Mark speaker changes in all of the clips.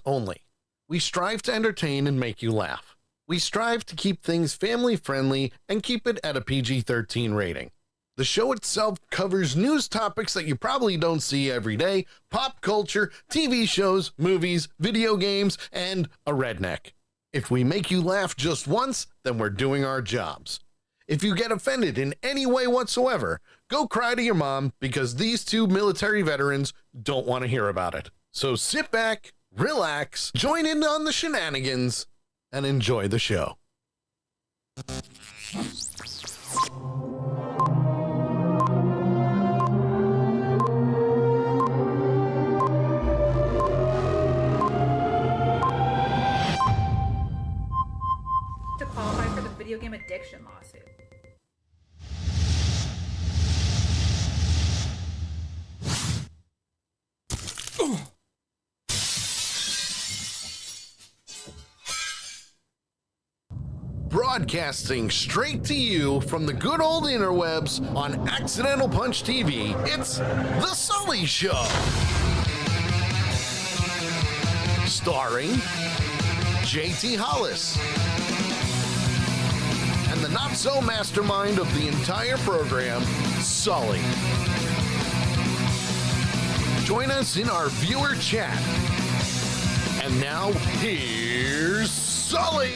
Speaker 1: only. We strive to entertain and make you laugh. We strive to keep things family friendly and keep it at a PG-13 rating. The show itself covers news topics that you probably don't see every day, pop culture, TV shows, movies, video games, and a redneck. If we make you laugh just once, then we're doing our jobs. If you get offended in any way whatsoever, go cry to your mom because these two military veterans don't want to hear about it. So sit back, relax, join in on the shenanigans, and enjoy the show.
Speaker 2: To qualify for the video game addiction lawsuit.
Speaker 1: Broadcasting straight to you from the good old interwebs on Accidental Punch TV, it's The Sully Show. Starring JT Hollis and the not-so-mastermind of the entire program, Sully. Join us in our viewer chat. And now, here's Sully.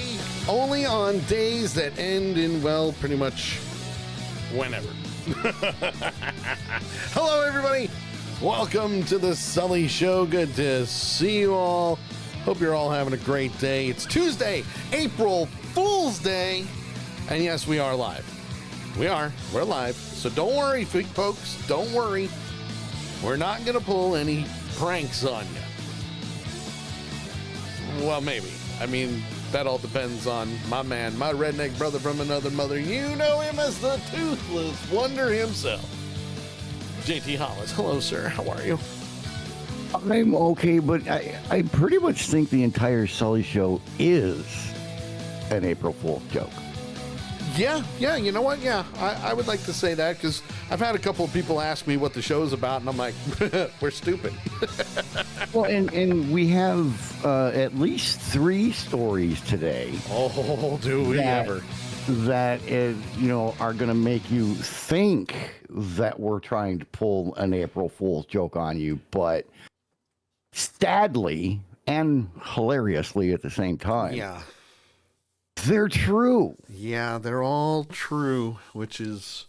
Speaker 1: Only on days that end in, well, pretty much whenever. Hello, everybody. Welcome to the Sully Show. Good to see you all. Hope you're all having a great day. It's Tuesday, April Fool's Day. And yes, we are live. We're live. So don't worry, folks. Don't worry. We're not going to pull any pranks on you. Well, maybe. I mean, that all depends on my man, my redneck brother from another mother. You know him as the Toothless Wonder himself, JT Hollis. Hello, sir. How are you?
Speaker 3: I'm okay, but I pretty much think the entire Sully Show is an April Fool's joke.
Speaker 1: Yeah, you know what? Yeah, I would like to say that because I've had a couple of people ask me what the show's about, and I'm like, we're stupid.
Speaker 3: Well, and we have at least 3 stories today.
Speaker 1: Oh, do we ever?
Speaker 3: That are going to make you think that we're trying to pull an April Fool's joke on you, but sadly and hilariously at the same time.
Speaker 1: Yeah.
Speaker 3: They're true.
Speaker 1: Yeah, they're all true, which is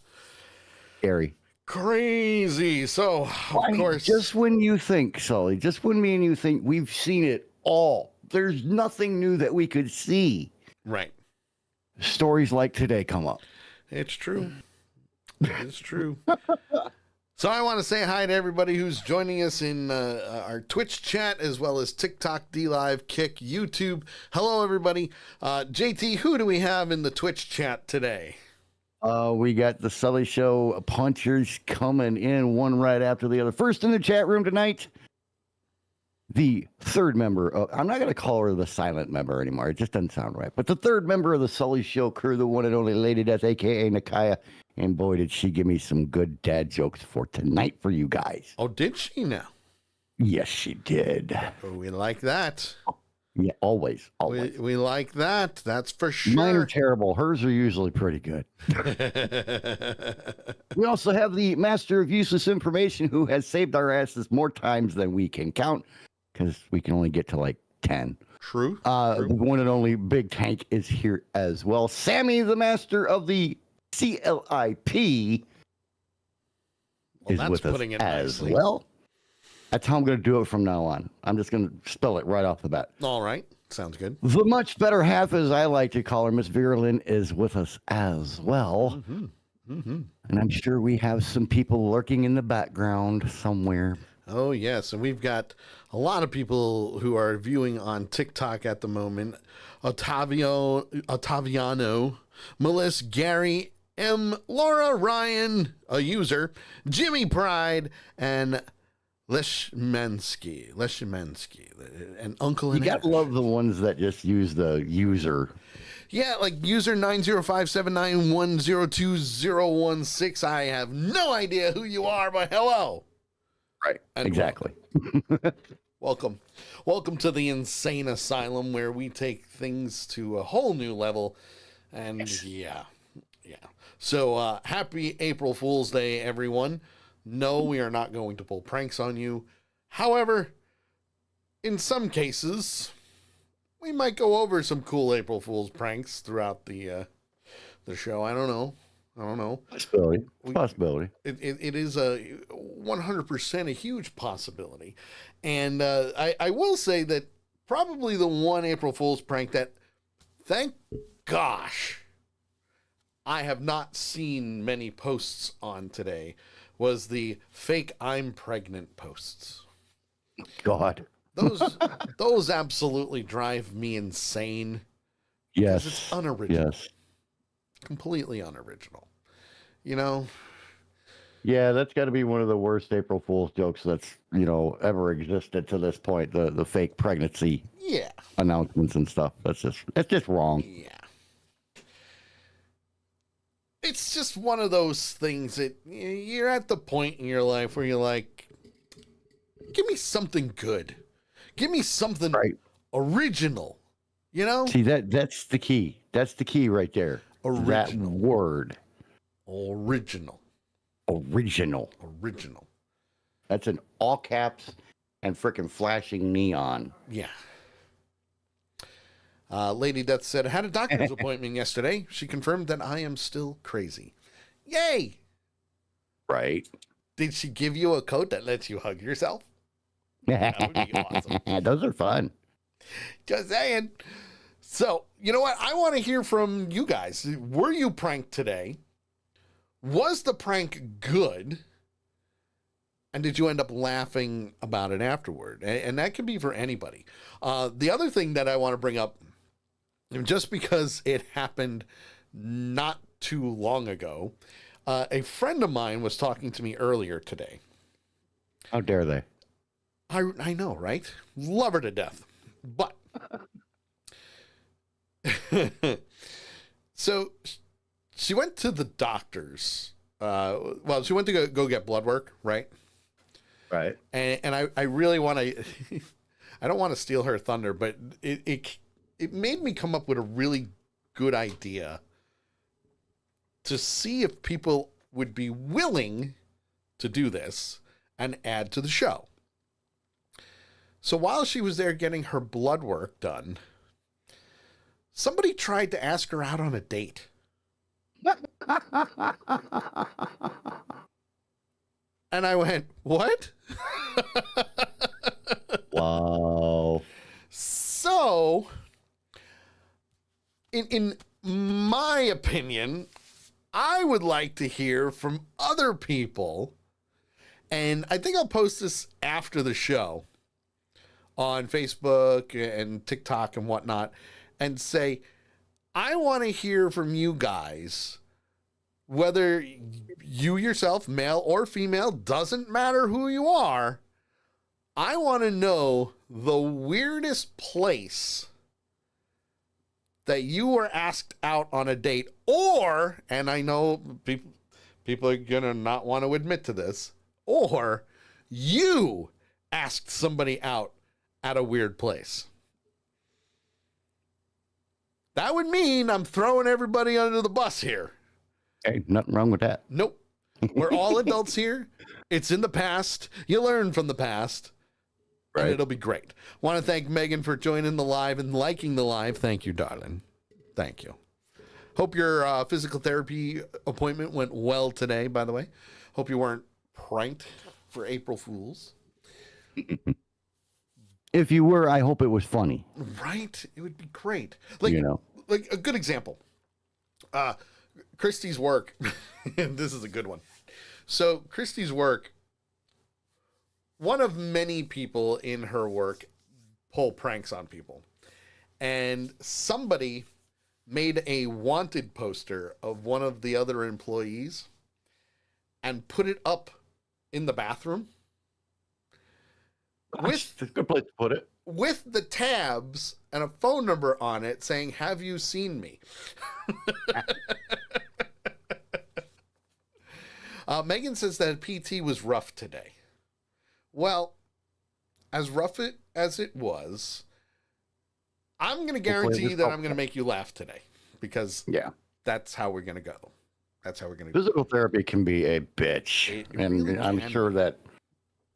Speaker 3: scary.
Speaker 1: Crazy. So, of course.
Speaker 3: Just when you think, Sully, just when me and you think we've seen it all, there's nothing new that we could see.
Speaker 1: Right.
Speaker 3: Stories like today come up.
Speaker 1: It's true. It's true. So I want to say hi to everybody who's joining us in our Twitch chat, as well as TikTok, DLive, Kick, YouTube. Hello, everybody. JT, who do we have in the Twitch chat today?
Speaker 3: We got the Sully Show punchers coming in one right after the other. First in the chat room tonight, the third member of, I'm not going to call her the silent member anymore. It just doesn't sound right. But the third member of the Sully Show crew, the one and only Lady Death, a.k.a. Nakaya. And boy, did she give me some good dad jokes for tonight for you guys.
Speaker 1: Oh, did she now?
Speaker 3: Yes, she did.
Speaker 1: Oh, we like that.
Speaker 3: Yeah, always.
Speaker 1: We like that. That's for sure.
Speaker 3: Mine are terrible. Hers are usually pretty good. We also have the master of useless information who has saved our asses more times than we can count because we can only get to like 10.
Speaker 1: True.
Speaker 3: The one and only Big Tank is here as well. Sammy, the master of the CLIP, is with us as well. That's how I'm going to do it from now on. I'm just going to spell it right off the bat.
Speaker 1: All right. Sounds good.
Speaker 3: The much better half, as I like to call her, Miss Vera Lynn, is with us as well. Mm-hmm. Mm-hmm. And I'm sure we have some people lurking in the background somewhere.
Speaker 1: Oh, yes. And we've got a lot of people who are viewing on TikTok at the moment. Ottaviano, Melissa, Gary, M, Laura, Ryan, a user, Jimmy Pride, and Leshmansky, and Uncle.
Speaker 3: You gotta love the ones that just use the user.
Speaker 1: Yeah, like user 90579102016. I have no idea who you are, but hello.
Speaker 3: Right, and exactly.
Speaker 1: Welcome. Welcome to the insane asylum where we take things to a whole new level. And yeah. So happy April Fool's Day, everyone. No, we are not going to pull pranks on you. However, in some cases, we might go over some cool April Fool's pranks throughout the show. I don't know.
Speaker 3: Possibility.
Speaker 1: It is a 100% a huge possibility. And I will say that probably the one April Fool's prank that, thank gosh, I have not seen many posts on today was the fake I'm pregnant posts.
Speaker 3: God.
Speaker 1: Those absolutely drive me insane.
Speaker 3: Yes.
Speaker 1: Because it's unoriginal.
Speaker 3: Yes.
Speaker 1: Completely unoriginal. You know?
Speaker 3: Yeah, that's got to be one of the worst April Fool's jokes that's, ever existed to this point. The fake pregnancy announcements and stuff. That's just wrong.
Speaker 1: Yeah. It's just one of those things that you're at the point in your life where you're like, give me something good. Give me something original. You know?
Speaker 3: See, that's the key. That's the key right there. That word.
Speaker 1: Original.
Speaker 3: That's in all caps and freaking flashing neon.
Speaker 1: Yeah. Lady Death said, I had a doctor's appointment yesterday. She confirmed that I am still crazy. Yay!
Speaker 3: Right.
Speaker 1: Did she give you a coat that lets you hug yourself? That would be awesome.
Speaker 3: Those are fun.
Speaker 1: Just saying. So, you know what? I want to hear from you guys. Were you pranked today? Was the prank good? And did you end up laughing about it afterward? And that can be for anybody. The other thing that I want to bring up, just because it happened not too long ago, a friend of mine was talking to me earlier today.
Speaker 3: How dare they?
Speaker 1: I know, right? Love her to death. But so she went to the doctor's. She went to go get blood work, right?
Speaker 3: Right.
Speaker 1: And I really want to. I don't want to steal her thunder, but it made me come up with a really good idea to see if people would be willing to do this and add to the show. So while she was there getting her blood work done, somebody tried to ask her out on a date. And I went, what?
Speaker 3: Wow.
Speaker 1: So, in my opinion, I would like to hear from other people, and I think I'll post this after the show on Facebook and TikTok and whatnot, and say, I want to hear from you guys, whether you yourself, male or female, doesn't matter who you are. I want to know the weirdest place that you were asked out on a date, or, and I know people are going to not want to admit to this, or you asked somebody out at a weird place. That would mean I'm throwing everybody under the bus here.
Speaker 3: Hey, nothing wrong with that.
Speaker 1: Nope. We're all adults here. It's in the past. You learn from the past. Right. And it'll be great. Want to thank Megan for joining the live and liking the live. Thank you, darling. Thank you. Hope your physical therapy appointment went well today, by the way. Hope you weren't pranked for April Fools.
Speaker 3: If you were, I hope it was funny.
Speaker 1: Right? It would be great. Like a good example. Christy's work. And this is a good one. So Christy's work, one of many people in her work pull pranks on people. And somebody made a wanted poster of one of the other employees and put it up in the bathroom.
Speaker 3: That's a good place to put it.
Speaker 1: With the tabs and a phone number on it saying, have you seen me? Megan says that PT was rough today. Well, as rough as it was, I'm going to guarantee that I'm going to make you laugh today because that's how we're going to go. That's how we're going to go.
Speaker 3: Physical therapy can be a bitch. And really I'm sure that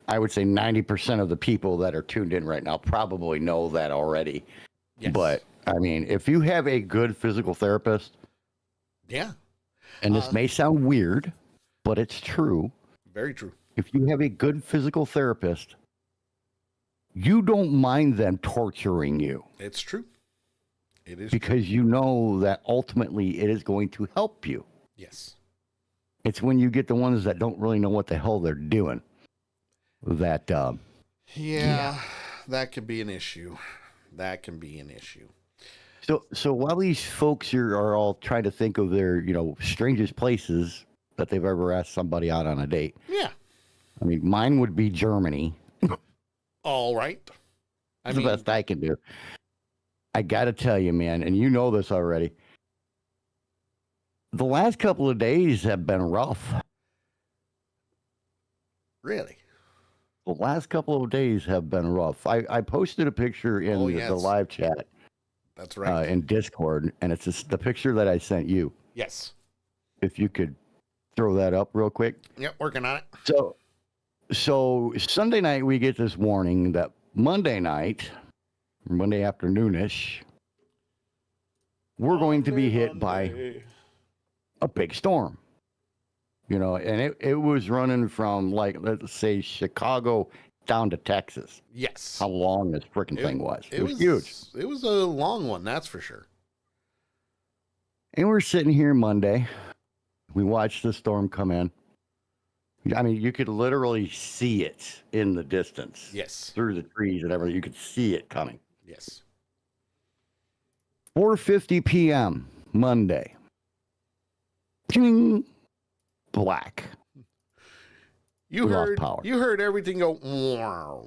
Speaker 3: I would say 90% of the people that are tuned in right now probably know that already.
Speaker 1: Yes.
Speaker 3: But I mean, if you have a good physical therapist, and this may sound weird, but it's true.
Speaker 1: Very true.
Speaker 3: If you have a good physical therapist, you don't mind them torturing you.
Speaker 1: It's true. It is
Speaker 3: because you know that ultimately it is going to help you.
Speaker 1: Yes.
Speaker 3: It's when you get the ones that don't really know what the hell they're doing that
Speaker 1: that could be an issue. That can be an issue.
Speaker 3: So while these folks are all trying to think of their, strangest places that they've ever asked somebody out on a date.
Speaker 1: Yeah.
Speaker 3: I mean, mine would be Germany.
Speaker 1: All right.
Speaker 3: That's the best I can do. I got to tell you, man, and you know this already. The last couple of days have been rough.
Speaker 1: Really?
Speaker 3: The last couple of days have been rough. I posted a picture in the live chat.
Speaker 1: That's right.
Speaker 3: In Discord, and it's just the picture that I sent you.
Speaker 1: Yes.
Speaker 3: If you could throw that up real quick.
Speaker 1: Yep, working on it.
Speaker 3: So Sunday night we get this warning that Monday night, Monday afternoonish, we're going to be hit by a big storm. And it was running from, like, let's say Chicago down to Texas.
Speaker 1: Yes.
Speaker 3: How long this freaking thing was. It was huge.
Speaker 1: It was a long one, that's for sure.
Speaker 3: And we're sitting here Monday. We watched the storm come in. I mean, you could literally see it in the distance.
Speaker 1: Yes. Through
Speaker 3: the trees and everything. You could see it coming.
Speaker 1: Yes.
Speaker 3: 4:50 p.m. Monday. Ding. Black.
Speaker 1: You heard everything go, wow.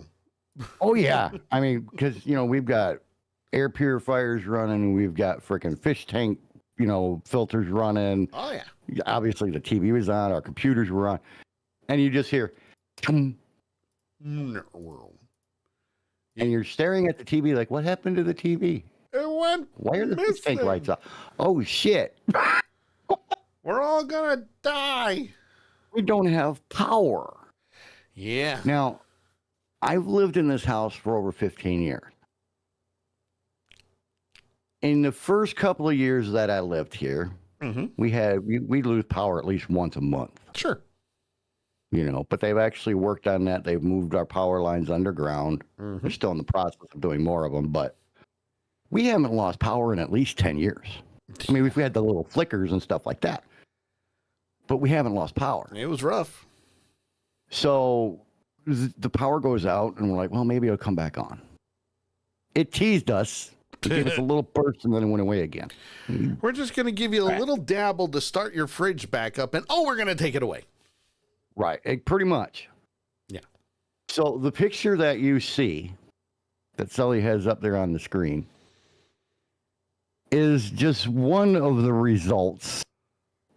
Speaker 3: Oh, yeah. I mean, because, we've got air purifiers running. We've got freaking fish tank, filters running.
Speaker 1: Oh, yeah.
Speaker 3: Obviously, the TV was on. Our computers were on. And you just hear, and you're staring at the TV like, what happened to the TV?
Speaker 1: It went
Speaker 3: Why are the fish tank lights off? Oh, shit.
Speaker 1: We're all going to die.
Speaker 3: We don't have power.
Speaker 1: Yeah.
Speaker 3: Now, I've lived in this house for over 15 years. In the first couple of years that I lived here, we lose power at least once a month.
Speaker 1: Sure.
Speaker 3: But they've actually worked on that. They've moved our power lines underground. They're still in the process of doing more of them, but we haven't lost power in at least 10 years. I mean, we've had the little flickers and stuff like that, but we haven't lost power.
Speaker 1: It was rough.
Speaker 3: So the power goes out, and we're like, well, maybe it'll come back on. It teased us. It gave us a little burst, and then it went away again.
Speaker 1: We're just going to give you a little dabble to start your fridge back up, and we're going to take it away.
Speaker 3: Right, pretty much.
Speaker 1: Yeah.
Speaker 3: So the picture that you see that Sully has up there on the screen is just one of the results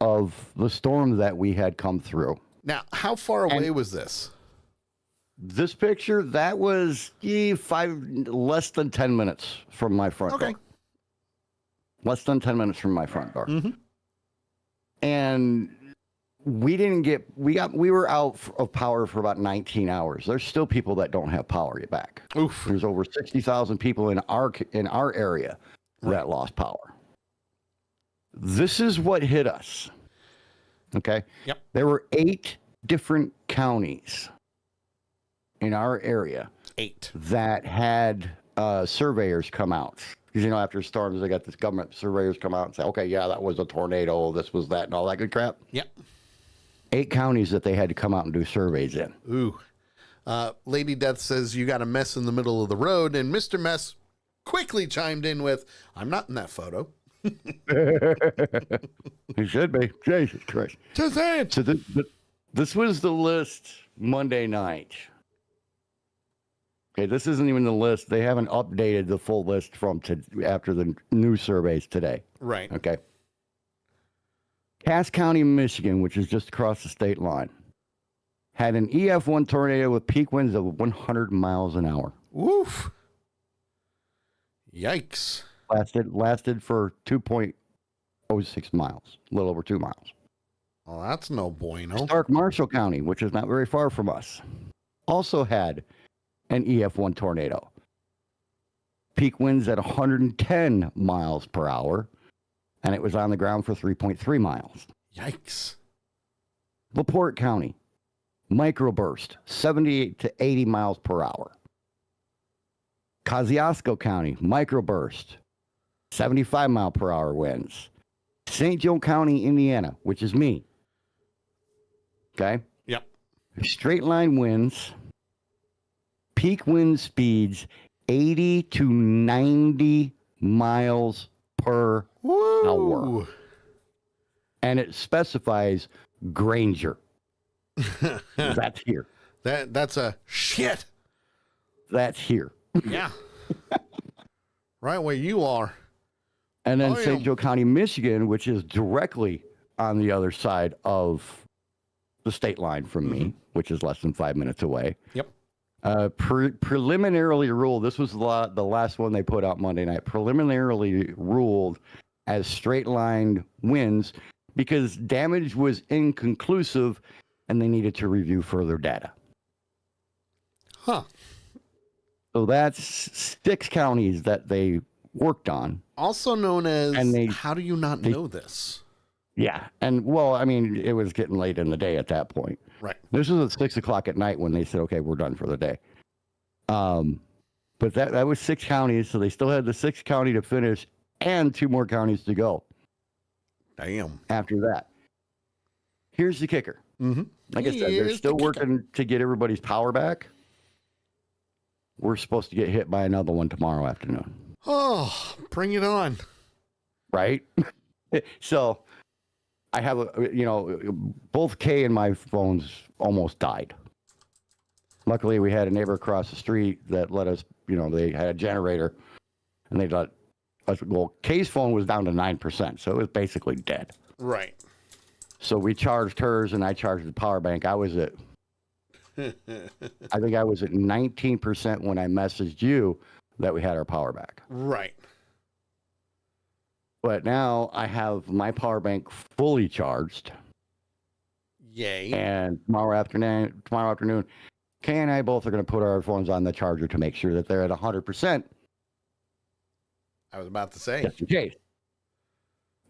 Speaker 3: of the storm that we had come through.
Speaker 1: Now, how far away was this?
Speaker 3: This picture, that was less than 10 minutes from my front door. Less than 10 minutes from my front door. And we were out of power for about 19 hours. There's still people that don't have power yet back.
Speaker 1: Oof.
Speaker 3: There's over 60,000 people in our area that lost power. This is what hit us. Okay.
Speaker 1: Yep.
Speaker 3: There were 8 different counties in our area.
Speaker 1: 8
Speaker 3: that had surveyors come out. Because, after storms, they got this government surveyors come out and say, okay, yeah, that was a tornado, this was that, and all that good crap.
Speaker 1: Yep.
Speaker 3: 8 counties that they had to come out and do surveys in.
Speaker 1: Ooh. Lady Death says you got a mess in the middle of the road, and Mr. Mess quickly chimed in with, I'm not in that photo.
Speaker 3: He should be. Jesus Christ.
Speaker 1: Just saying.
Speaker 3: So this was the list Monday night. Okay, this isn't even the list. They haven't updated the full list from after the new surveys today.
Speaker 1: Right.
Speaker 3: Okay. Cass County, Michigan, which is just across the state line, had an EF1 tornado with peak winds of 100 miles an hour.
Speaker 1: Woof. Yikes.
Speaker 3: Lasted for 2.06 miles, a little over 2 miles.
Speaker 1: Well, that's no bueno.
Speaker 3: Stark Marshall County, which is not very far from us, also had an EF1 tornado. Peak winds at 110 miles per hour, and it was on the ground for 3.3 miles.
Speaker 1: Yikes.
Speaker 3: LaPorte County, microburst, 78 to 80 miles per hour. Kosciuszko County, microburst, 75 mile per hour winds. St. Joe County, Indiana, which is me. Okay?
Speaker 1: Yep.
Speaker 3: Straight line winds, peak wind speeds 80 to 90 miles per hour. And it specifies Granger. That's here.
Speaker 1: That's a shit.
Speaker 3: That's here.
Speaker 1: Yeah. Right where you are.
Speaker 3: And then St. Joe County, Michigan, which is directly on the other side of the state line from me, which is less than 5 minutes away.
Speaker 1: Yep.
Speaker 3: Preliminarily ruled, this was the last one they put out Monday night, preliminarily ruled as straight line winds because damage was inconclusive and they needed to review further data.
Speaker 1: Huh.
Speaker 3: So that's 6 counties that they worked on.
Speaker 1: Also known as, how do you not know this?
Speaker 3: Yeah. And well, I mean, it was getting late in the day at that point.
Speaker 1: Right.
Speaker 3: This was at 6 o'clock at night when they said, okay, we're done for the day. But that was 6 counties. So they still had the 6th county to finish and 2 more counties to go.
Speaker 1: Damn.
Speaker 3: After that. Here's the kicker.
Speaker 1: Mm-hmm.
Speaker 3: Like I said, they're still working to get everybody's power back. We're supposed to get hit by another one tomorrow afternoon.
Speaker 1: Oh, bring it on.
Speaker 3: Right? So I have, both Kay and my phones almost died. Luckily, we had a neighbor across the street that let us, they had a generator and they let us, well, Kay's phone was down to 9%. So it was basically dead.
Speaker 1: Right.
Speaker 3: So we charged hers and I charged the power bank. I think I was at 19% when I messaged you that we had our power back.
Speaker 1: Right.
Speaker 3: But now I have my power bank fully charged.
Speaker 1: Yay.
Speaker 3: And tomorrow afternoon, Kay and I both are going to put our phones on the charger to make sure that they're at 100%.
Speaker 1: I was about to say.
Speaker 3: Just in case.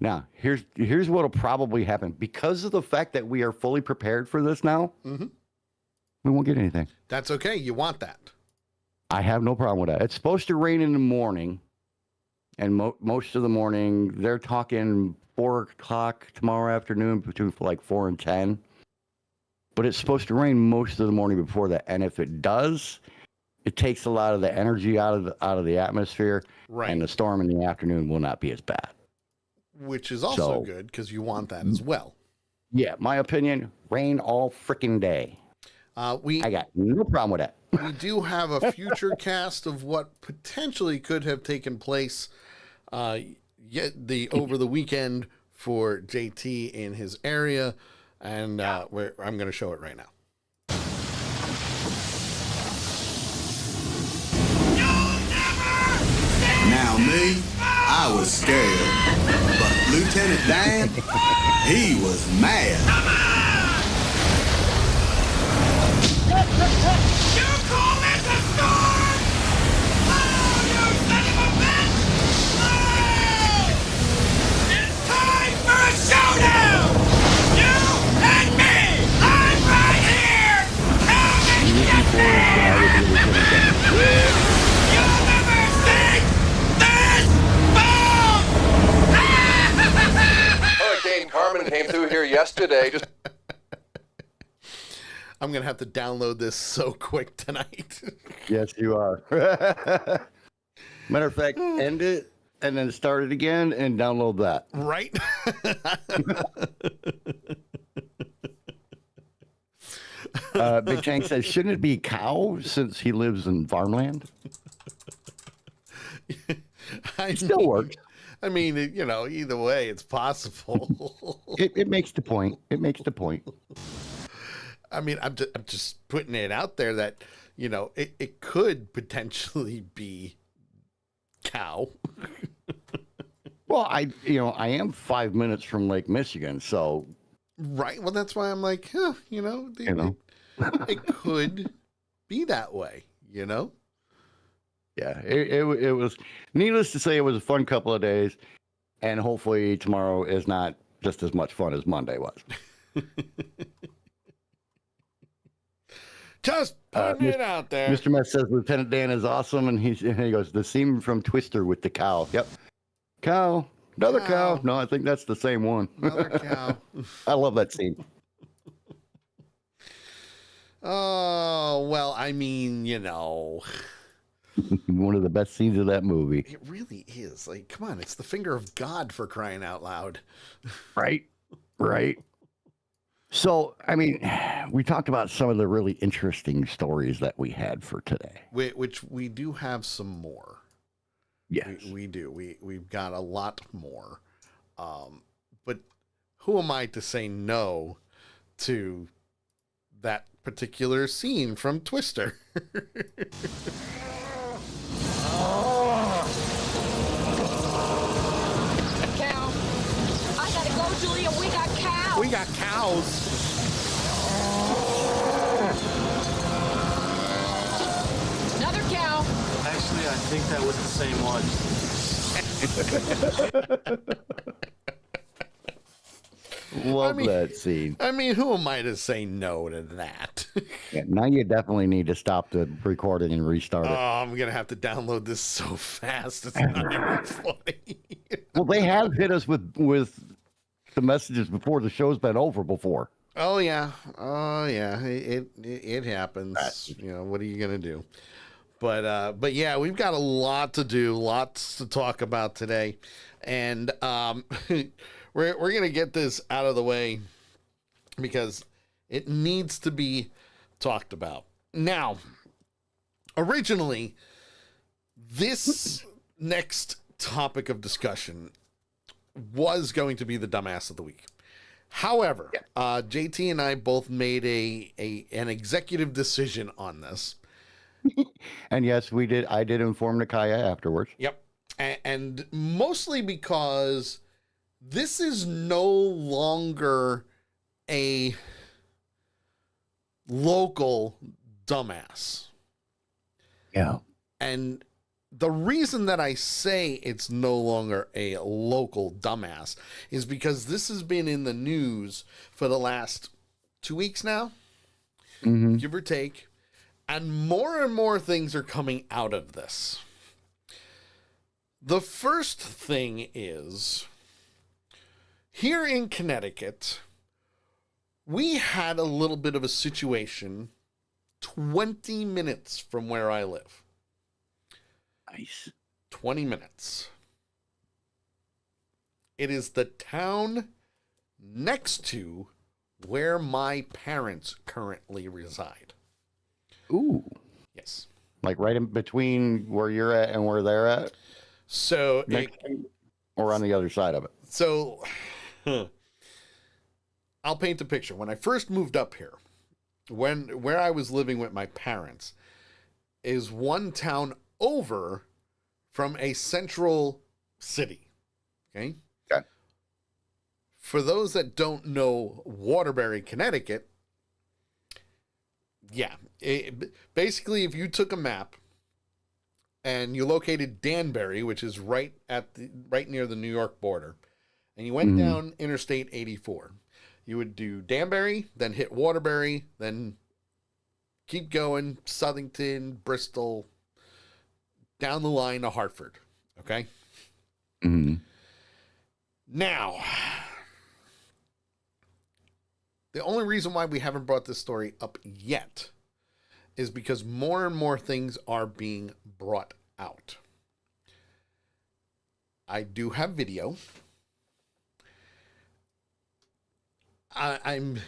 Speaker 3: Now, here's what will probably happen. Because of the fact that we are fully prepared for this now, we won't get anything.
Speaker 1: That's okay. You want that.
Speaker 3: I have no problem with that. It's supposed to rain in the morning. And most of the morning, they're talking 4 o'clock tomorrow afternoon, between like 4 and 10. But it's supposed to rain most of the morning before that. And if it does, it takes a lot of the energy out of the atmosphere.
Speaker 1: Right.
Speaker 3: And the storm in the afternoon will not be as bad.
Speaker 1: Which is also good because you want that as well.
Speaker 3: Yeah, my opinion, rain all freaking day. I got no problem with that.
Speaker 1: We do have a future cast of what potentially could have taken place over the weekend for JT in his area, and I'm going to show it right now.
Speaker 4: Now me, I was scared, but Lieutenant Dan, he was mad.
Speaker 5: You call this a storm? Oh, you son of a bitch! Oh! It's time for a showdown! You and me! I'm right here! Come and get me! You'll never see this boat!
Speaker 6: Hurricane Carmen came through here yesterday.
Speaker 1: I'm going to have to download this so quick tonight.
Speaker 3: Yes, you are. Matter of fact, end it and then start it again and download that.
Speaker 1: Right?
Speaker 3: Big Tank says, shouldn't it be cow since he lives in farmland? Still works.
Speaker 1: I mean, either way, it's possible.
Speaker 3: It makes the point. It makes the point.
Speaker 1: I mean, I'm just putting it out there that, it could potentially be cow.
Speaker 3: Well, I am 5 minutes from Lake Michigan, so
Speaker 1: Right. Well, that's why I'm like, it could be that way,
Speaker 3: yeah, it was. Needless to say, it was a fun couple of days, and hopefully tomorrow is not just as much fun as Monday was.
Speaker 1: Just putting it out there.
Speaker 3: Mr. Mess says Lieutenant Dan is awesome, and he goes, the scene from Twister with the cow. Yep, cow, another cow. No, I think that's the same one.
Speaker 1: Another cow.
Speaker 3: I love that scene.
Speaker 1: Oh, well, I mean,
Speaker 3: One of the best scenes of that movie.
Speaker 1: it really is. Like, come on, it's the finger of God, for crying out loud.
Speaker 3: Right. So, I mean, we talked about some of the really interesting stories that we had for today.
Speaker 1: Which we do have some more.
Speaker 3: Yes.
Speaker 1: We do. We've got a lot more. But who am I to say no to that particular scene from Twister?
Speaker 7: Cow. I gotta go, Julia. We got cows.
Speaker 1: We got cows.
Speaker 7: Another cow.
Speaker 8: Actually, I think that was the same one.
Speaker 3: Love that scene.
Speaker 1: I mean, who am I to say no to that?
Speaker 3: Yeah, now you definitely need to stop the recording and restart it.
Speaker 1: Oh, I'm going to have to download this so fast. It's not even funny.
Speaker 3: Well, they have hit us with the messages before the show's been over before.
Speaker 1: Oh, yeah. It happens. What are you going to do? But yeah, we've got a lot to do, lots to talk about today. And we're going to get this out of the way because it needs to be talked about. Now, originally, this next topic of discussion was going to be the dumbass of the week. However, JT and I both made an executive decision on this.
Speaker 3: And yes, we did. I did inform Nakaya afterwards.
Speaker 1: Yep. And mostly because this is no longer a local dumbass.
Speaker 3: Yeah.
Speaker 1: And the reason that I say it's no longer a local dumbass is because this has been in the news for the last 2 weeks now, give or take. And more things are coming out of this. The first thing is, here in Connecticut, we had a little bit of a situation 20 minutes from where I live.
Speaker 3: Nice.
Speaker 1: 20 minutes. It is the town next to where my parents currently reside.
Speaker 3: Ooh.
Speaker 1: Yes.
Speaker 3: Like right in between where you're at and where they're at?
Speaker 1: So,
Speaker 3: Or on the other side of it?
Speaker 1: So, I'll paint a picture. When I first moved up here, where I was living with my parents, is one town over from a central city. Okay?
Speaker 3: Okay.
Speaker 1: For those that don't know Waterbury, Connecticut, yeah. Basically, if you took a map and you located Danbury, which is right near the New York border, and you went down Interstate 84, you would do Danbury, then hit Waterbury, then keep going, Southington, Bristol, down the line to Hartford. Okay?
Speaker 3: Mm-hmm.
Speaker 1: Now, the only reason why we haven't brought this story up yet is because more and more things are being brought out. I do have video. I'm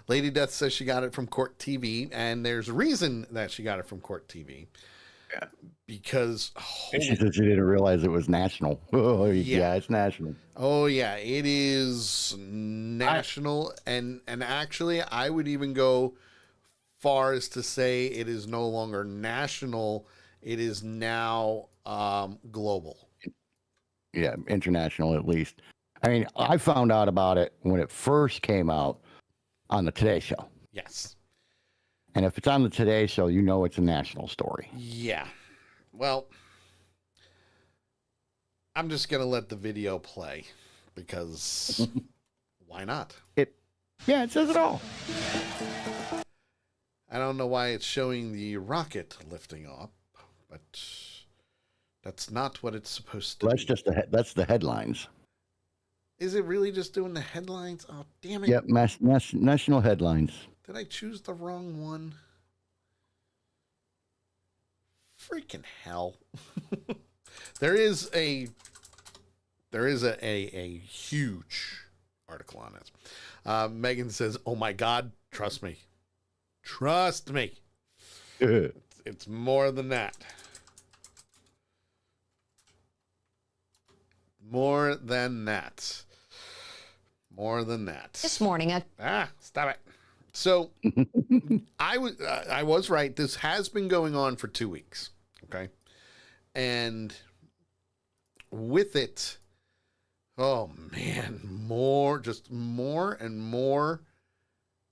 Speaker 1: Lady Death says she got it from Court TV, and there's a reason that she got it from Court TV.
Speaker 3: Yeah.
Speaker 1: Because
Speaker 3: She said she didn't realize it was national. Oh, yeah, it's national.
Speaker 1: oh yeah, it is national, and actually, I would even go far as to say it is no longer national. It is now global.
Speaker 3: Yeah, international at least. I mean, I found out about it when it first came out on the Today Show.
Speaker 1: Yes.
Speaker 3: And if it's on the Today Show, you know it's a national story.
Speaker 1: Yeah. Well, I'm just going to let the video play because why not?
Speaker 3: Yeah, it says it all.
Speaker 1: I don't know why it's showing the rocket lifting up, but that's not what it's supposed to
Speaker 3: That's
Speaker 1: be.
Speaker 3: just that's the headlines.
Speaker 1: Is it really just doing the headlines? Oh, damn it.
Speaker 3: Yep, national headlines.
Speaker 1: Did I choose the wrong one? Freaking hell. There is a huge article on it. Megan says, "Oh my God, trust me. Trust me. It's more than that. More than that. More than that."
Speaker 7: This morning,
Speaker 1: Stop it. So I was right. This has been going on for 2 weeks. Okay. And with it, oh man, more and more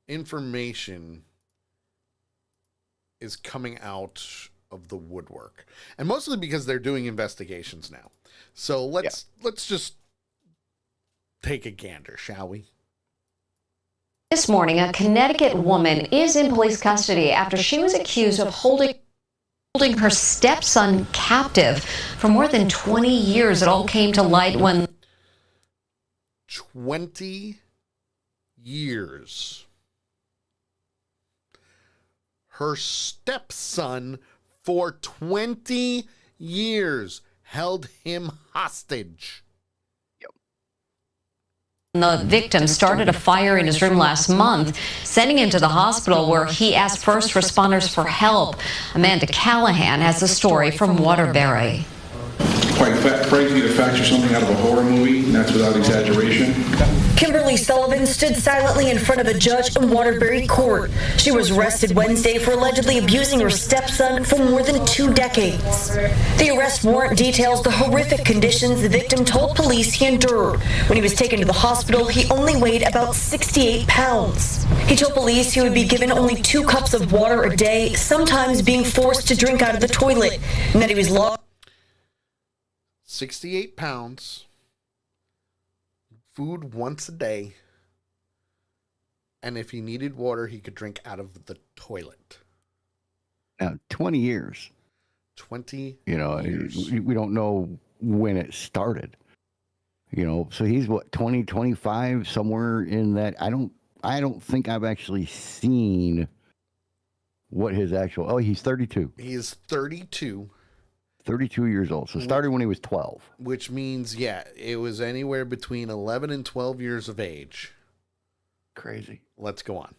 Speaker 1: information is coming out of the woodwork. And mostly because they're doing investigations now. So let's just take a gander, shall we?
Speaker 7: This morning, a Connecticut woman is in police custody after she was accused of holding her stepson captive for more than 20 years. It all came to light when
Speaker 1: 20 years. Her stepson for 20 years held him hostage.
Speaker 7: the victim started a fire in his room last month, sending him to the hospital where he asked first responders for help. Amanda Callahan has the story from Waterbury.
Speaker 9: Quite crazy to factor something out of a horror movie, and that's without exaggeration.
Speaker 10: Kimberly Sullivan stood silently in front of a judge in Waterbury court. She was arrested Wednesday for allegedly abusing her stepson for more than 2 decades. The arrest warrant details the horrific conditions the victim told police he endured. When he was taken to the hospital, he only weighed about 68 pounds. He told police he would be given only 2 cups of water a day, sometimes being forced to drink out of the toilet, and that he was locked
Speaker 1: 68 pounds, food once a day, and if he needed water, he could drink out of the toilet.
Speaker 3: Now, 20 years.
Speaker 1: 20
Speaker 3: You know,
Speaker 1: years.
Speaker 3: we don't know when it started. You know, so he's what, 20, 25, somewhere in that. I don't think I've actually seen what his actual, oh, he's 32.
Speaker 1: He is 32.
Speaker 3: 32 years old. So started when he was 12.
Speaker 1: Which means, yeah, it was anywhere between 11 and 12 years of age.
Speaker 3: Crazy.
Speaker 1: Let's go on.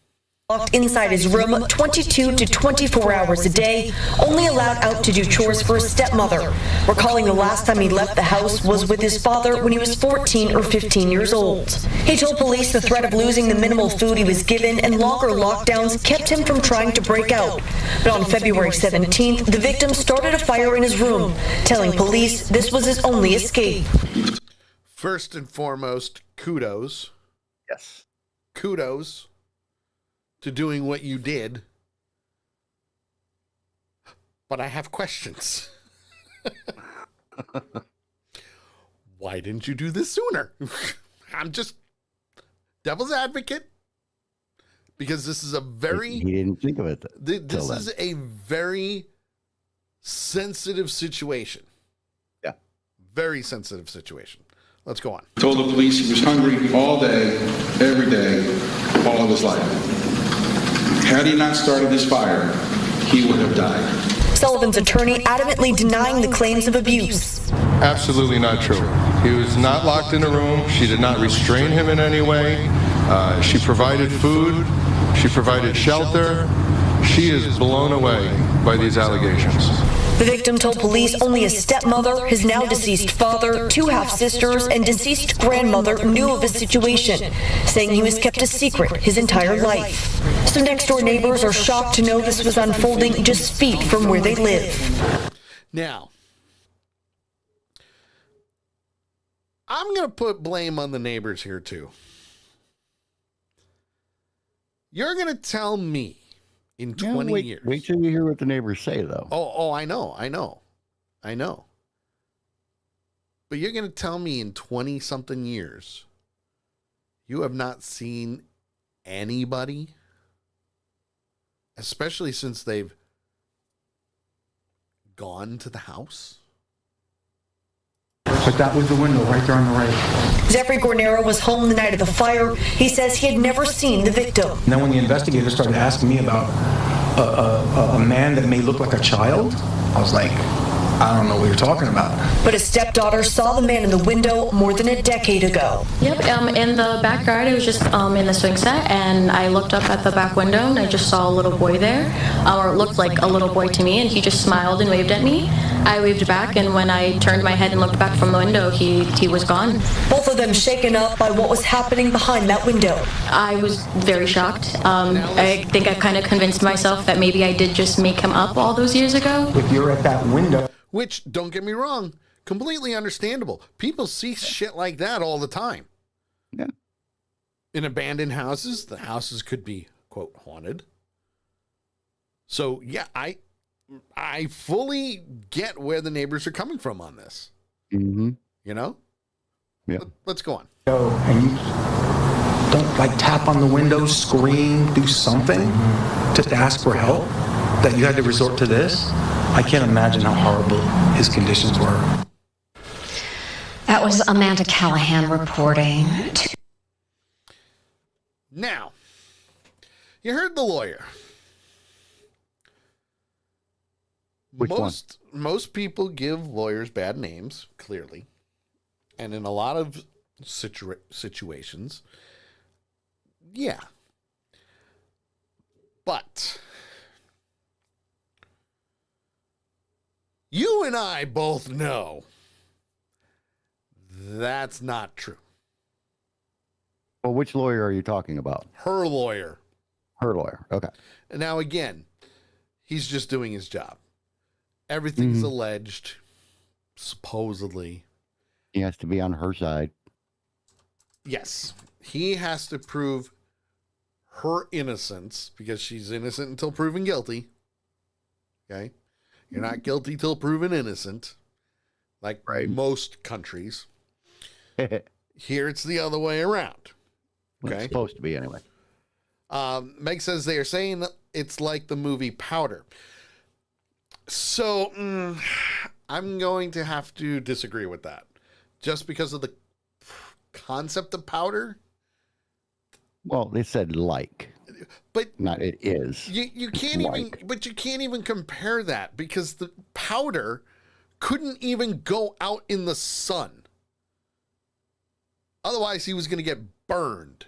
Speaker 10: inside his room 22 to 24 hours a day, only allowed out to do chores for his stepmother. Recalling the last time he left the house was with his father when he was 14 or 15 years old. He told police the threat of losing the minimal food he was given and longer lockdowns kept him from trying to break out. But on February 17th, the victim started a fire in his room, telling police this was his only escape.
Speaker 1: First and foremost, kudos.
Speaker 3: Yes.
Speaker 1: Kudos to doing what you did. But I have questions. Why didn't you do this sooner? I'm just devil's advocate. Because this is a very...
Speaker 3: He didn't think of it.
Speaker 1: This is a very sensitive situation.
Speaker 3: Yeah.
Speaker 1: Very sensitive situation. Let's go on.
Speaker 9: Told the police he was hungry all day, every day, all of his life. Had he not started this fire, he would have died.
Speaker 10: Sullivan's attorney adamantly denying the claims of abuse.
Speaker 11: Absolutely not true. He was not locked in a room. She did not restrain him in any way. She provided food. She provided shelter. She is blown away by these allegations.
Speaker 10: The victim told police only his stepmother, his now deceased father, 2 half-sisters, and deceased grandmother knew of his situation, saying he was kept a secret his entire life. Some next-door neighbors are shocked to know this was unfolding just feet from where they live.
Speaker 1: Now, I'm going to put blame on the neighbors here too. You're going to tell me in 20 years.
Speaker 3: Wait till you hear what the neighbors say, though.
Speaker 1: Oh, I know. But you're going to tell me in 20-something years, you have not seen anybody, especially since they've gone to the house?
Speaker 12: But that was the window right there on the right.
Speaker 10: Jeffrey Gornero was home the night of the fire. He says he had never seen the victim.
Speaker 12: And then when the investigators started asking me about a man that may look like a child, I was like, I don't know what you're talking about.
Speaker 10: But his stepdaughter saw the man in the window more than a decade ago.
Speaker 13: Yep, in the backyard, I was just in the swing set, and I looked up at the back window, and I just saw a little boy there, or it looked like a little boy to me, and he just smiled and waved at me. I waved back, and when I turned my head and looked back from the window, he was gone.
Speaker 10: Both of them shaken up by what was happening behind that window.
Speaker 13: I was very shocked. I think I kind of convinced myself that maybe I did just make him up all those years ago.
Speaker 12: If you're at that window...
Speaker 1: Which, don't get me wrong, completely understandable. People see shit like that all the time.
Speaker 3: Yeah.
Speaker 1: In abandoned houses, the houses could be, quote, haunted. So, yeah, I fully get where the neighbors are coming from on this.
Speaker 3: Mm-hmm.
Speaker 1: You know?
Speaker 3: Yeah.
Speaker 1: Let's go on.
Speaker 12: And you don't, like, tap on the window, scream, do something, just ask for help, that you had to resort to this? I can't imagine how horrible his conditions were.
Speaker 7: That was Amanda Callahan reporting.
Speaker 1: Now, you heard the lawyer. Most people give lawyers bad names, clearly. And in a lot of situations, yeah. But you and I both know that's not true.
Speaker 3: Well, which lawyer are you talking about?
Speaker 1: Her lawyer.
Speaker 3: Her lawyer. Okay.
Speaker 1: Now, again, he's just doing his job. Everything's alleged, supposedly.
Speaker 3: He has to be on her side.
Speaker 1: Yes. He has to prove her innocence because she's innocent until proven guilty. Okay? You're not guilty till proven innocent, like most countries. Here it's the other way around. Okay?
Speaker 3: It's supposed to be anyway.
Speaker 1: Meg says they are saying it's like the movie Powder. So I'm going to have to disagree with that. Just because of the concept of powder.
Speaker 3: Well, they said like.
Speaker 1: But
Speaker 3: not it is.
Speaker 1: You can't you can't even compare that because the powder couldn't even go out in the sun. Otherwise he was going to get burned.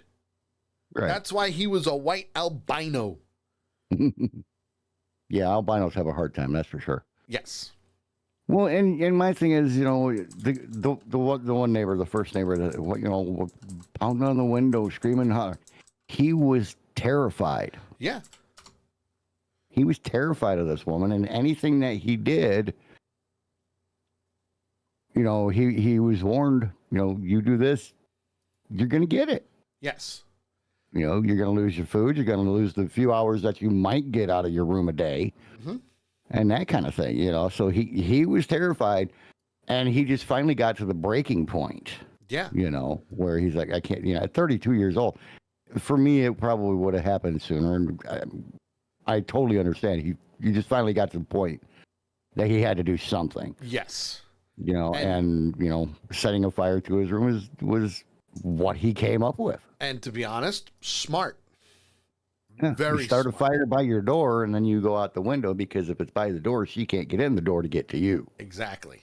Speaker 1: Right. That's why he was a white albino.
Speaker 3: Yeah, albinos have a hard time, that's for sure.
Speaker 1: Yes.
Speaker 3: Well, and my thing is, the one neighbor, the first neighbor, that pounding on the window, screaming, he was terrified.
Speaker 1: Yeah.
Speaker 3: He was terrified of this woman, and anything that he did, he was warned, you do this, you're going to get it.
Speaker 1: Yes.
Speaker 3: You're going to lose your food. You're going to lose the few hours that you might get out of your room a day. Mm-hmm. And that kind of thing, So he was terrified, and he just finally got to the breaking point.
Speaker 1: Yeah.
Speaker 3: Where he's like, I can't, at 32 years old, for me, it probably would have happened sooner. And I totally understand. He just finally got to the point that he had to do something.
Speaker 1: Yes.
Speaker 3: And setting a fire to his room was what he came up with.
Speaker 1: And to be honest, smart.
Speaker 3: Yeah,
Speaker 1: very
Speaker 3: you start
Speaker 1: smart.
Speaker 3: a fire by your door, and then you go out the window, because if it's by the door, she can't get in the door to get to you.
Speaker 1: Exactly.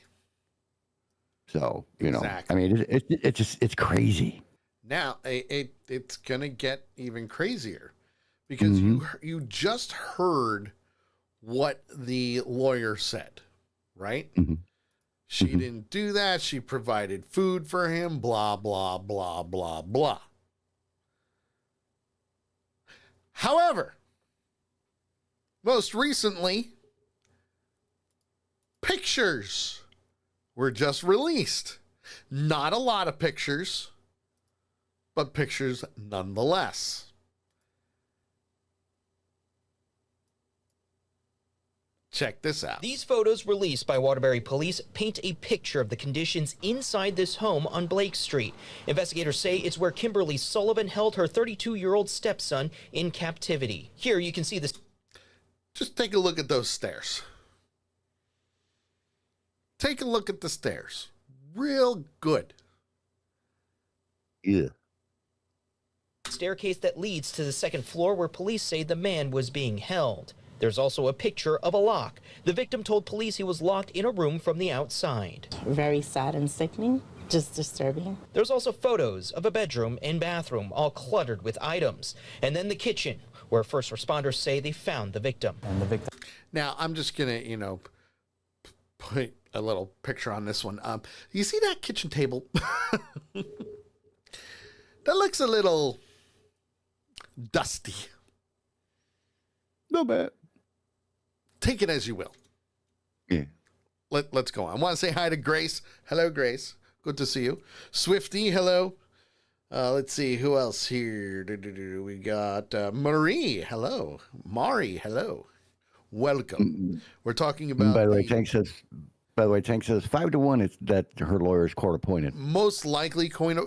Speaker 3: So,
Speaker 1: exactly.
Speaker 3: I mean, it's crazy.
Speaker 1: Now, it's going to get even crazier because you just heard what the lawyer said. right?
Speaker 3: Mm-hmm.
Speaker 1: She didn't do that. She provided food for him, blah, blah, blah, blah, blah. However, most recently, pictures were just released. Not a lot of pictures, but pictures nonetheless. Check this out.
Speaker 14: These photos released by Waterbury police paint a picture of the conditions inside this home on Blake Street. Investigators say it's where Kimberly Sullivan held her 32-year-old stepson in captivity. Here you can see this.
Speaker 1: Just take a look at those stairs. Take a look at the stairs. Real good.
Speaker 3: Yeah.
Speaker 14: Staircase that leads to the second floor where police say the man was being held. There's also a picture of a lock. The victim told police he was locked in a room from the outside.
Speaker 15: Very sad and sickening, just disturbing.
Speaker 14: There's also photos of a bedroom and bathroom all cluttered with items. And then the kitchen, where first responders say they found the victim.
Speaker 1: Now, I'm just going to, put a little picture on this one. You see that kitchen table? That looks a little dusty.
Speaker 3: No bad.
Speaker 1: Take it as you will.
Speaker 3: Yeah.
Speaker 1: Let's go on. I want to say hi to Grace. Hello, Grace. Good to see you. Swifty, hello. Let's see who else here. We got Marie. Hello. Mari. Hello. Welcome. We're talking about.
Speaker 3: By the way, Tank says 5-1. It's that her lawyer is court appointed.
Speaker 1: Most likely coin.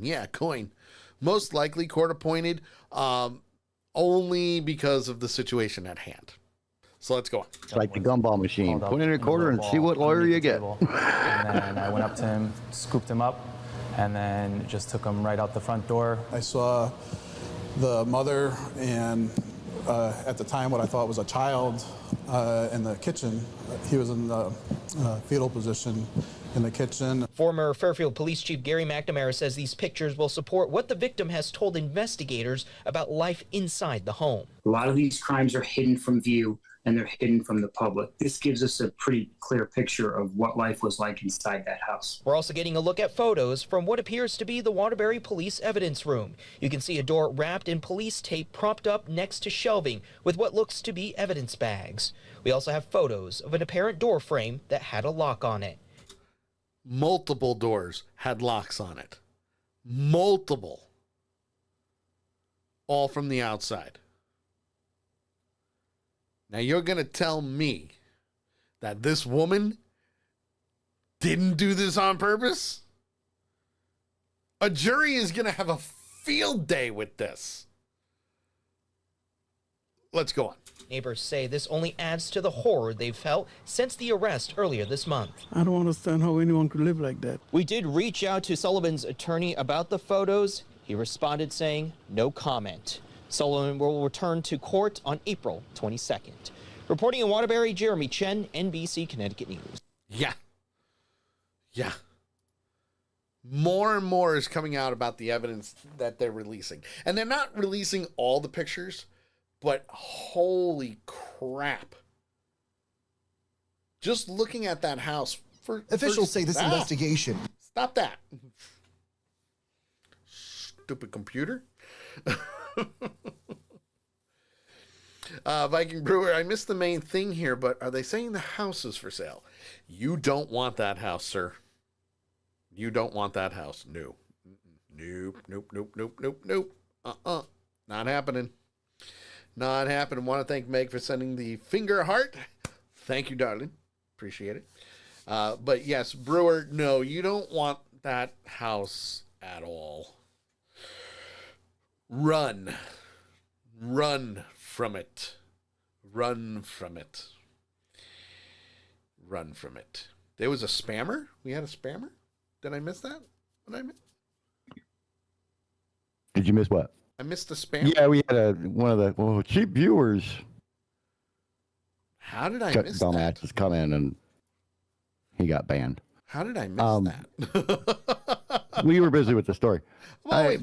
Speaker 1: Yeah, coin. Most likely court appointed. Only because of the situation at hand. So let's go on.
Speaker 3: It's like the gumball machine. Put in a quarter and see what lawyer you get.
Speaker 8: And then I went up to him, scooped him up, and then just took him right out the front door.
Speaker 9: I saw the mother and at the time what I thought was a child in the kitchen. He was in the fetal position in the kitchen.
Speaker 14: Former Fairfield Police Chief Gary McNamara says these pictures will support what the victim has told investigators about life inside the home.
Speaker 16: A lot of these crimes are hidden from view and they're hidden from the public. This gives us a pretty clear picture of what life was like inside that house.
Speaker 14: We're also getting a look at photos from what appears to be the Waterbury Police Evidence Room. You can see a door wrapped in police tape propped up next to shelving with what looks to be evidence bags. We also have photos of an apparent door frame that had a lock on it.
Speaker 1: Multiple doors had locks on it. Multiple. All from the outside. Now you're going to tell me that this woman didn't do this on purpose? A jury is going to have a field day with this. Let's go on.
Speaker 14: Neighbors say this only adds to the horror they've felt since the arrest earlier this month.
Speaker 17: I don't understand how anyone could live like that.
Speaker 14: We did reach out to Sullivan's attorney about the photos. He responded saying no comment. Sullivan will return to court on April 22nd. Reporting in Waterbury, Jeremy Chen, NBC Connecticut News.
Speaker 1: Yeah. More and more is coming out about the evidence that they're releasing. And they're not releasing all the pictures, but holy crap. Just looking at that house.
Speaker 18: Officials say this investigation.
Speaker 1: Stop that. Stupid computer. Viking Brewer, I missed the main thing here, but are they saying the house is for sale? You don't want that house, sir. You don't want that house. No. Nope. Not happening. Not happening. Want to thank Meg for sending the finger heart. Thank you, darling. Appreciate it. But yes, Brewer, no, you don't want that house at all. Run from it. Run from it. There was a spammer? We had a spammer? Did I miss that? What did I miss?
Speaker 3: Did you miss what?
Speaker 1: I missed the spam.
Speaker 3: Yeah, we had one of the cheap viewers.
Speaker 1: How did I miss
Speaker 3: dumbass
Speaker 1: that?
Speaker 3: Just come in and he got banned.
Speaker 1: How did I miss that?
Speaker 3: We were busy with the story.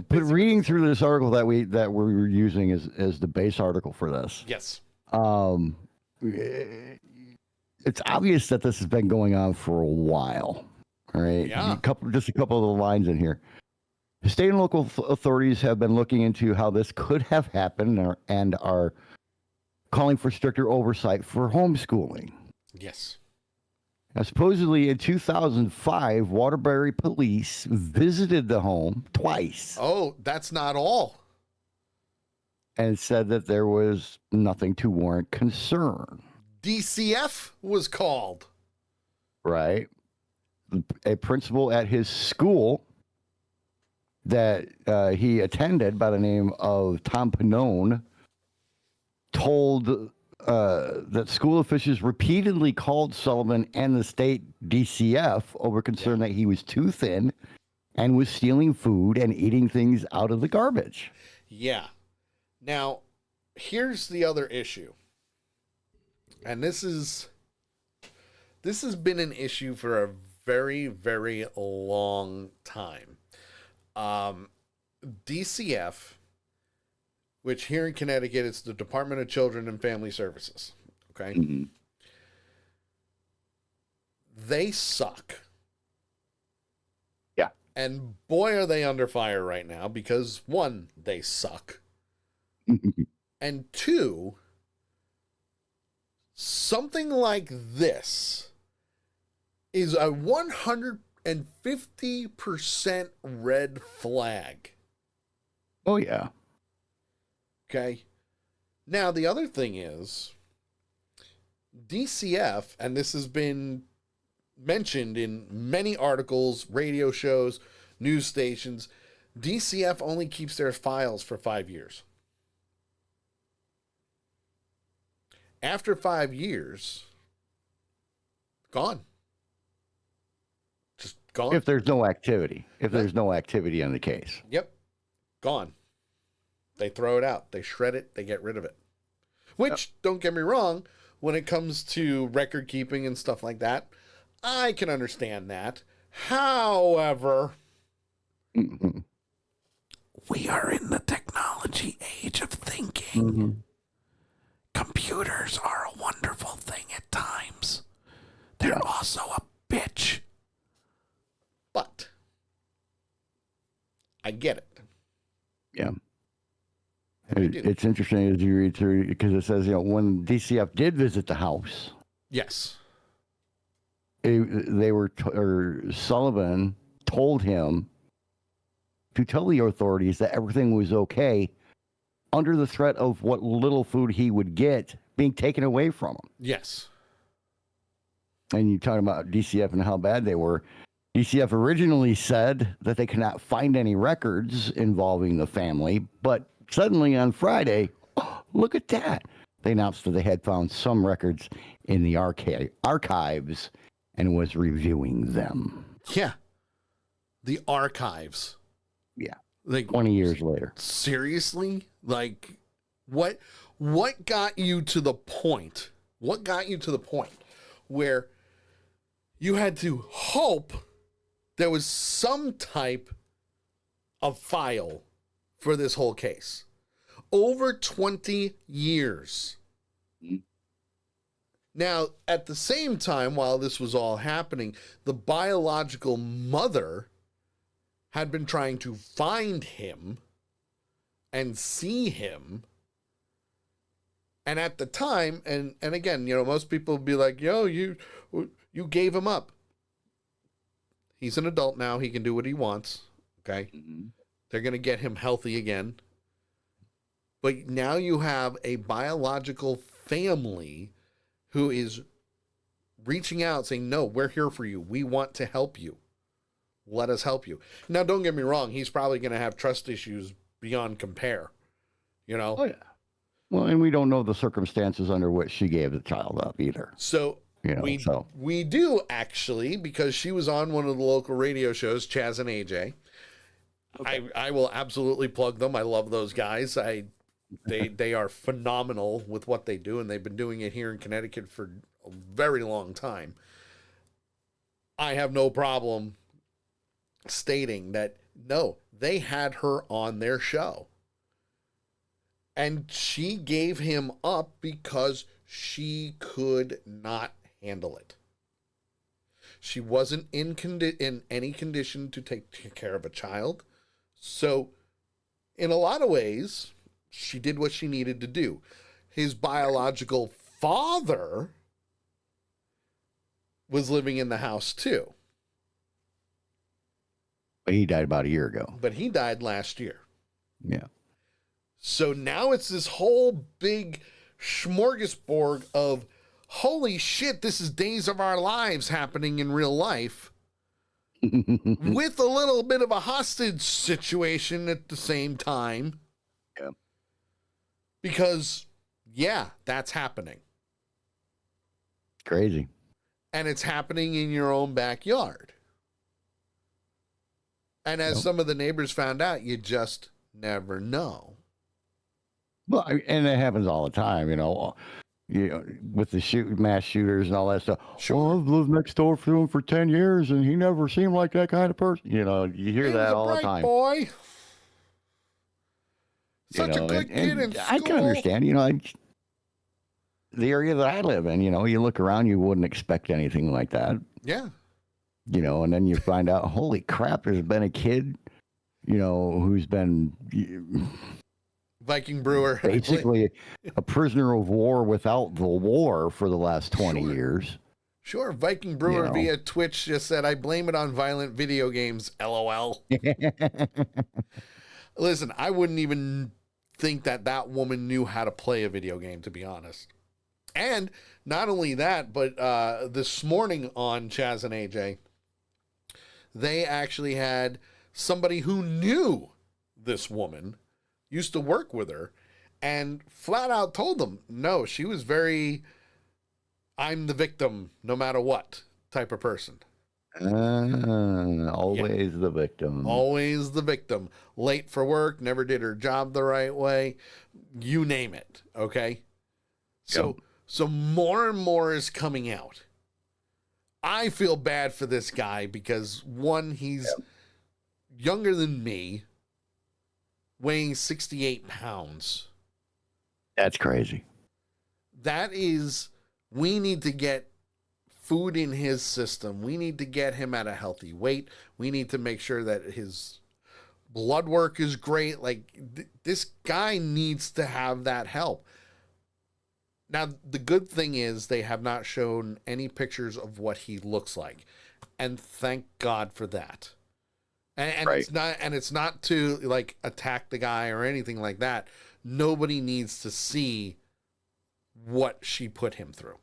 Speaker 3: Reading through this article that we were using as the base article for this.
Speaker 1: Yes.
Speaker 3: it's obvious that this has been going on for a while. All right.
Speaker 1: Yeah.
Speaker 3: Just a couple of the lines in here. State and local authorities have been looking into how this could have happened and are calling for stricter oversight for homeschooling.
Speaker 1: Yes.
Speaker 3: Now, supposedly in 2005, Waterbury police visited the home twice.
Speaker 1: Oh, that's not all.
Speaker 3: And said that there was nothing to warrant concern.
Speaker 1: DCF was called.
Speaker 3: Right. A principal at his school that he attended by the name of Tom Pannone told that school officials repeatedly called Sullivan and the state DCF over concern that he was too thin and was stealing food and eating things out of the garbage.
Speaker 1: Yeah. Now, here's the other issue. And this has been an issue for a very, very long time. DCF, which here in Connecticut, it's the Department of Children and Family Services. Okay.
Speaker 3: Mm-hmm.
Speaker 1: They suck.
Speaker 3: Yeah.
Speaker 1: And boy, are they under fire right now because one, they suck. And two, something like this is a 150% red flag.
Speaker 3: Oh, yeah.
Speaker 1: Okay. Now, the other thing is DCF, and this has been mentioned in many articles, radio shows, news stations, DCF only keeps their files for 5 years. After 5 years, gone. Just gone.
Speaker 3: If there's no activity. If there's no activity in the case.
Speaker 1: Yep. Gone. They throw it out. They shred it. They get rid of it. Which, don't get me wrong, when it comes to record keeping and stuff like that, I can understand that. However, we are in the technology age of thinking.
Speaker 3: Mm-hmm.
Speaker 1: Computers are a wonderful thing at times. They're also a bitch. But I get it.
Speaker 3: Yeah. It's interesting as you read through because it says, when DCF did visit the house.
Speaker 1: Yes.
Speaker 3: Sullivan told him to tell the authorities that everything was okay under the threat of what little food he would get being taken away from him.
Speaker 1: Yes.
Speaker 3: And you talk about DCF and how bad they were. DCF originally said that they cannot find any records involving the family, but suddenly on Friday, look at that. They announced that they had found some records in the archives and was reviewing them.
Speaker 1: Yeah. The archives.
Speaker 3: Yeah.
Speaker 1: Like
Speaker 3: 20 years later.
Speaker 1: Seriously? Like what got you to the point? What got you to the point where you had to hope there was some type of file for this whole case? Over 20 years. Now, at the same time, while this was all happening, the biological mother had been trying to find him and see him. And at the time, and again, most people would be like, you gave him up. He's an adult now. He can do what he wants. Okay. Mm-hmm. They're going to get him healthy again. But now you have a biological family who is reaching out saying, no, we're here for you. We want to help you. Let us help you. Now, don't get me wrong. He's probably going to have trust issues beyond compare, Oh,
Speaker 3: yeah. Well, and we don't know the circumstances under which she gave the child up either.
Speaker 1: So we do actually, because she was on one of the local radio shows, Chaz and AJ. Okay. I will absolutely plug them. I love those guys. They are phenomenal with what they do, and they've been doing it here in Connecticut for a very long time. I have no problem stating that, no, they had her on their show. And she gave him up because she could not handle it. She wasn't in any condition to take care of a child. So, in a lot of ways, she did what she needed to do. His biological father was living in the house too.
Speaker 3: But he died about a year ago.
Speaker 1: But he died last year.
Speaker 3: Yeah.
Speaker 1: So now it's this whole big smorgasbord of, holy shit, this is Days of Our Lives happening in real life with a little bit of a hostage situation at the same time.
Speaker 3: Yeah.
Speaker 1: Because, yeah, that's happening.
Speaker 3: Crazy.
Speaker 1: And it's happening in your own backyard. And as some of the neighbors found out, you just never know.
Speaker 3: Well, and it happens all the time, with the mass shooters and all that stuff. Sure. Well, I've lived next door to him for 10 years, and he never seemed like that kind of person. You hear that all the time.
Speaker 1: Boy. Such a good kid in school.
Speaker 3: I can understand, the area that I live in, you look around, you wouldn't expect anything like that.
Speaker 1: Yeah.
Speaker 3: And then you find out, holy crap, there's been a kid, who's been
Speaker 1: Viking Brewer.
Speaker 3: Basically a prisoner of war without the war for the last 20 years.
Speaker 1: Sure. Viking Brewer via Twitch just said, I blame it on violent video games. LOL. Listen, I wouldn't even think that woman knew how to play a video game, to be honest. And not only that, but this morning on Chaz and AJ, they actually had somebody who knew this woman, used to work with her, and flat out told them, no, she was very, I'm the victim no matter what type of person.
Speaker 3: Always the victim.
Speaker 1: Always the victim. Late for work, never did her job the right way. You name it. Okay. So more and more is coming out. I feel bad for this guy because, one, he's younger than me, weighing 68 pounds.
Speaker 3: That's crazy.
Speaker 1: We need to get food in his system. We need to get him at a healthy weight. We need to make sure that his blood work is great. Like, this guy needs to have that help. Now, the good thing is they have not shown any pictures of what he looks like. And thank God for that. And right. it's not to like attack the guy or anything like that. Nobody needs to see what she put him through.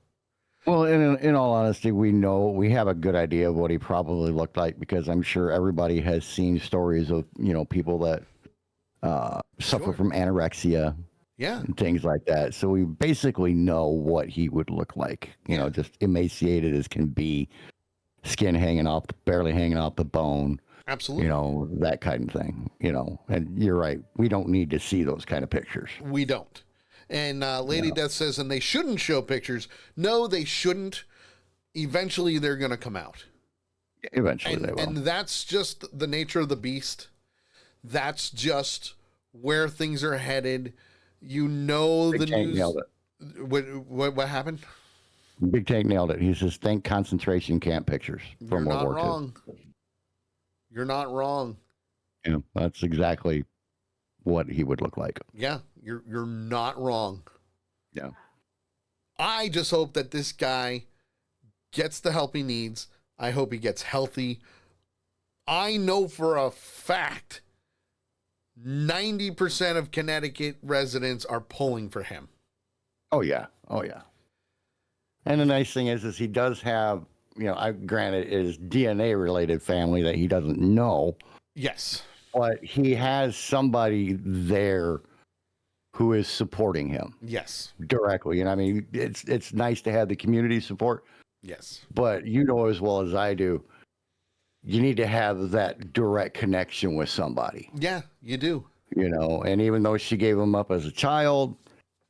Speaker 3: Well, in all honesty, we have a good idea of what he probably looked like, because I'm sure everybody has seen stories of, people that suffer from anorexia.
Speaker 1: Yeah.
Speaker 3: And things like that. So we basically know what he would look like, just emaciated as can be, skin barely hanging off the bone.
Speaker 1: Absolutely.
Speaker 3: That kind of thing, and you're right. We don't need to see those kind of pictures.
Speaker 1: We don't. And Lady Death says, and they shouldn't show pictures. No, they shouldn't. Eventually they're going to come out.
Speaker 3: Eventually they will.
Speaker 1: And that's just the nature of the beast. That's just where things are headed. The
Speaker 3: Tank
Speaker 1: news.
Speaker 3: Nailed it.
Speaker 1: What happened?
Speaker 3: Big Tank nailed it. He says, think concentration camp pictures from World War II.
Speaker 1: You're not wrong.
Speaker 3: Yeah, that's exactly what he would look like.
Speaker 1: Yeah, you're not wrong.
Speaker 3: Yeah.
Speaker 1: I just hope that this guy gets the help he needs. I hope he gets healthy. I know for a fact 90% of Connecticut residents are pulling for him.
Speaker 3: Oh yeah. And the nice thing is he does have, granted it is DNA related family that he doesn't know.
Speaker 1: Yes.
Speaker 3: But he has somebody there who is supporting him.
Speaker 1: Yes.
Speaker 3: Directly. And it's nice to have the community support.
Speaker 1: Yes.
Speaker 3: But as well as I do, you need to have that direct connection with somebody.
Speaker 1: Yeah, you do.
Speaker 3: And even though she gave him up as a child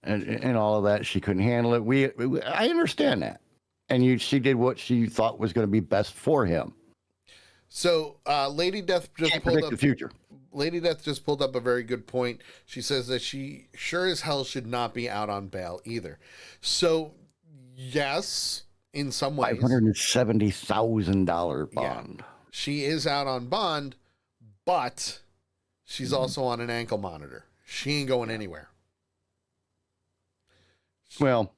Speaker 3: and all of that, she couldn't handle it. I understand that. And she did what she thought was going to be best for him.
Speaker 1: So Lady Death just pulled up
Speaker 3: the future.
Speaker 1: Lady Death just pulled up a very good point. She says that she sure as hell should not be out on bail either. So yes, in some ways.
Speaker 3: $570,000 bond.
Speaker 1: Yeah. She is out on bond, but she's also on an ankle monitor. She ain't going anywhere.
Speaker 3: Well,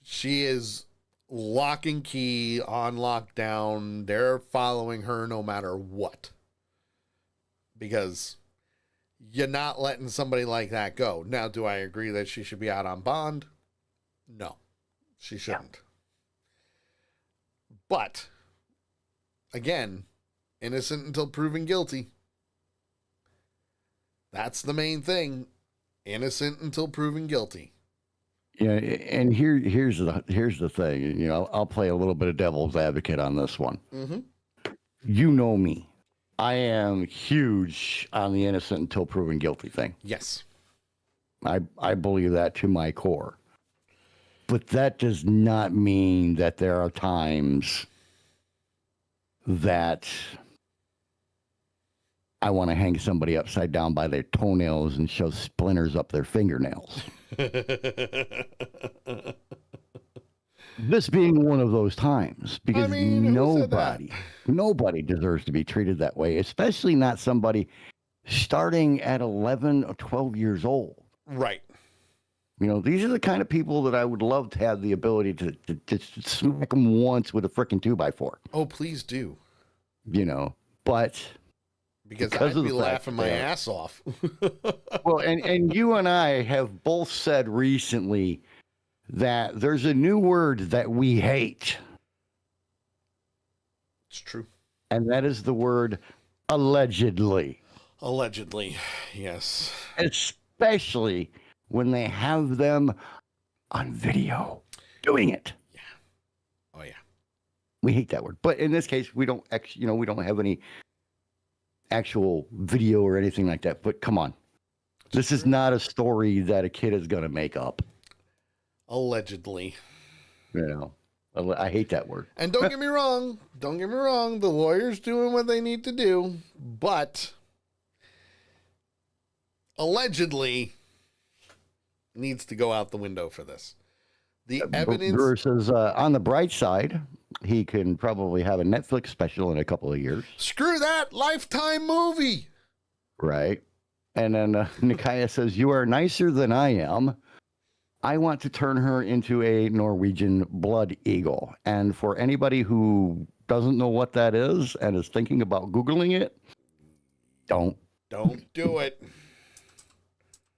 Speaker 1: she is lock and key on lockdown. They're following her no matter what. Because you're not letting somebody like that go. Now, do I agree that she should be out on bond? No, she shouldn't. Yeah. But, again, innocent until proven guilty. That's the main thing. Innocent until proven guilty.
Speaker 3: Yeah, and here's the thing. You know, I'll play a little bit of devil's advocate on this one.
Speaker 1: Mm-hmm.
Speaker 3: You know me. I am huge on the innocent until proven guilty thing.
Speaker 1: Yes.
Speaker 3: I believe that to my core. But that does not mean that there are times that I want to hang somebody upside down by their toenails and shove splinters up their fingernails. This being one of those times, because nobody deserves to be treated that way, especially not somebody starting at 11 or 12 years old.
Speaker 1: Right.
Speaker 3: You know, these are the kind of people that I would love to have the ability to just smack them once with a frickin' 2x4.
Speaker 1: Oh, please do.
Speaker 3: You know, but
Speaker 1: because I'd be laughing my ass off.
Speaker 3: Well, and you and I have both said recently that there's a new word that we hate.
Speaker 1: It's true.
Speaker 3: And that is the word allegedly.
Speaker 1: Allegedly, yes.
Speaker 3: Especially when they have them on video doing it.
Speaker 1: Yeah. Oh, yeah.
Speaker 3: We hate that word. But in this case, we don't have any actual video or anything like that. But come on. This is not a story that a kid is going to make up.
Speaker 1: Allegedly.
Speaker 3: You know, I hate that word.
Speaker 1: And don't get me wrong. The lawyer's doing what they need to do. But allegedly needs to go out the window for this. The evidence
Speaker 3: versus on the bright side, he can probably have a Netflix special in a couple of years.
Speaker 1: Screw that Lifetime movie.
Speaker 3: Right. And then Nikaya says, "You are nicer than I am. I want to turn her into a Norwegian blood eagle." And for anybody who doesn't know what that is and is thinking about Googling it, don't
Speaker 1: do it.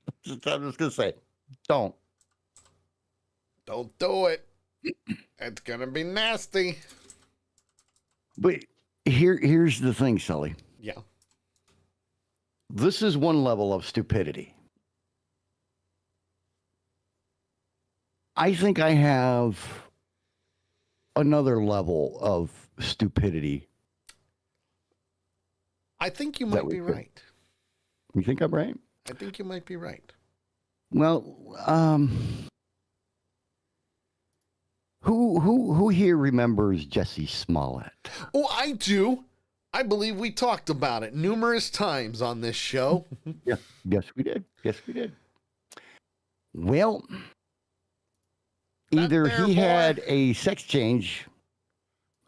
Speaker 3: I'm just going to say, don't
Speaker 1: do it. It's going to be nasty.
Speaker 3: But here's the thing, Sully.
Speaker 1: Yeah.
Speaker 3: This is one level of stupidity. I think I have another level of stupidity.
Speaker 1: I think you might be right.
Speaker 3: You think I'm right?
Speaker 1: I think you might be right.
Speaker 3: Well, who here remembers Jesse Smollett?
Speaker 1: Oh, I do. I believe we talked about it numerous times on this show.
Speaker 3: Yeah, yes, we did. Well, either he had a sex change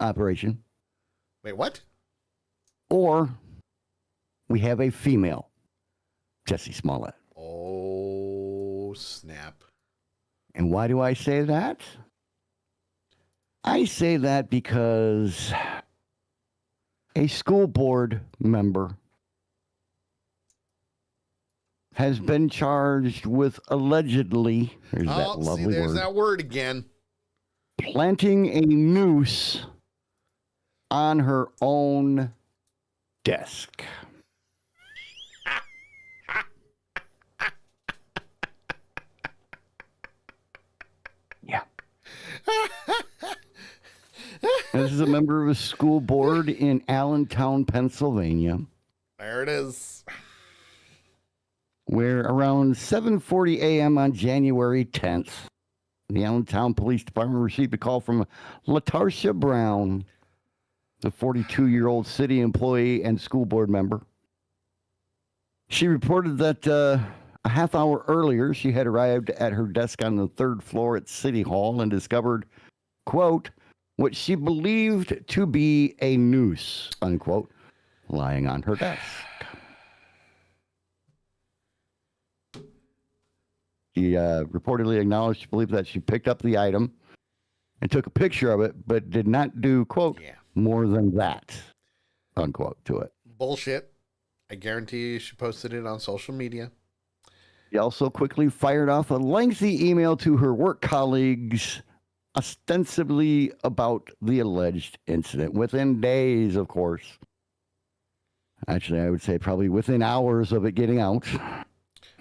Speaker 3: operation.
Speaker 1: Wait, what?
Speaker 3: Or we have a female Jesse Smollett.
Speaker 1: Oh, snap.
Speaker 3: And why do I say that? I say that because a school board member has been charged with allegedly, there's that lovely
Speaker 1: there's
Speaker 3: word,
Speaker 1: that word again,
Speaker 3: planting a noose on her own desk. Yeah. This is a member of a school board in Allentown, Pennsylvania.
Speaker 1: There it is.
Speaker 3: Where around 7:40 a.m. on January 10th, the Allentown Police Department received a call from Latarsha Brown, the 42-year-old city employee and school board member. She reported that a half hour earlier, she had arrived at her desk on the third floor at City Hall and discovered, quote, what she believed to be a noose, unquote, lying on her desk. She reportedly acknowledged she believed that she picked up the item and took a picture of it, but did not do, quote, more than that, unquote, to it.
Speaker 1: Bullshit. I guarantee you she posted it on social media.
Speaker 3: She also quickly fired off a lengthy email to her work colleagues, ostensibly about the alleged incident within days, of course. Actually, I would say probably within hours of it getting out.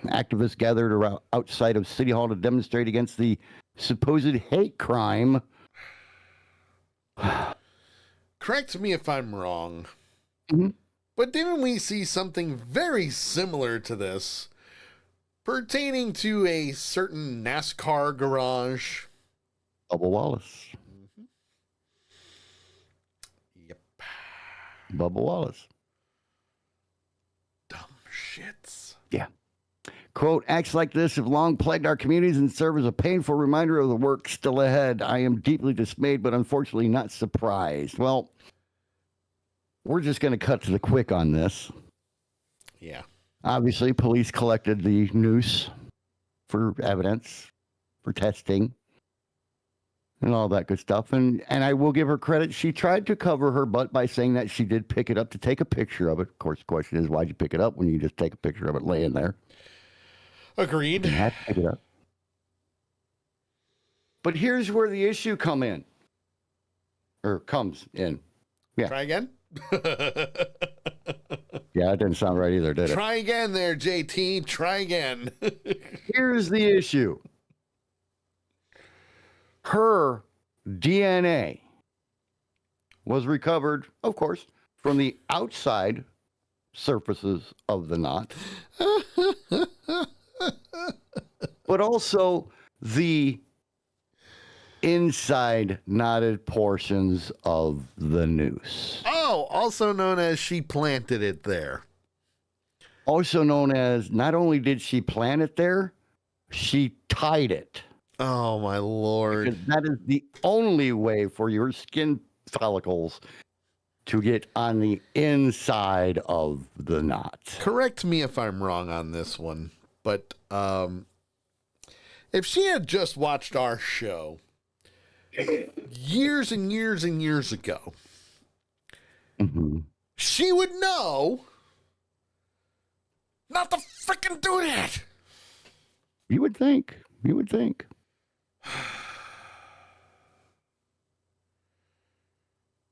Speaker 3: Activists gathered around outside of City Hall to demonstrate against the supposed hate crime.
Speaker 1: Correct me if I'm wrong.
Speaker 3: Mm-hmm.
Speaker 1: But didn't we see something very similar to this pertaining to a certain NASCAR garage?
Speaker 3: Bubba Wallace.
Speaker 1: Mm-hmm. Yep.
Speaker 3: Bubba Wallace.
Speaker 1: Dumb shits.
Speaker 3: Yeah. Quote, acts like this have long plagued our communities and serve as a painful reminder of the work still ahead. I am deeply dismayed, but unfortunately not surprised. Well, we're just going to cut to the quick on this.
Speaker 1: Yeah.
Speaker 3: Obviously, police collected the noose for evidence, for testing, and all that good stuff. And I will give her credit. She tried to cover her butt by saying that she did pick it up to take a picture of it. Of course, the question is, why'd you pick it up when you just take a picture of it laying there?
Speaker 1: Agreed.
Speaker 3: You had to pick it up. But here's where the issue comes in. Yeah.
Speaker 1: Try again?
Speaker 3: Yeah, that didn't sound right either, did it?
Speaker 1: Try again there, JT. Try again.
Speaker 3: Here's the issue. Her DNA was recovered, of course, from the outside surfaces of the knot, but also the inside knotted portions of the noose.
Speaker 1: Oh, also known as she planted it there.
Speaker 3: Also known as, not only did she plant it there, she tied it.
Speaker 1: Oh, my Lord.
Speaker 3: Because that is the only way for your skin follicles to get on the inside of the knot.
Speaker 1: Correct me if I'm wrong on this one, but if she had just watched our show years and years and years ago, she would know not to freaking do that.
Speaker 3: You would think. You would think.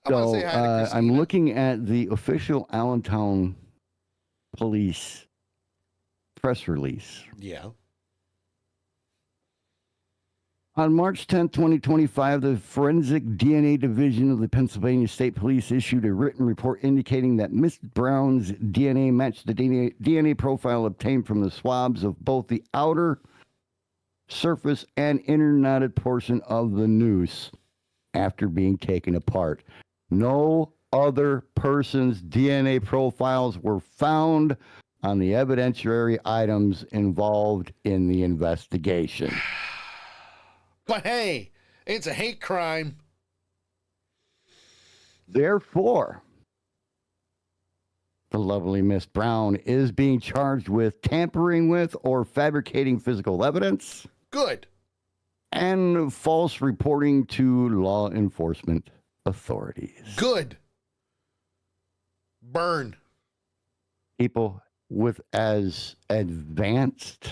Speaker 3: So I'm looking at the official Allentown police press release.
Speaker 1: Yeah.
Speaker 3: On March 10, 2025, the Forensic DNA Division of the Pennsylvania State Police issued a written report indicating that Miss Brown's DNA matched the DNA profile obtained from the swabs of both the outer surface and inner knotted portion of the noose after being taken apart. No other person's DNA profiles were found on the evidentiary items involved in the investigation.
Speaker 1: But hey, it's a hate crime.
Speaker 3: Therefore, the lovely Miss Brown is being charged with tampering with or fabricating physical evidence.
Speaker 1: Good.
Speaker 3: And false reporting to law enforcement authorities.
Speaker 1: Good. Burn.
Speaker 3: People with as advanced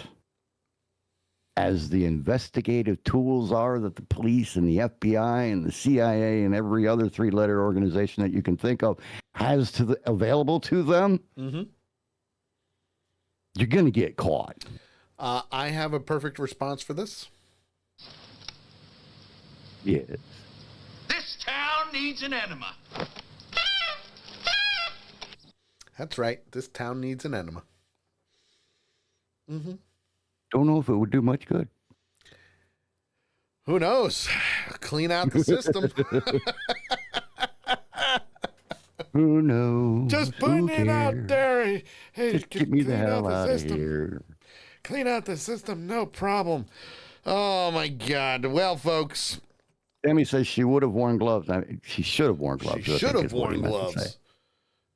Speaker 3: as the investigative tools are that the police and the FBI and the CIA and every other three-letter organization that you can think of has available to them, you're going to get caught.
Speaker 1: I have a perfect response for this.
Speaker 3: Yes.
Speaker 5: This town needs an enema.
Speaker 1: That's right. This town needs an enema.
Speaker 3: Don't know if it would do much good.
Speaker 1: Who knows? Clean out the system.
Speaker 3: Who knows?
Speaker 1: Just putting it out there. Hey,
Speaker 3: just get me the hell out of here.
Speaker 1: Clean out the system, no problem. Oh my God. Well, folks,
Speaker 3: Tammy says she would have worn gloves. She should have worn gloves.
Speaker 1: She should have worn gloves.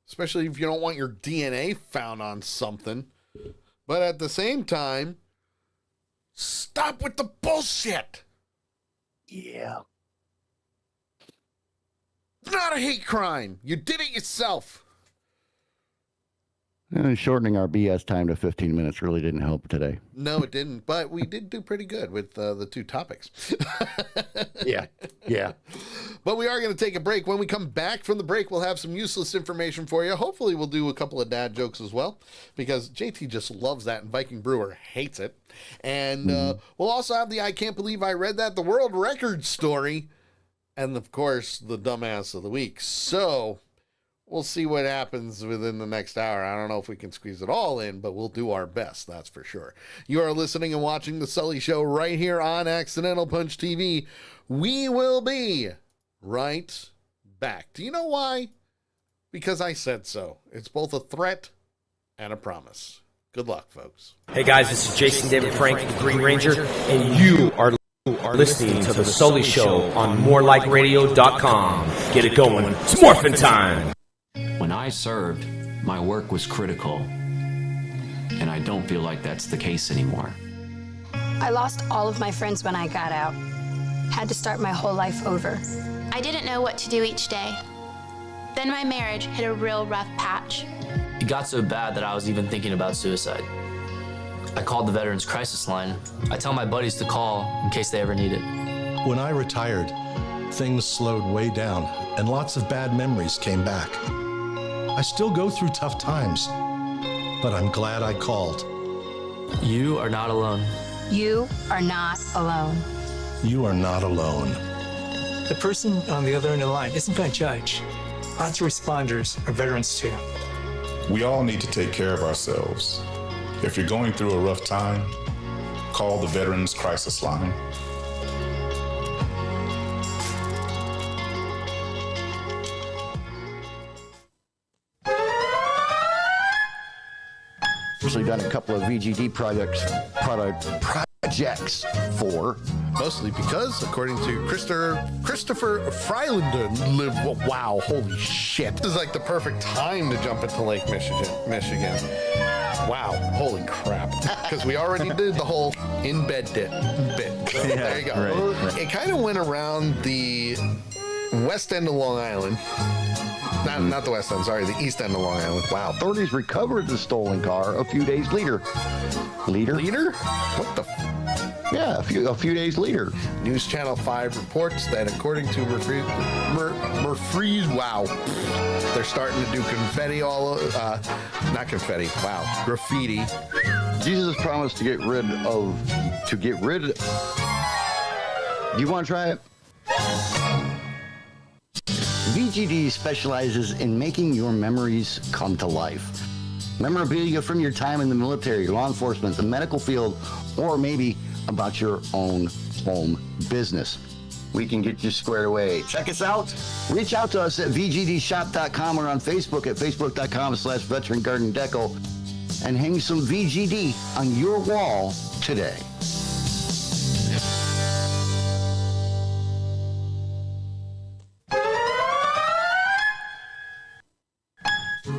Speaker 1: Especially if you don't want your DNA found on something. But at the same time, stop with the bullshit.
Speaker 3: Yeah.
Speaker 1: It's not a hate crime. You did it yourself.
Speaker 3: And shortening our BS time to 15 minutes really didn't help today.
Speaker 1: No, it didn't. But we did do pretty good with the two topics.
Speaker 3: Yeah.
Speaker 1: But we are going to take a break. When we come back from the break, we'll have some useless information for you. Hopefully, we'll do a couple of dad jokes as well, because JT just loves that and Viking Brewer hates it. And we'll also have the I Can't Believe I Read That, the world record story, and of course, the dumbass of the week. So we'll see what happens within the next hour. I don't know if we can squeeze it all in, but we'll do our best, that's for sure. You are listening and watching The Sully Show right here on Accidental Punch TV. We will be right back. Do you know why? Because I said so. It's both a threat and a promise. Good luck, folks.
Speaker 19: Hey guys, this is Jason David Frank, the Green Ranger, and you are listening to The Sully Show on morelikeradio.com. Get it going. It's morphin' time.
Speaker 20: When I served, my work was critical, and I don't feel like that's the case anymore.
Speaker 21: I lost all of my friends when I got out. Had to start my whole life over.
Speaker 22: I didn't know what to do each day. Then my marriage hit a real rough patch.
Speaker 23: It got so bad that I was even thinking about suicide. I called the Veterans Crisis Line. I tell my buddies to call in case they ever need it.
Speaker 24: When I retired, things slowed way down, and lots of bad memories came back. I still go through tough times, but I'm glad I called.
Speaker 23: You are not alone.
Speaker 21: You are not alone.
Speaker 24: You are not alone.
Speaker 25: The person on the other end of the line isn't going to judge. Lots of responders are veterans too.
Speaker 26: We all need to take care of ourselves. If you're going through a rough time, call the Veterans Crisis Line.
Speaker 3: Actually done a couple of VGD projects for.
Speaker 1: Mostly because, according to Christopher Freilander, wow, holy shit. This is like the perfect time to jump into Lake Michigan. Wow, holy crap. Because we already did the whole in-bed bit. So there you go. Right. It kind of went around the west end of Long Island. Not the west end, sorry, the east end of Long Island. Wow.
Speaker 3: Authorities recovered the stolen car a few days later.
Speaker 1: Leader? What the?
Speaker 3: Yeah, a few days later.
Speaker 1: News Channel 5 reports that according to Murphy's, wow, they're starting to do confetti all over, not confetti, wow, graffiti.
Speaker 3: Jesus promised to get rid of, do you want to try it? VGD specializes in making your memories come to life. Memorabilia from your time in the military, law enforcement, the medical field, or maybe about your own home business. We can get you squared away. Check us out. Reach out to us at VGDshop.com or on Facebook at Facebook.com/VeteranGardenDeco and hang some VGD on your wall today.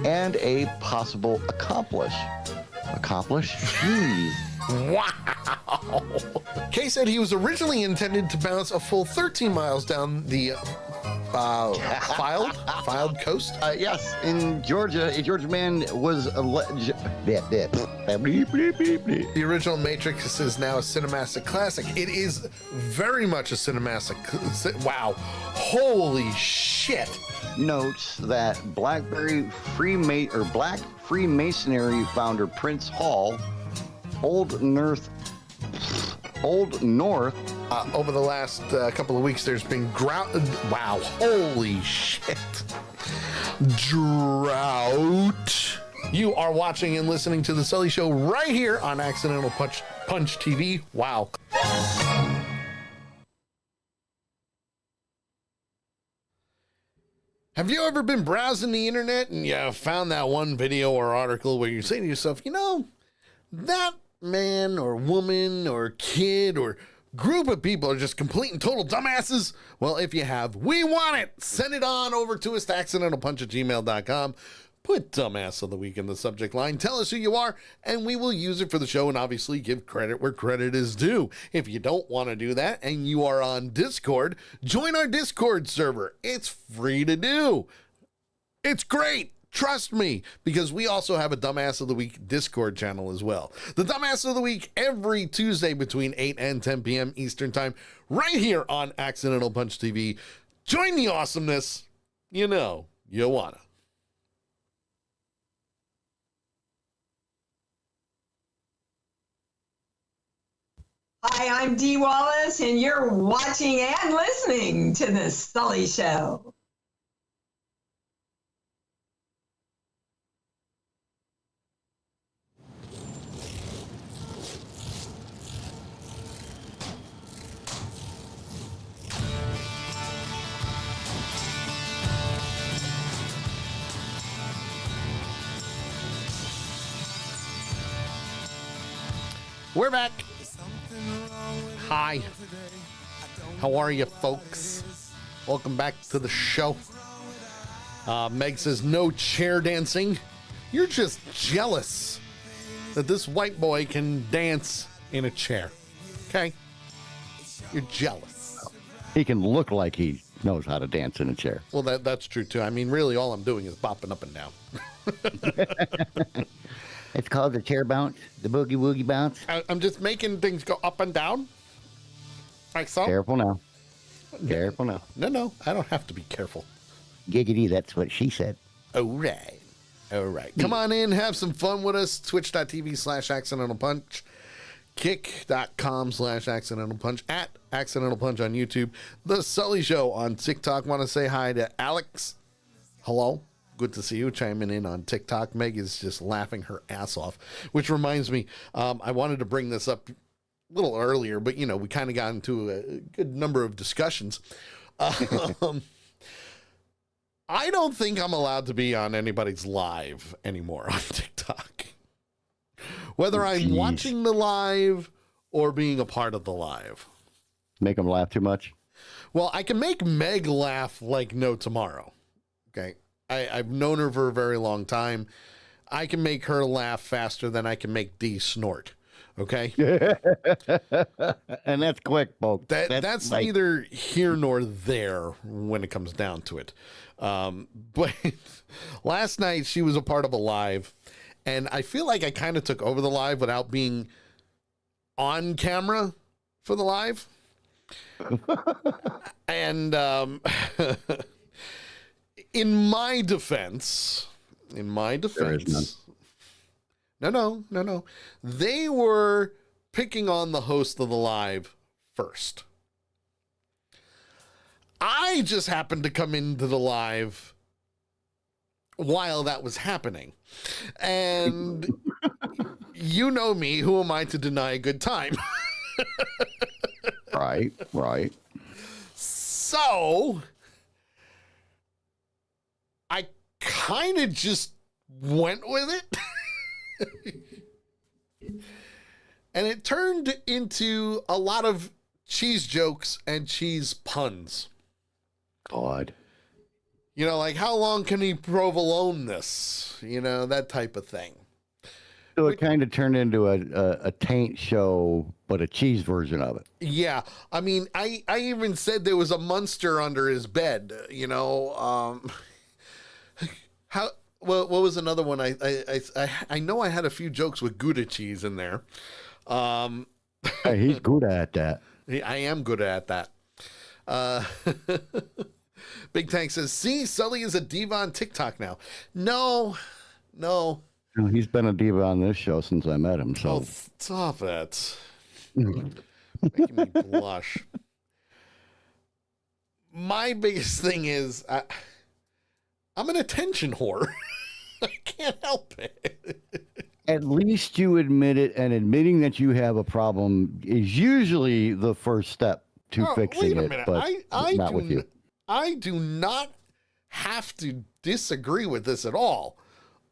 Speaker 3: And a possible accomplice.
Speaker 1: Wow. Kay said he was originally intended to bounce a full 13 miles down the filed coast.
Speaker 3: Yes, in Georgia, a Georgia man was
Speaker 1: The original Matrix is now a Cinematic classic. It is very much a Cinematic. Wow. Holy shit.
Speaker 3: Notes that Black Freemasonry founder Prince Hall, Old North.
Speaker 1: Over the last couple of weeks, there's been wow, holy shit. Drought. You are watching and listening to The Sully Show right here on Accidental Punch TV. Wow. Have you ever been browsing the internet and you found that one video or article where you say to yourself, you know, that man or woman or kid or group of people are just complete and total dumbasses? Well, if you have, we want it. Send it on over to us to accidentalpunch@gmail.com. Put dumbass of the week in the subject line. Tell us who you are, and we will use it for the show and obviously give credit where credit is due. If you don't want to do that and you are on Discord, join our Discord server. It's free to do. It's great. Trust me, because we also have a Dumbass of the Week Discord channel as well. The Dumbass of the Week every Tuesday between 8 and 10 p.m. Eastern Time, right here on Accidental Punch TV. Join the awesomeness. You know you wanna.
Speaker 2: Hi, I'm Dee Wallace, and you're watching and listening to The Sully Show.
Speaker 1: We're back. Hi. How are you, folks? Welcome back to the show. Meg says, no chair dancing. You're just jealous that this white boy can dance in a chair. Okay? You're jealous.
Speaker 3: He can look like he knows how to dance in a chair.
Speaker 1: Well, that's true, too. I mean, really, all I'm doing is bopping up and down.
Speaker 3: It's called the chair bounce, the boogie woogie bounce.
Speaker 1: I'm just making things go up and down. Like so.
Speaker 3: Careful now. Careful now.
Speaker 1: No, I don't have to be careful.
Speaker 3: Giggity, that's what she said.
Speaker 1: All right. Come on in, have some fun with us. Twitch.tv/accidentalpunch. Kick.com/accidentalpunch. At Accidental Punch on YouTube. The Sully Show on TikTok. Want to say hi to Alex. Hello. Good to see you chiming in on TikTok. Meg is just laughing her ass off, which reminds me, I wanted to bring this up a little earlier, but, you know, we kind of got into a good number of discussions. I don't think I'm allowed to be on anybody's live anymore on TikTok. Whether I'm watching the live or being a part of the live.
Speaker 3: Make them laugh too much?
Speaker 1: Well, I can make Meg laugh like no tomorrow. Okay. I've known her for a very long time. I can make her laugh faster than I can make Dee snort. Okay?
Speaker 3: And that's quick, folks.
Speaker 1: That's like... neither here nor there when it comes down to it. But last night she was a part of a live, and I feel like I kind of took over the live without being on camera for the live. And in my defense, no. They were picking on the host of the live first. I just happened to come into the live while that was happening. And you know me, who am I to deny a good time?
Speaker 3: Right.
Speaker 1: So I kind of just went with it. And it turned into a lot of cheese jokes and cheese puns.
Speaker 3: God.
Speaker 1: You know, like, how long can he provolone this? You know, that type of thing.
Speaker 3: So it kind of turned into a taint show, but a cheese version of it.
Speaker 1: Yeah. I mean, I even said there was a monster under his bed, you know. What was another one? I know I had a few jokes with Gouda cheese in there.
Speaker 3: Hey, he's good at that.
Speaker 1: I am good at that. Big Tank says, see, Sully is a diva on TikTok now. No.
Speaker 3: He's been a diva on this show since I met him. So
Speaker 1: stop it. Making me blush. My biggest thing is I'm an attention whore. I can't help it.
Speaker 3: At least you admit it, and admitting that you have a problem is usually the first step to fixing it. But not with you.
Speaker 1: I do not have to disagree with this at all.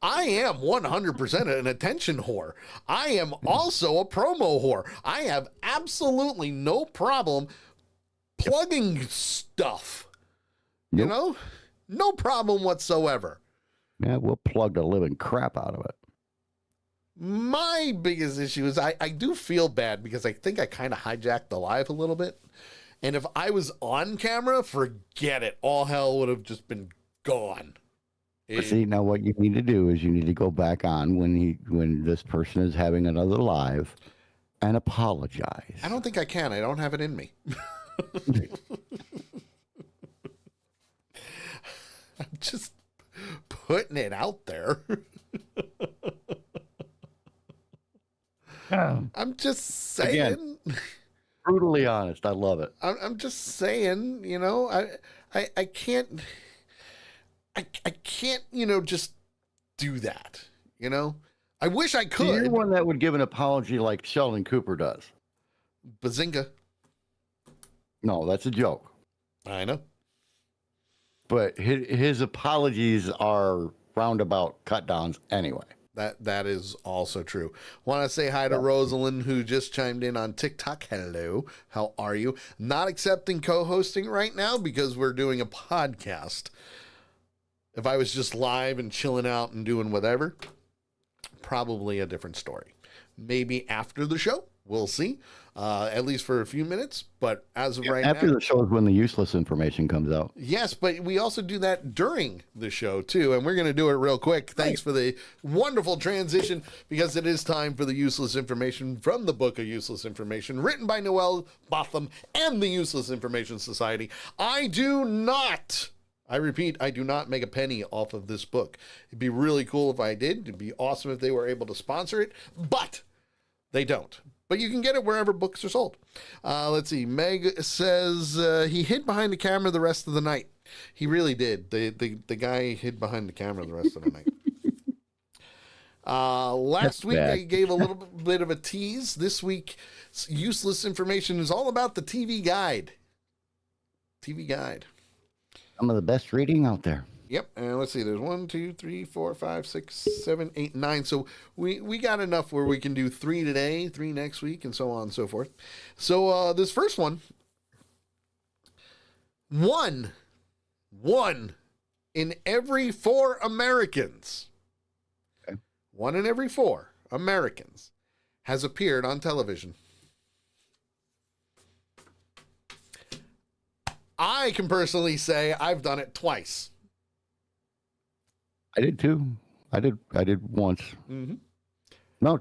Speaker 1: I am 100% an attention whore. I am also a promo whore. I have absolutely no problem plugging stuff. You know? No problem whatsoever.
Speaker 3: Yeah, we'll plug the living crap out of it.
Speaker 1: My biggest issue is I do feel bad because I think I kind of hijacked the live a little bit. And if I was on camera, forget it. All hell would have just been gone.
Speaker 3: See, now what you need to do is you need to go back on when this person is having another live and apologize.
Speaker 1: I don't think I can. I don't have it in me. I'm just putting it out there. I'm just saying.
Speaker 3: Again, brutally honest. I love it.
Speaker 1: I'm just saying, you know, I can't, I can't, you know, just do that, you know? I wish I could.
Speaker 3: See, you're one that would give an apology like Sheldon Cooper does.
Speaker 1: Bazinga.
Speaker 3: No, that's a joke.
Speaker 1: I know.
Speaker 3: But his apologies are roundabout cut downs anyway.
Speaker 1: That is also true. Want to say hi to Rosalind, who just chimed in on TikTok. Hello, how are you? Not accepting co-hosting right now because we're doing a podcast. If I was just live and chilling out and doing whatever, probably a different story. Maybe after the show, we'll see. At least for a few minutes. But as of right now,
Speaker 3: after the show is when the useless information comes out.
Speaker 1: Yes, but we also do that during the show too, and we're going to do it real quick. Thanks for the wonderful transition, because it is time for the useless information from the Book of Useless Information, written by Noel Botham and the Useless Information Society. I repeat, I do not make a penny off of this book. It'd be really cool if I did. It'd be awesome if they were able to sponsor it, but they don't. But you can get it wherever books are sold. Let's see. Meg says he hid behind the camera the rest of the night. He really did. The guy hid behind the camera the rest of the night. Last week I gave a little bit of a tease. This week, useless information is all about the TV Guide. TV Guide.
Speaker 3: Some of the best reading out there.
Speaker 1: Yep, and let's see, there's 1, 2, 3, 4, 5, 6, 7, 8, 9. So we got enough where we can do 3 today, 3 next week, and so on and so forth. So this first one, one in every 4 Americans, okay. 1 in every 4 Americans has appeared on television. I can personally say I've done it twice.
Speaker 3: I did too. I did once.
Speaker 1: Mm-hmm.
Speaker 3: No,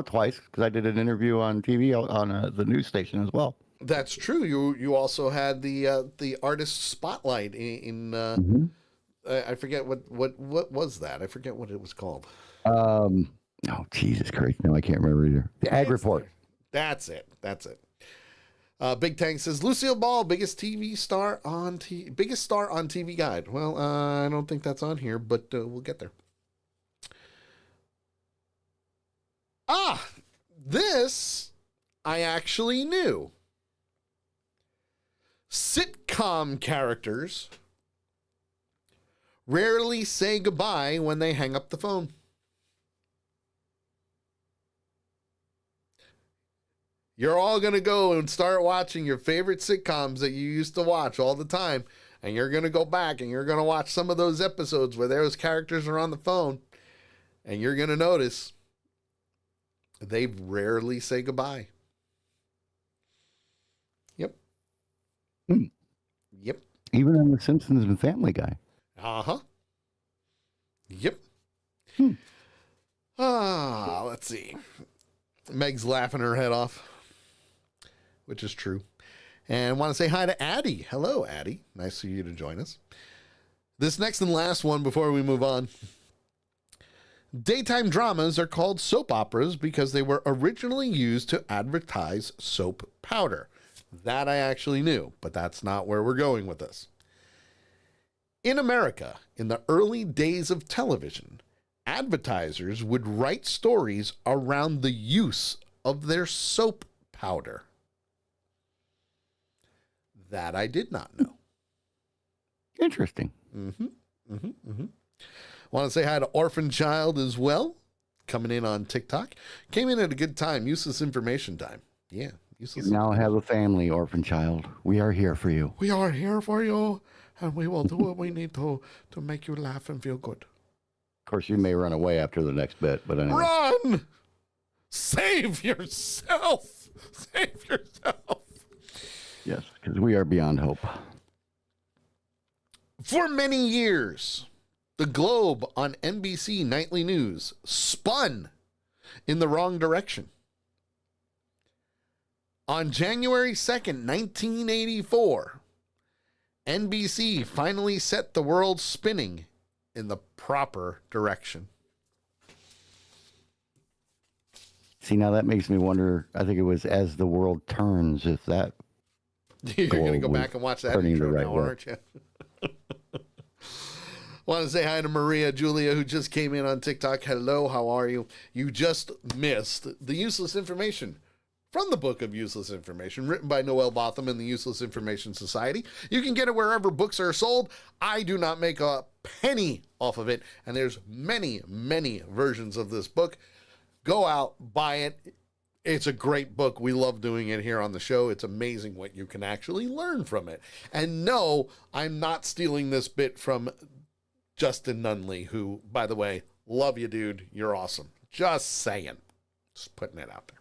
Speaker 3: twice, because I did an interview on TV on the news station as well.
Speaker 1: That's true. You also had the artist spotlight in
Speaker 3: mm-hmm.
Speaker 1: I forget what was that? I forget what it was called.
Speaker 3: Oh, Jesus Christ! No, I can't remember either. The Ag Report.
Speaker 1: That's it. Big Tank says Lucille Ball, biggest star on TV Guide. Well, I don't think that's on here, but we'll get there. This I actually knew. Sitcom characters rarely say goodbye when they hang up the phone. You're all going to go and start watching your favorite sitcoms that you used to watch all the time. And you're going to go back and you're going to watch some of those episodes where those characters are on the phone. And you're going to notice they rarely say goodbye. Yep. Yep.
Speaker 3: Even on The Simpsons and Family Guy.
Speaker 1: Uh-huh. Yep. Let's see. Meg's laughing her head off, which is true. And want to say hi to Addie. Hello, Addie. Nice for you to join us. This next and last one before we move on. Daytime dramas are called soap operas because they were originally used to advertise soap powder. That I actually knew, but that's not where we're going with this. In America, in the early days of television, advertisers would write stories around the use of their soap powder. That I did not know.
Speaker 3: Interesting.
Speaker 1: Want Want to say hi to Orphan Child as well, coming in on TikTok. Came in at a good time, useless information time. Yeah, useless.
Speaker 3: You now have a family, Orphan Child. We are here for you.
Speaker 1: We are here for you, and we will do what we need to make you laugh and feel good.
Speaker 3: Of course, you may run away after the next bit, but anyway.
Speaker 1: Run! Save yourself! Save yourself!
Speaker 3: Yes, because we are beyond hope.
Speaker 1: For many years, the globe on NBC Nightly News spun in the wrong direction. On January 2nd, 1984, NBC finally set the world spinning in the proper direction.
Speaker 3: See, now that makes me wonder, I think it was As the World Turns, if that...
Speaker 1: You're going to go back and watch that intro now, aren't you? Want to say hi to Maria Julia, who just came in on TikTok. Hello, how are you? You just missed the useless information from the Book of Useless Information, written by Noel Botham and the Useless Information Society. You can get it wherever books are sold. I do not make a penny off of it, and there's many, many versions of this book. Go out, buy it. It's a great book. We love doing it here on the show. It's amazing what you can actually learn from it. And no, I'm not stealing this bit from Justin Nunley, who, by the way, love you, dude. You're awesome. Just saying. Just putting it out there.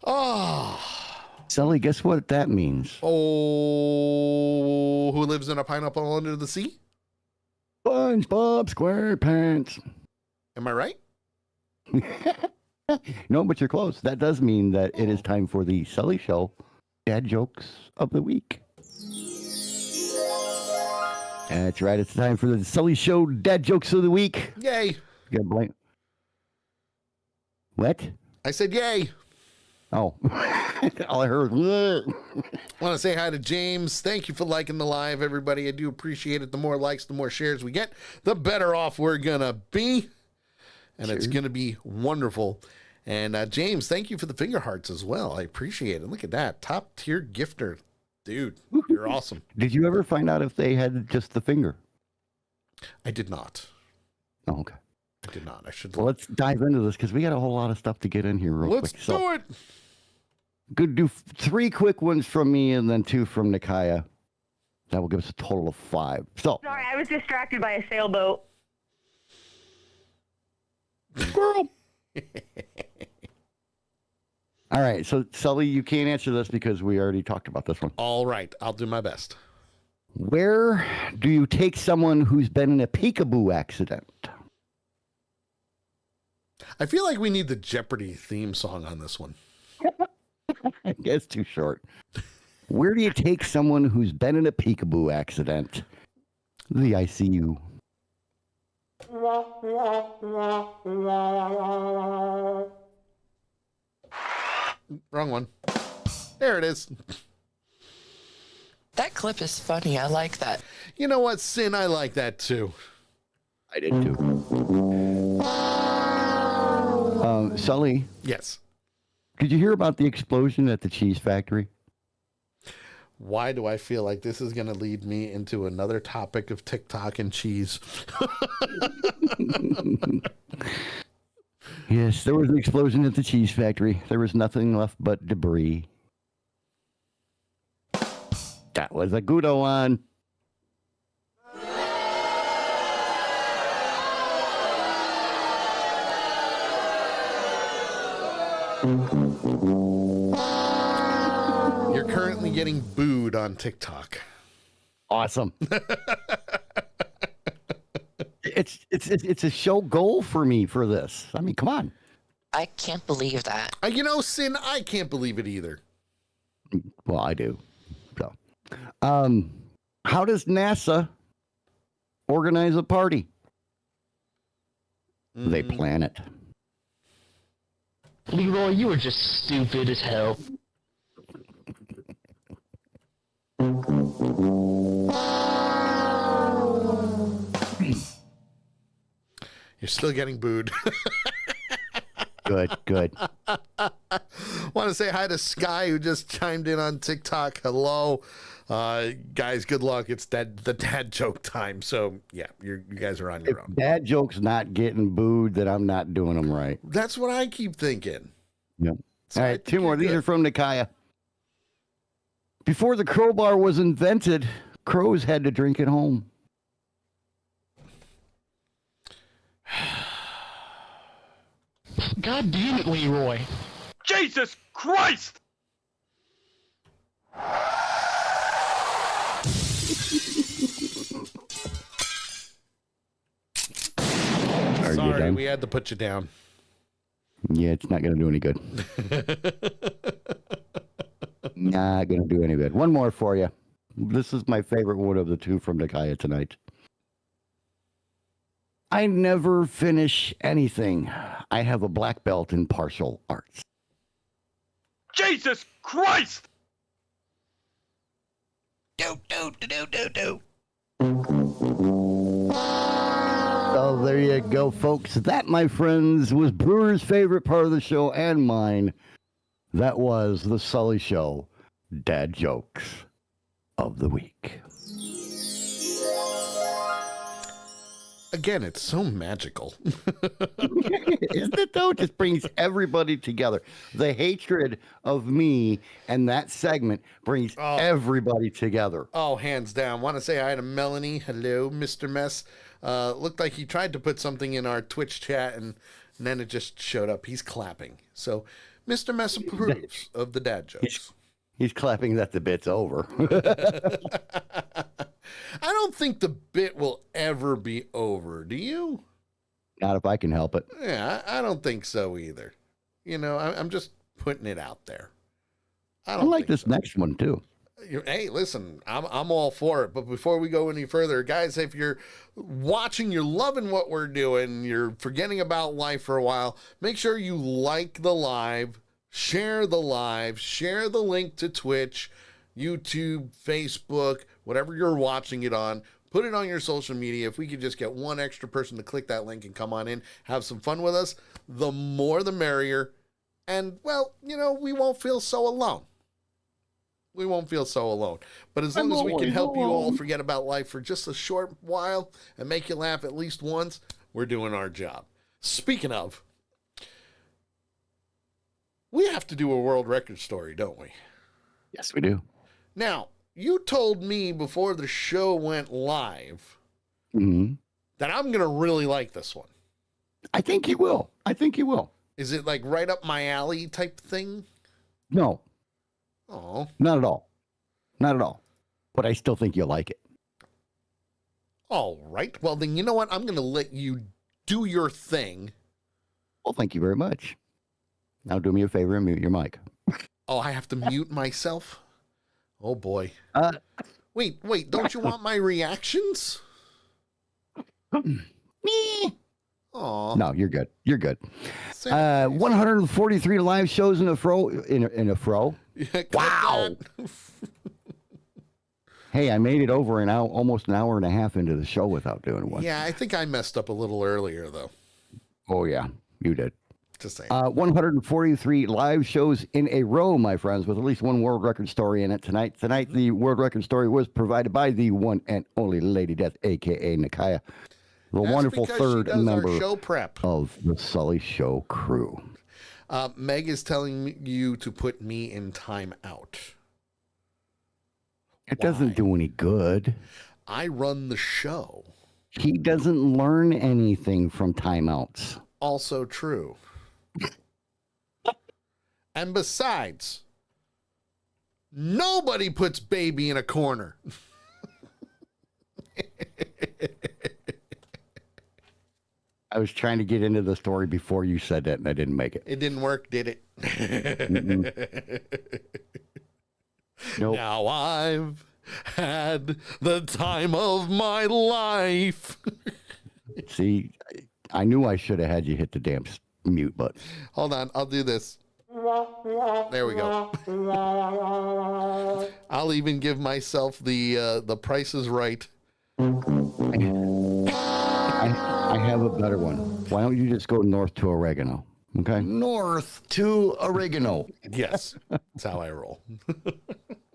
Speaker 1: Oh.
Speaker 3: Sully, guess what that means?
Speaker 1: Oh, who lives in a pineapple under the sea?
Speaker 3: SpongeBob SquarePants.
Speaker 1: Am I right?
Speaker 3: No, but you're close. That does mean that it is time for the Sully Show Dad Jokes of the Week. That's right. It's time for the Sully Show Dad Jokes of the Week.
Speaker 1: Yay.
Speaker 3: You got blank. What?
Speaker 1: I said yay.
Speaker 3: Oh. All I heard was...
Speaker 1: Want to say hi to James. Thank you for liking the live, everybody. I do appreciate it. The more likes, the more shares we get, the better off we're going to be. And It's going to be wonderful. And James, thank you for the finger hearts as well. I appreciate it. Look at that. Top tier gifter. Dude, you're awesome.
Speaker 3: Did you ever find out if they had just the finger?
Speaker 1: I did not.
Speaker 3: Oh, okay.
Speaker 1: I did not. I should.
Speaker 3: Well, let's dive into this because we got a whole lot of stuff to get in here real quick.
Speaker 1: Let's do it.
Speaker 3: Good. Do 3 quick ones from me and then 2 from Nikaya. That will give us a total of 5. So.
Speaker 4: Sorry, I was distracted by a sailboat.
Speaker 3: Squirrel. All right, so Sully, you can't answer this because we already talked about this one.
Speaker 1: All right, I'll do my best.
Speaker 3: Where do you take someone who's been in a peekaboo accident?
Speaker 1: I feel like we need the Jeopardy theme song on this one.
Speaker 3: It's too short. Where do you take someone who's been in a peekaboo accident? The ICU.
Speaker 1: Wrong one. There it is.
Speaker 6: That clip is funny. I like that.
Speaker 1: You know what, Sin? I like that too.
Speaker 3: I did too. Sully?
Speaker 1: Yes.
Speaker 3: Did you hear about the explosion at the cheese factory?
Speaker 1: Why do I feel like this is going to lead me into another topic of TikTok and cheese?
Speaker 3: Yes, there was an explosion at the cheese factory. There was nothing left but debris. That was a good one.
Speaker 1: You're currently getting booed on TikTok.
Speaker 3: Awesome. It's a show goal for me for this. I mean, come on.
Speaker 6: I can't believe that.
Speaker 1: You know, Sin, I can't believe it either.
Speaker 3: Well, I do. So, how does NASA organize a party? They plan it.
Speaker 10: Leroy, you are just stupid as hell.
Speaker 1: You're still getting booed.
Speaker 3: Good.
Speaker 1: Want to say hi to Sky, who just chimed in on TikTok. Hello. Guys, good luck. It's the dad joke time. So yeah, you guys are on your own.
Speaker 3: Dad jokes not getting booed, that I'm not doing them right.
Speaker 1: That's what I keep thinking.
Speaker 3: Yep.
Speaker 1: So
Speaker 3: all right, two more. These are from Nikaya. Before the crowbar was invented, crows had to drink at home.
Speaker 10: God damn it, Leroy.
Speaker 5: Jesus Christ!
Speaker 1: Sorry, we had to put you down.
Speaker 3: Yeah, it's not going to do any good. Not going to do any good. One more for you. This is my favorite one of the two from Nikaya tonight. I never finish anything. I have a black belt in martial arts.
Speaker 5: Jesus Christ!
Speaker 6: Do.
Speaker 3: So there you go, folks. That, my friends, was Brewer's favorite part of the show and mine. That was the Sully Show Dad Jokes of the Week.
Speaker 1: Again, it's so magical.
Speaker 3: Isn't it, though? It just brings everybody together. The hatred of me and that segment brings everybody together.
Speaker 1: Oh, hands down. Want to say hi to Melanie. Hello, Mr. Mess. Looked like he tried to put something in our Twitch chat, and then it just showed up. He's clapping. So Mr. Mess approves of the dad jokes.
Speaker 3: He's clapping that the bit's over.
Speaker 1: I don't think the bit will ever be over. Do you?
Speaker 3: Not if I can help it.
Speaker 1: Yeah, I don't think so either. You know, I'm just putting it out there.
Speaker 3: I like this next one, too.
Speaker 1: Hey, listen, I'm all for it. But before we go any further, guys, if you're watching, you're loving what we're doing, you're forgetting about life for a while, make sure you like the live, share the link to Twitch, YouTube, Facebook, whatever you're watching it on. Put it on your social media. If we could just get one extra person to click that link and come on in, have some fun with us, the more the merrier. And, well, you know, we won't feel so alone. We won't feel so alone. But as long as we can help you all forget about life for just a short while and make you laugh at least once, we're doing our job. Speaking of, we have to do a world record story, don't we?
Speaker 3: Yes, we do.
Speaker 1: Now, you told me before the show went live that I'm going to really like this one.
Speaker 3: I think you will.
Speaker 1: Is it like right up my alley type thing?
Speaker 3: No.
Speaker 1: Oh.
Speaker 3: Not at all. Not at all. But I still think you'll like it.
Speaker 1: All right. Well, then you know what? I'm going to let you do your thing.
Speaker 3: Well, thank you very much. Now do me a favor and mute your mic.
Speaker 1: Oh, I have to mute myself? Oh, boy. Wait. Don't you want my reactions?
Speaker 3: Me.
Speaker 1: Oh.
Speaker 3: No, you're good. 143 live shows in a fro. In a fro. Wow. Hey, I made it over almost an hour and a half into the show without doing one.
Speaker 1: Yeah, I think I messed up a little earlier, though.
Speaker 3: Oh, yeah, you did.
Speaker 1: Just saying.
Speaker 3: 143 live shows in a row, my friends, with at least one world record story in it tonight. Tonight, the world record story was provided by the one and only Lady Death, a.k.a. Nikaya, the wonderful third member
Speaker 1: show prep
Speaker 3: of the Sully Show crew.
Speaker 1: Meg is telling you to put me in time out.
Speaker 3: It doesn't do any good.
Speaker 1: I run the show.
Speaker 3: He doesn't learn anything from timeouts.
Speaker 1: Also true. And besides, nobody puts baby in a corner.
Speaker 3: I was trying to get into the story before you said that, and I didn't make it.
Speaker 1: It didn't work, did it?
Speaker 3: Nope.
Speaker 1: Now I've had the time of my life.
Speaker 3: See, I knew I should have had you hit the damn mute button.
Speaker 1: Hold on, I'll do this. There we go. I'll even give myself the Price is Right.
Speaker 3: I have a better one. Why don't you just go north to oregano? Okay. North to oregano.
Speaker 1: Yes, that's how I roll.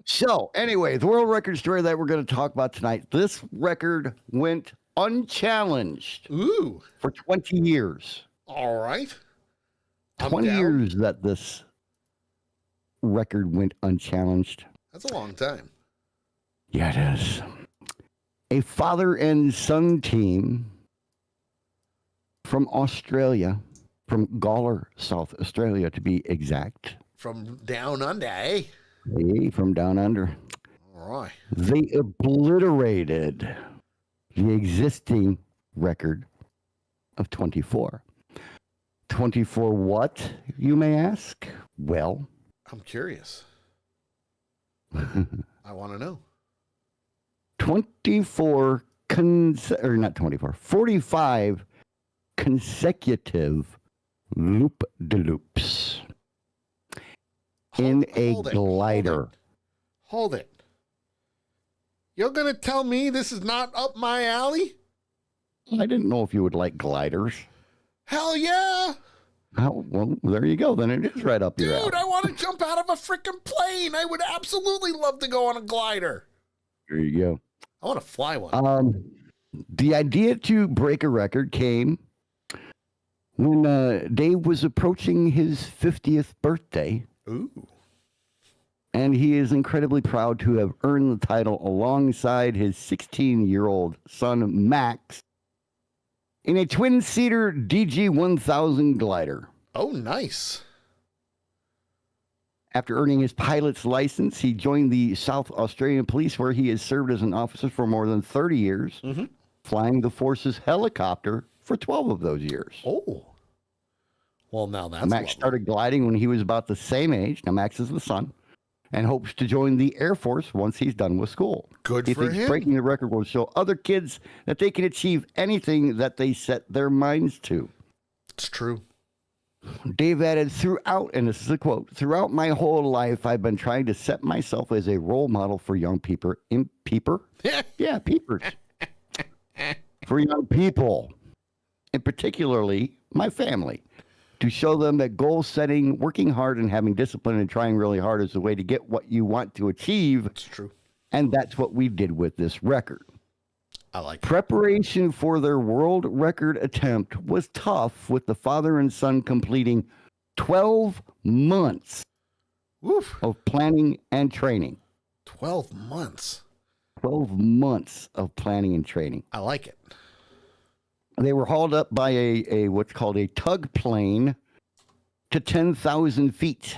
Speaker 3: So, anyway, the world record story that we're going to talk about tonight. This record went unchallenged.
Speaker 1: Ooh.
Speaker 3: For 20 years.
Speaker 1: All right.
Speaker 3: 20 years that this record went unchallenged.
Speaker 1: That's a long time.
Speaker 3: Yeah, it is. A father and son team from Australia, from Gawler, South Australia to be exact.
Speaker 1: From down under, eh?
Speaker 3: Hey, from down under.
Speaker 1: All right.
Speaker 3: They obliterated the existing record of 24. 24 what, you may ask? Well,
Speaker 1: I'm curious. I want to know.
Speaker 3: 45 consecutive loop-de-loops in a glider.
Speaker 1: Hold it. You're going to tell me this is not up my alley?
Speaker 3: I didn't know if you would like gliders.
Speaker 1: Hell yeah.
Speaker 3: Oh, well, there you go. Then it is right up your alley.
Speaker 1: Dude, I want to jump out of a freaking plane. I would absolutely love to go on a glider.
Speaker 3: There you go.
Speaker 1: I want to fly one.
Speaker 3: The idea to break a record came when Dave was approaching his 50th birthday.
Speaker 1: Ooh.
Speaker 3: And he is incredibly proud to have earned the title alongside his 16-year-old son, Max, in a twin-seater DG-1000 glider.
Speaker 1: Oh, nice.
Speaker 3: After earning his pilot's license, he joined the South Australian Police, where he has served as an officer for more than 30 years, flying the force's helicopter for 12 of those years.
Speaker 1: Oh. Well, now that's
Speaker 3: Max started gliding when he was about the same age. Now, Max is the son, and hopes to join the Air Force once he's done with school.
Speaker 1: Good
Speaker 3: he
Speaker 1: for
Speaker 3: thinks
Speaker 1: him.
Speaker 3: Breaking the record will show other kids that they can achieve anything that they set their minds to.
Speaker 1: It's true.
Speaker 3: Dave added, and this is a quote, throughout my whole life, I've been trying to set myself as a role model for young people. Yeah, peepers. For young people, and particularly my family, to show them that goal setting, working hard, and having discipline and trying really hard is the way to get what you want to achieve.
Speaker 1: That's true.
Speaker 3: And that's what we did with this record.
Speaker 1: I like it.
Speaker 3: Preparation for their world record attempt was tough, with the father and son completing 12 months of planning and training.
Speaker 1: 12 months.
Speaker 3: 12 months of planning and training.
Speaker 1: I like it.
Speaker 3: They were hauled up by a what's called a tug plane to 10,000 feet.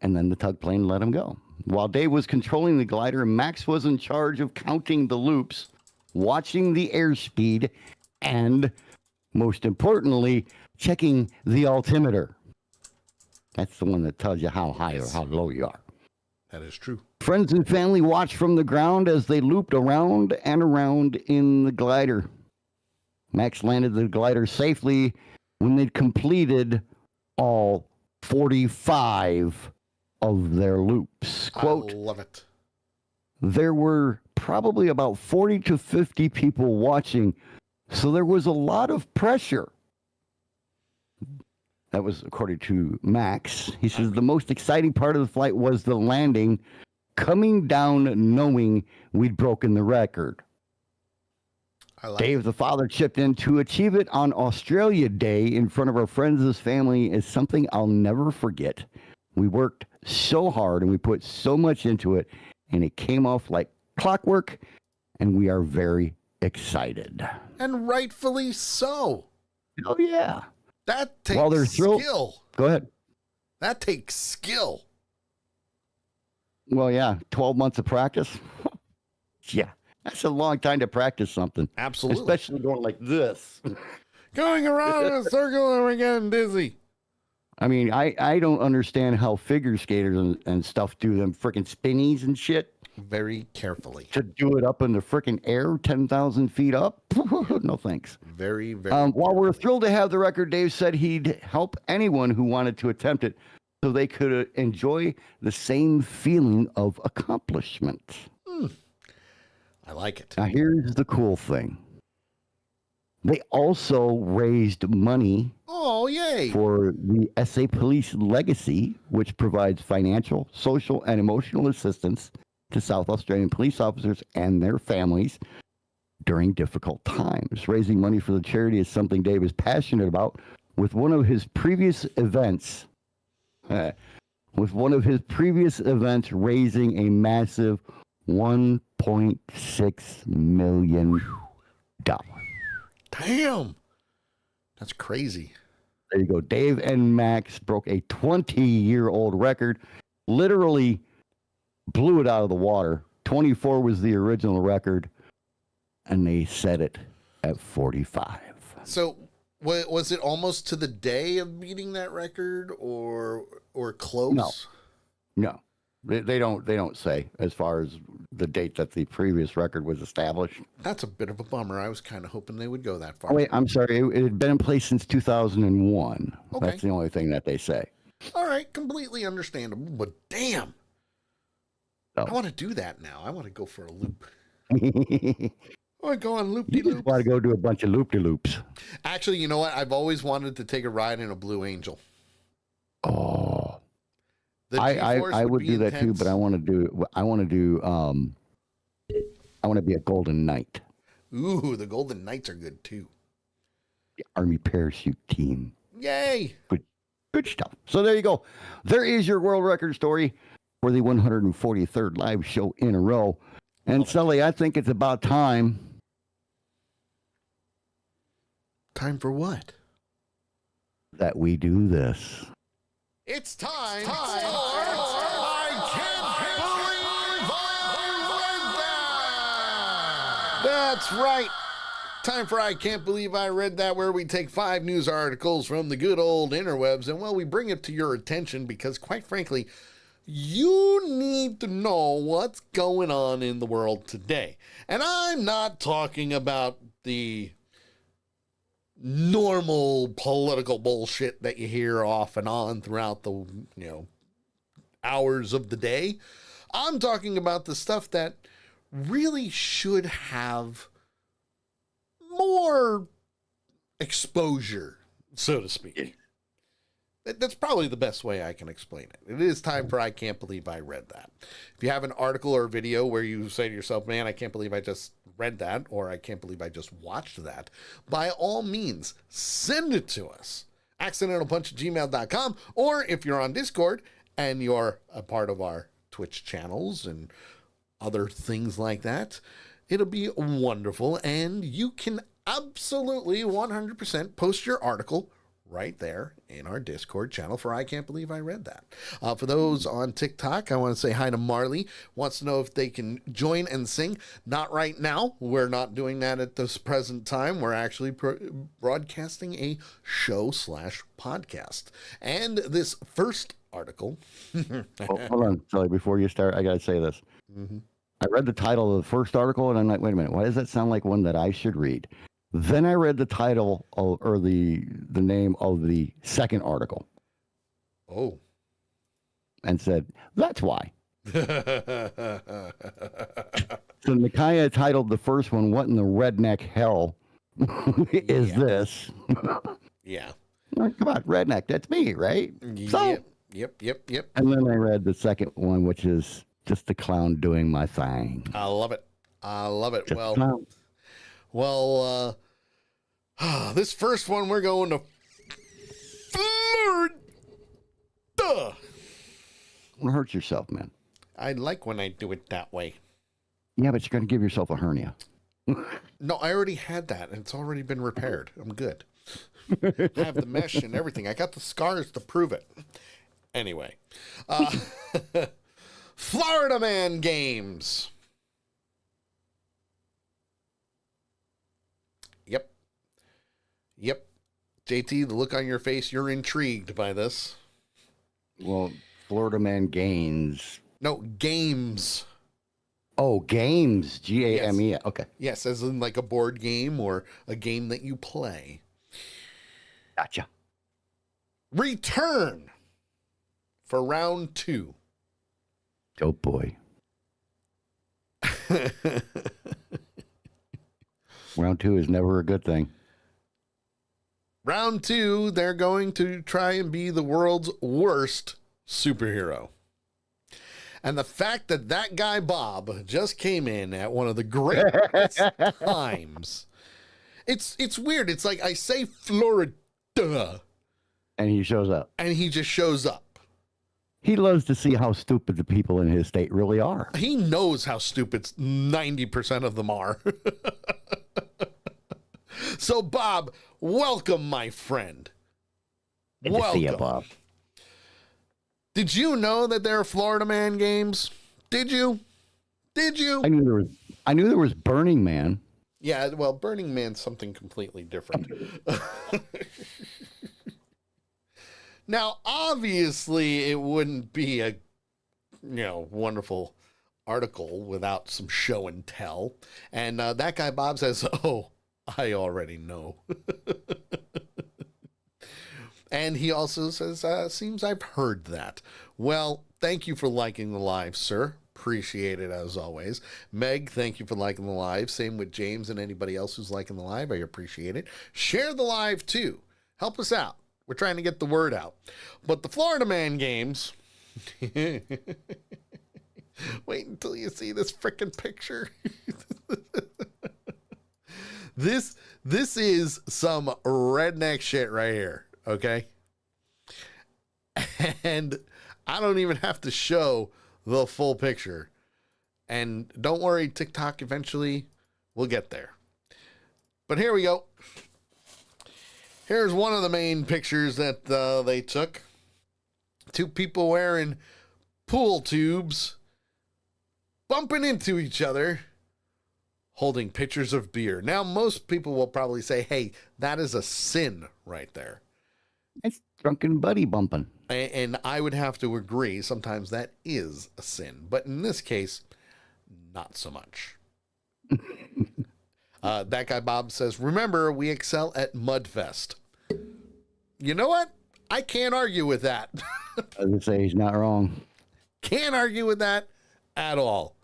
Speaker 3: And then the tug plane let them go. While Dave was controlling the glider, Max was in charge of counting the loops, watching the airspeed, and, most importantly, checking the altimeter. That's the one that tells you how high or how low you are.
Speaker 1: That is true.
Speaker 3: Friends and family watched from the ground as they looped around and around in the glider. Max landed the glider safely when they'd completed all 45 of their loops. Quote,
Speaker 1: I love it.
Speaker 3: there were probably about 40 to 50 people watching, so there was a lot of pressure. That was according to Max. He says the most exciting part of the flight was the landing, coming down knowing we'd broken the record. Dave, the father, chipped in to achieve it on Australia Day in front of our friends and family is something I'll never forget. We worked so hard and we put so much into it, and it came off like clockwork, and we are very excited.
Speaker 1: And rightfully so.
Speaker 3: Oh, yeah.
Speaker 1: That takes
Speaker 3: While they're
Speaker 1: skill.
Speaker 3: Go ahead.
Speaker 1: That takes skill.
Speaker 3: Well, yeah, 12 months of practice. Yeah, that's a long time to practice something.
Speaker 1: Absolutely.
Speaker 3: Especially going like this.
Speaker 1: Going around in a circle and we're getting dizzy.
Speaker 3: I mean, I don't understand how figure skaters and stuff do them freaking spinnies and shit.
Speaker 1: Very carefully.
Speaker 3: To do it up in the freaking air, 10,000 feet up? No thanks.
Speaker 1: Very, very.
Speaker 3: While we're thrilled to have the record, Dave said he'd help anyone who wanted to attempt it so they could enjoy the same feeling of accomplishment.
Speaker 1: I like it.
Speaker 3: Now, here's the cool thing. They also raised money
Speaker 1: Oh, yay.
Speaker 3: for the SA Police Legacy, which provides financial, social, and emotional assistance to South Australian police officers and their families during difficult times. Raising money for the charity is something Dave is passionate about. With one of his previous events, raising a massive $1.6 million.
Speaker 1: Damn. That's crazy.
Speaker 3: There you go. Dave and Max broke a 20-year-old record, literally blew it out of the water. 24 was the original record, and they set it at 45.
Speaker 1: So was it almost to the day of beating that record or close?
Speaker 3: No. They don't say as far as the date that the previous record was established.
Speaker 1: That's a bit of a bummer. I was kind of hoping they would go that far.
Speaker 3: Oh, wait, I'm sorry. It had been in place since 2001.
Speaker 1: Okay.
Speaker 3: That's the only thing that they say.
Speaker 1: All right, completely understandable, but damn. I want to do that now. I want to go for a loop. I want to go on loop-de-loop.
Speaker 3: You just want to go do a bunch of loop-de-loops.
Speaker 1: Actually, you know what? I've always wanted to take a ride in a Blue Angel.
Speaker 3: Oh.
Speaker 1: I
Speaker 3: would do that too, but I want to be a Golden Knight.
Speaker 1: Ooh, the Golden Knights are good too.
Speaker 3: The Army Parachute Team.
Speaker 1: Yay!
Speaker 3: Good stuff. So there you go. There is your world record story for the 143rd live show in a row. And Sully, I think it's about time.
Speaker 1: Time for what?
Speaker 3: That we do this.
Speaker 1: It's time for I Can't Believe I Read That! That's right. Time for I Can't Believe I Read That, where we take 5 news articles from the good old interwebs and, well, we bring it to your attention because, quite frankly, you need to know what's going on in the world today. And I'm not talking about the normal political bullshit that you hear off and on throughout the, hours of the day. I'm talking about the stuff that really should have more exposure, so to speak. That's probably the best way I can explain it. It is time for I Can't Believe I Read That. If you have an article or video where you say to yourself, man, I can't believe I just read that, or I can't believe I just watched that, by all means, send it to us. accidentalpunch@gmail.com, or if you're on Discord and you're a part of our Twitch channels and other things like that, it'll be wonderful, and you can absolutely 100% post your article right there in our Discord channel for I Can't Believe I Read That. For those on TikTok, I want to say hi to Marley. Wants to know if they can join and sing. Not right now. We're not doing that at this present time. We're actually broadcasting a show/podcast. And this first article...
Speaker 3: Hold on, Sully, before you start, I got to say this.
Speaker 1: Mm-hmm.
Speaker 3: I read the title of the first article, and I'm like, wait a minute, why does that sound like one that I should read? Then I read the title or the name of the second article.
Speaker 1: Oh.
Speaker 3: And said, that's why. So Micaiah titled the first one, What in the Redneck Hell is this?
Speaker 1: Yeah.
Speaker 3: Come on, redneck, that's me, right? So,
Speaker 1: Yep.
Speaker 3: And then I read the second one, which is just the clown doing my thing.
Speaker 1: I love it.
Speaker 3: Just
Speaker 1: Well, this first one, we're going to Florida.
Speaker 3: Don't hurt yourself, man.
Speaker 1: I like when I do it that way.
Speaker 3: Yeah, but you're going to give yourself a hernia.
Speaker 1: No, I already had that, and it's already been repaired. I'm good. I have the mesh and everything. I got the scars to prove it. Anyway. Florida Man Games. Yep. JT, the look on your face, you're intrigued by this.
Speaker 3: Well, Florida Man Games.
Speaker 1: No, games.
Speaker 3: Oh, games. G-A-M-E. Yes. Okay.
Speaker 1: Yes, as in like a board game or a game that you play.
Speaker 3: Gotcha.
Speaker 1: Return for round 2.
Speaker 3: Oh, boy. Round 2 is never a good thing.
Speaker 1: Round 2, they're going to try and be the world's worst superhero. And the fact that that guy Bob just came in at one of the greatest times. It's weird. It's like I say Florida.
Speaker 3: And he shows up.
Speaker 1: And he just shows up.
Speaker 3: He loves to see how stupid the people in his state really are.
Speaker 1: He knows how stupid 90% of them are. So, Bob, welcome, my friend.
Speaker 3: Good to see you, Bob.
Speaker 1: Did you know that there are Florida Man games? Did you?
Speaker 3: I knew there was Burning Man.
Speaker 1: Yeah, well, Burning Man's something completely different. Now, obviously, it wouldn't be a wonderful article without some show and tell. And that guy Bob says, "Oh, I already know." And he also says, "Seems I've heard that." Well, thank you for liking the live, sir. Appreciate it as always. Meg, thank you for liking the live. Same with James and anybody else who's liking the live. I appreciate it. Share the live too. Help us out. We're trying to get the word out. But the Florida Man games. Wait until you see this frickin' picture. This is some redneck shit right here, okay? And I don't even have to show the full picture. And don't worry, TikTok eventually will get there. But here we go. Here's one of the main pictures that they took. Two people wearing pool tubes, bumping into each other, holding pitchers of beer. Now, most people will probably say, hey, that is a sin right there.
Speaker 3: It's drunken buddy bumping.
Speaker 1: And I would have to agree. Sometimes that is a sin. But in this case, not so much. That guy Bob says, remember, we excel at Mudfest. You know what? I can't argue with that.
Speaker 3: I was going to say, he's not wrong.
Speaker 1: Can't argue with that at all.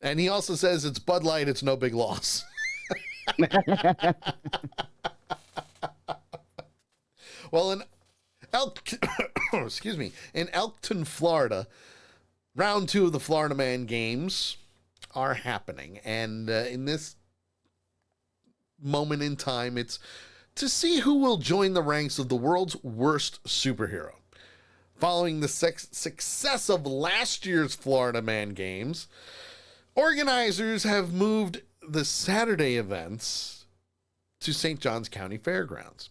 Speaker 1: And he also says it's Bud Light, it's no big loss. Well, in in Elkton, Florida, round 2 of the Florida Man games are happening. And in this moment in time, it's to see who will join the ranks of the world's worst superhero. Following the success of last year's Florida Man games, organizers have moved the Saturday events to St. Johns County Fairgrounds.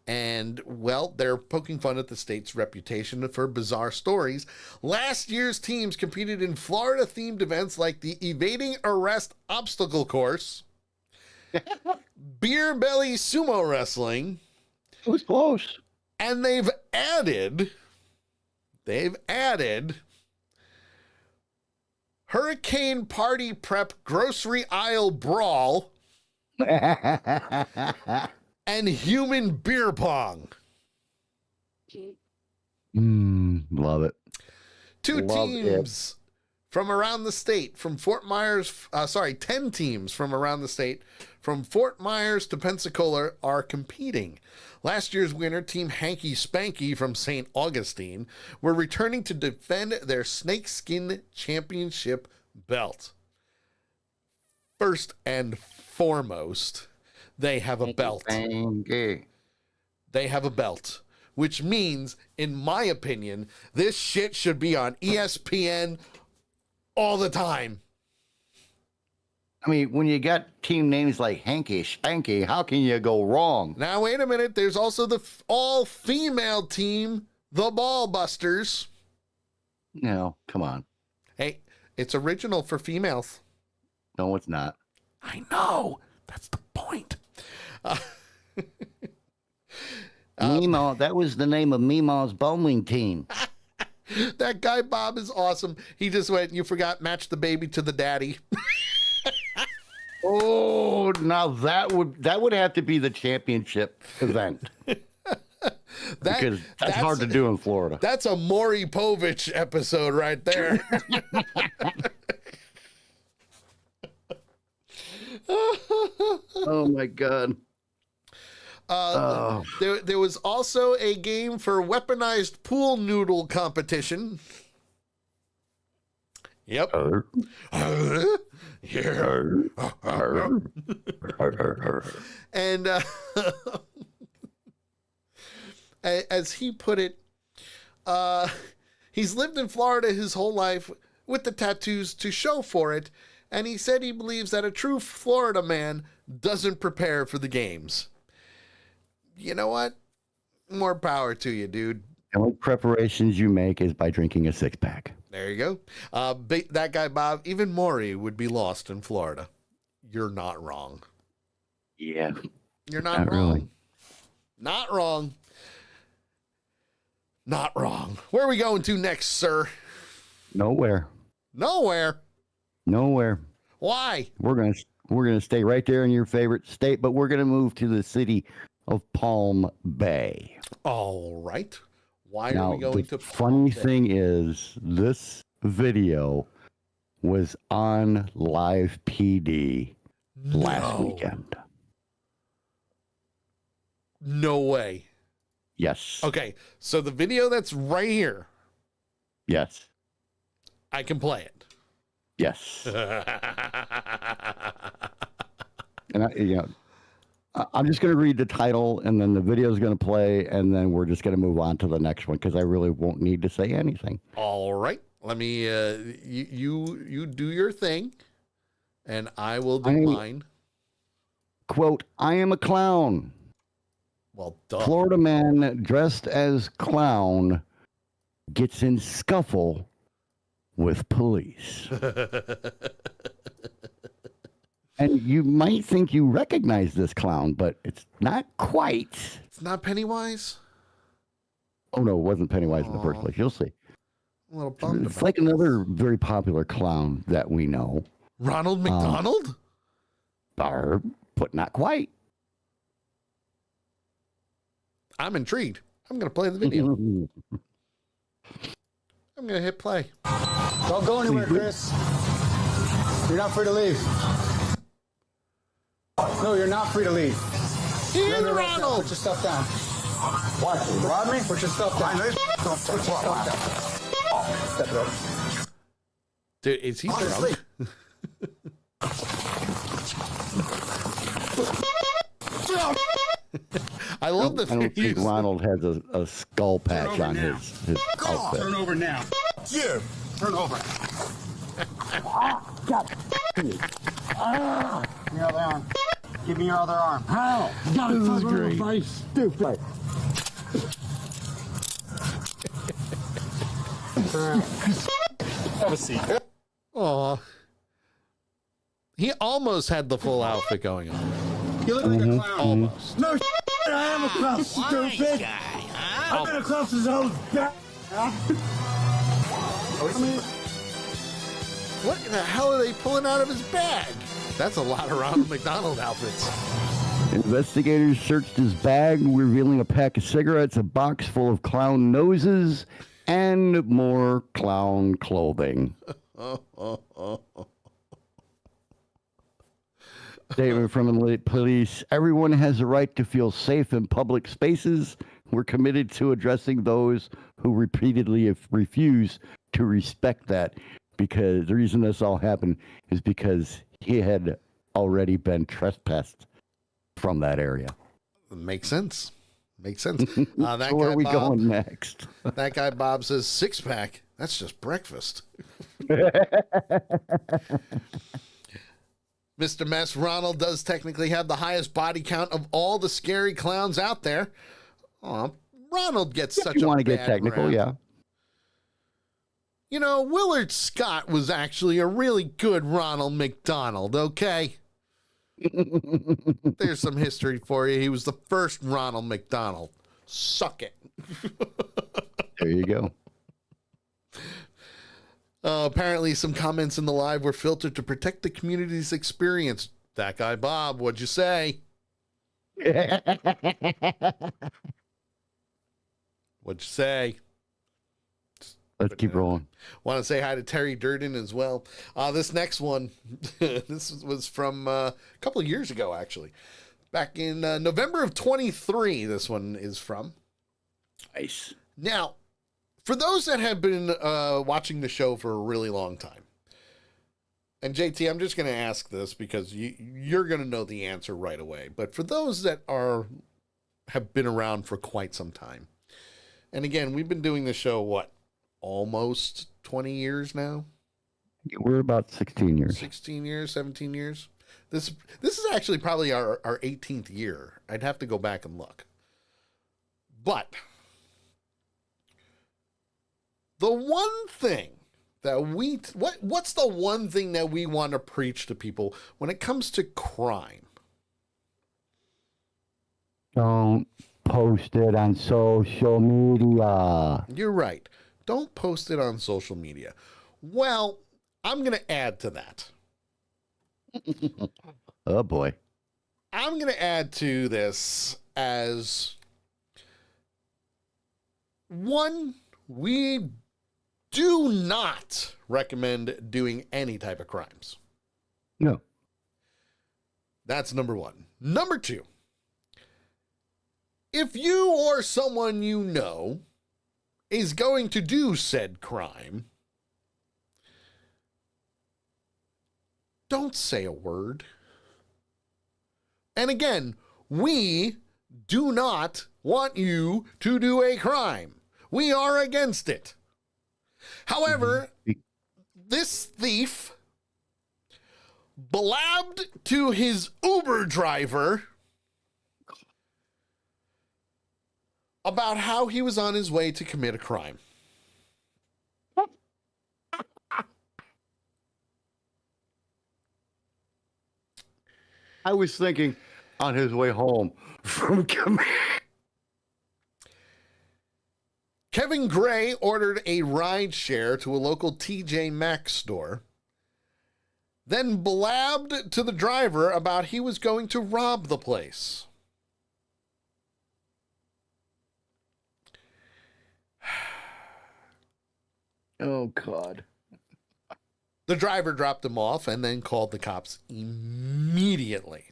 Speaker 1: And, well, they're poking fun at the state's reputation for bizarre stories. Last year's teams competed in Florida-themed events like the Evading Arrest Obstacle Course, Beer Belly Sumo Wrestling.
Speaker 3: It was close.
Speaker 1: And they've added Hurricane Party Prep Grocery Aisle Brawl and Human Beer Pong.
Speaker 3: Love it.
Speaker 1: 2 teams from around the state, from Fort Myers, 10 teams from around the state, from Fort Myers to Pensacola are competing. Last year's winner, Team Hanky Spanky from St. Augustine, were returning to defend their Snakeskin Championship belt. First and foremost, they have a belt. They have a belt, which means, in my opinion, this shit should be on ESPN all the time.
Speaker 3: I mean, when you got team names like Hanky Spanky, how can you go wrong?
Speaker 1: Now, wait a minute. There's also the all-female team, the Ball Busters.
Speaker 3: No, come on.
Speaker 1: Hey, it's original for females.
Speaker 3: No, it's not.
Speaker 1: I know. That's the point.
Speaker 3: Meemaw, that was the name of Meemaw's bowling team.
Speaker 1: That guy Bob is awesome. He just went, you forgot, match the baby to the daddy.
Speaker 3: Oh, now that would have to be the championship event. Because that's hard to do in Florida.
Speaker 1: That's a Maury Povich episode right there.
Speaker 3: Oh my God.
Speaker 1: There was also a game for weaponized pool noodle competition. Yep. Yeah. And as he put it, he's lived in Florida his whole life with the tattoos to show for it, and he said he believes that a true Florida man doesn't prepare for the games. You know what? More power to you, dude.
Speaker 3: The only preparations you make is by drinking a six-pack.
Speaker 1: There you go. That guy, Bob, even Maury would be lost in Florida. You're not wrong.
Speaker 3: Yeah.
Speaker 1: You're not wrong. Really. Not wrong. Not wrong. Where are we going to next, sir?
Speaker 3: Nowhere.
Speaker 1: Nowhere?
Speaker 3: Nowhere.
Speaker 1: Why?
Speaker 3: We're gonna stay right there in your favorite state, but we're gonna move to the city of Palm Bay.
Speaker 1: All right. Why
Speaker 3: now,
Speaker 1: are we going
Speaker 3: the
Speaker 1: to
Speaker 3: funny thing is, this video was on Live PD last weekend.
Speaker 1: No way.
Speaker 3: Yes.
Speaker 1: Okay, so the video that's right here.
Speaker 3: Yes.
Speaker 1: I can play it.
Speaker 3: Yes. And I'm just going to read the title, and then the video is going to play, and then we're just going to move on to the next one because I really won't need to say anything.
Speaker 1: All right. Let me. You do your thing, and I will do mine.
Speaker 3: Quote: I am a clown.
Speaker 1: Well, duh.
Speaker 3: Florida man dressed as clown gets in scuffle with police. And you might think you recognize this clown, but it's not quite.
Speaker 1: It's not Pennywise?
Speaker 3: Oh, no, it wasn't Pennywise in the first place. You'll see.
Speaker 1: I'm a little bummed
Speaker 3: It's like another very popular clown that we know.
Speaker 1: Ronald McDonald?
Speaker 3: But not quite.
Speaker 1: I'm intrigued. I'm going to play the video. I'm going to hit play.
Speaker 7: Don't go anywhere, Chris. You're not free to leave. No, you're not free to leave.
Speaker 1: Here's Ronald.
Speaker 7: Put your stuff down. What? Rob me? Put your stuff down. Put your stuff down. Step it up.
Speaker 1: Dude, is he drunk? I love the
Speaker 3: I don't think Ronald has a skull patch on his outfit.
Speaker 7: Turn over now. Yeah. Turn over. Give me your other arm. Give me your other arm. How?
Speaker 17: God, this is great.
Speaker 7: Stupid. Have a seat.
Speaker 1: Aw. He almost had the full outfit going on.
Speaker 7: You look like a clown.
Speaker 1: Almost.
Speaker 7: No, I am a clown, stupid. I've been a clown since I was
Speaker 1: What the hell are they pulling out of his bag? That's a lot of Ronald McDonald outfits.
Speaker 3: Investigators searched his bag, revealing a pack of cigarettes, a box full of clown noses, and more clown clothing. Statement from the police: everyone has a right to feel safe in public spaces. We're committed to addressing those who repeatedly refuse to respect that, because the reason this all happened is because he had already been trespassed from that area.
Speaker 1: Makes sense. Makes sense. That
Speaker 3: So where
Speaker 1: guy
Speaker 3: are we
Speaker 1: Bob,
Speaker 3: going next?
Speaker 1: That guy Bob says 6-pack. That's just breakfast. Mr. Mess, Ronald does technically have the highest body count of all the scary clowns out there. Oh, Ronald gets
Speaker 3: If
Speaker 1: such
Speaker 3: you
Speaker 1: a
Speaker 3: want to get
Speaker 1: bad
Speaker 3: technical,
Speaker 1: rap.
Speaker 3: yeah.
Speaker 1: You know, Willard Scott was actually a really good Ronald McDonald, okay? There's some history for you. He was the first Ronald McDonald. Suck it.
Speaker 3: There you go.
Speaker 1: Apparently, some comments in the live were filtered to protect the community's experience. That guy, Bob, what'd you say? What'd you say?
Speaker 3: Let's keep rolling.
Speaker 1: Want to say hi to Terry Durden as well. This next one, this was from a couple of years ago, actually. Back in November of 23, this one is from.
Speaker 3: Nice.
Speaker 1: Now, for those that have been watching the show for a really long time, and JT, I'm just going to ask this because you're going to know the answer right away. But for those that have been around for quite some time, and again, we've been doing the show, what, almost 20 years now?
Speaker 3: We're about 16 years.
Speaker 1: 16 years, 17 years. This is actually probably our 18th year. I'd have to go back and look. But the one thing that what's the one thing that we want to preach to people when it comes to crime?
Speaker 3: Don't post it on social media.
Speaker 1: You're right. Don't post it on social media. Well, I'm going to add to that.
Speaker 3: Oh, boy.
Speaker 1: I'm going to add to this as one, we do not recommend doing any type of crimes.
Speaker 3: No.
Speaker 1: That's number one. Number two, if you or someone you know is going to do said crime, don't say a word. And again, we do not want you to do a crime. We are against it. However, this thief blabbed to his Uber driver about how he was on his way to commit a crime.
Speaker 3: I was thinking on his way home from
Speaker 1: Kevin Gray ordered a ride share to a local TJ Maxx store, then blabbed to the driver about he was going to rob the place.
Speaker 3: Oh, God.
Speaker 1: The driver dropped him off and then called the cops immediately.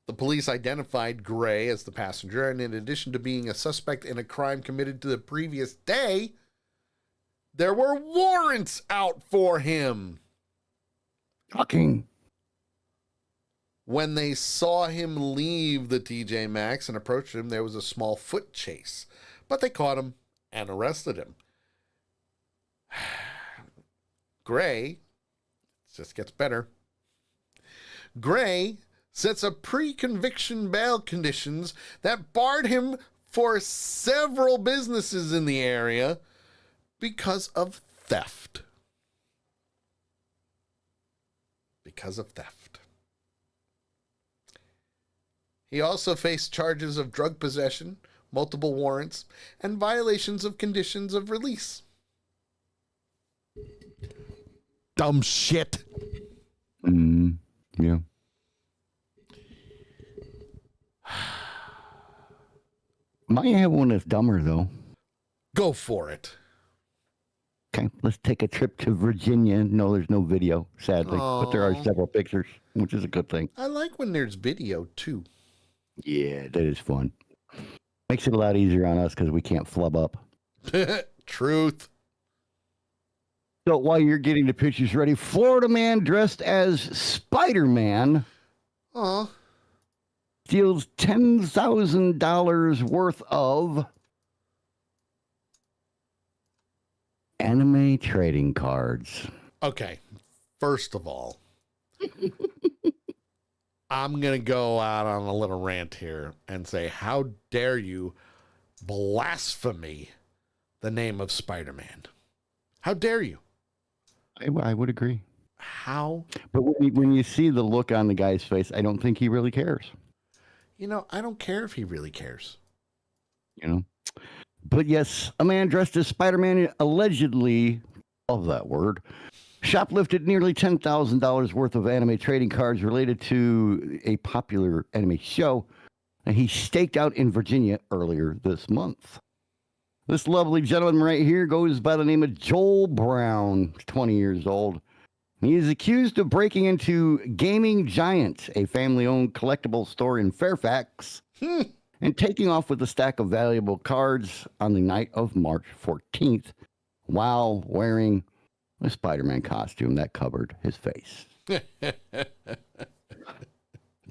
Speaker 1: The police identified Gray as the passenger, and in addition to being a suspect in a crime committed the previous day, there were warrants out for him.
Speaker 3: Shocking.
Speaker 1: When they saw him leave the TJ Maxx and approached him, there was a small foot chase, but they caught him and arrested him. Gray, it just gets better. Gray sets up pre-conviction bail conditions that barred him for several businesses in the area because of theft. Because of theft. He also faced charges of drug possession, multiple warrants, and violations of conditions of release. Dumb shit.
Speaker 3: Yeah. Might have one that's dumber, though.
Speaker 1: Go for it.
Speaker 3: Okay, let's take a trip to Virginia. No, there's no video, sadly, but there are several pictures, which is a good thing.
Speaker 1: I like when there's video, too.
Speaker 3: Yeah, that is fun. Makes it a lot easier on us because we can't flub up.
Speaker 1: Truth.
Speaker 3: So while you're getting the pictures ready, Florida man dressed as Spider-Man steals $10,000 worth of anime trading cards.
Speaker 1: Okay, first of all, I'm going to go out on a little rant here and say, how dare you blaspheme the name of Spider-Man? How dare you?
Speaker 3: I would agree.
Speaker 1: How?
Speaker 3: But when you see the look on the guy's face, I don't think he really cares.
Speaker 1: You know, I don't care if he really cares.
Speaker 3: You know? But yes, a man dressed as Spider-Man allegedly, love that word, shoplifted nearly $10,000 worth of anime trading cards related to a popular anime show, and he staked out in Virginia earlier this month. This lovely gentleman right here goes by the name of Joel Brown, 20 years old. He is accused of breaking into Gaming Giant, a family-owned collectible store in Fairfax, and taking off with a stack of valuable cards on the night of March 14th while wearing a Spider-Man costume that covered his face.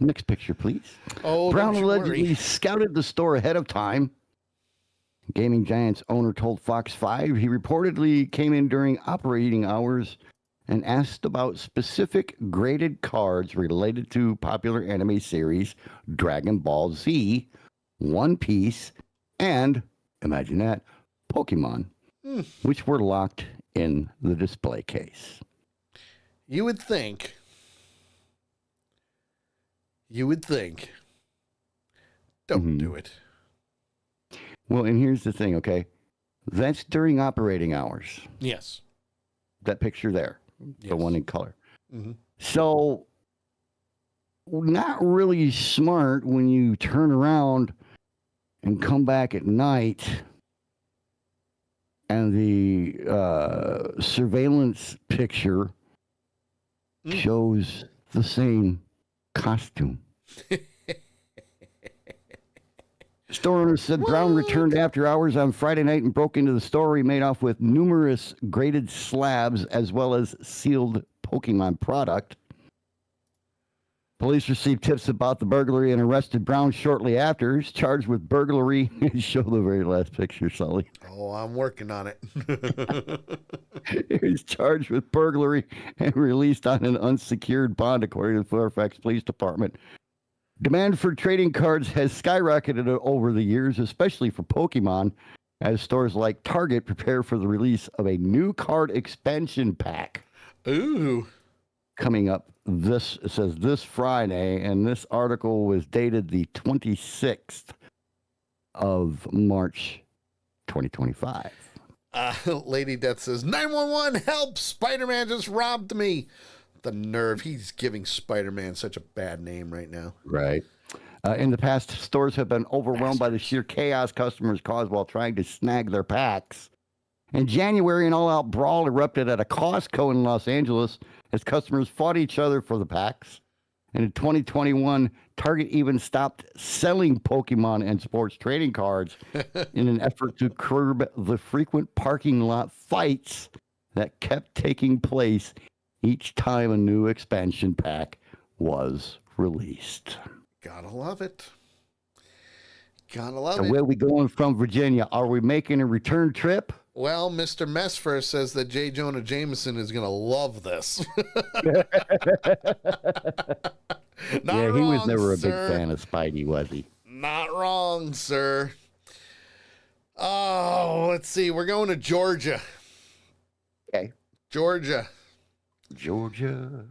Speaker 3: Next picture, please.
Speaker 1: Oh,
Speaker 3: Brown
Speaker 1: don't you
Speaker 3: allegedly
Speaker 1: worry.
Speaker 3: scouted the store ahead of time. Gaming Giant's owner told Fox 5 he reportedly came in during operating hours and asked about specific graded cards related to popular anime series Dragon Ball Z, One Piece, and, imagine that, Pokemon, which were locked in the display case.
Speaker 1: You would think. Don't do it.
Speaker 3: Well, and here's the thing, okay? That's during operating hours.
Speaker 1: Yes.
Speaker 3: That picture there, the one in color.
Speaker 1: Mhm.
Speaker 3: So, not really smart when you turn around and come back at night and the surveillance picture shows the same costume. Store owner said Brown returned after hours on Friday night and broke into the store. He made off with numerous graded slabs as well as sealed Pokemon product. Police received tips about the burglary and arrested Brown shortly after. He's charged with burglary. Show the very last picture, Sully.
Speaker 1: Oh, I'm working on it.
Speaker 3: He's charged with burglary and released on an unsecured bond, according to the Fairfax Police Department. Demand for trading cards has skyrocketed over the years, especially for Pokemon, as stores like Target prepare for the release of a new card expansion pack.
Speaker 1: Ooh.
Speaker 3: Coming up it says this Friday, and this article was dated the 26th of March, 2025.
Speaker 1: Lady Death says, 911, help! Spider-Man just robbed me. The nerve. He's giving Spider-Man such a bad name right now.
Speaker 3: Right. In the past, stores have been overwhelmed by the sheer chaos customers cause while trying to snag their packs. In January, an all-out brawl erupted at a Costco in Los Angeles as customers fought each other for the packs. And in 2021, Target even stopped selling Pokemon and sports trading cards in an effort to curb the frequent parking lot fights that kept taking place each time a new expansion pack was released.
Speaker 1: Gotta love it. Gotta love
Speaker 3: So
Speaker 1: it.
Speaker 3: where are we going from Virginia? Are we making a return trip?
Speaker 1: Well, Mr. Messfer says that J. Jonah Jameson is going to love this.
Speaker 3: Yeah, he was never a big fan of Spidey, was he?
Speaker 1: Not wrong, sir. Oh, let's see. We're going to Georgia.
Speaker 3: Okay.
Speaker 1: Georgia.
Speaker 3: Georgia.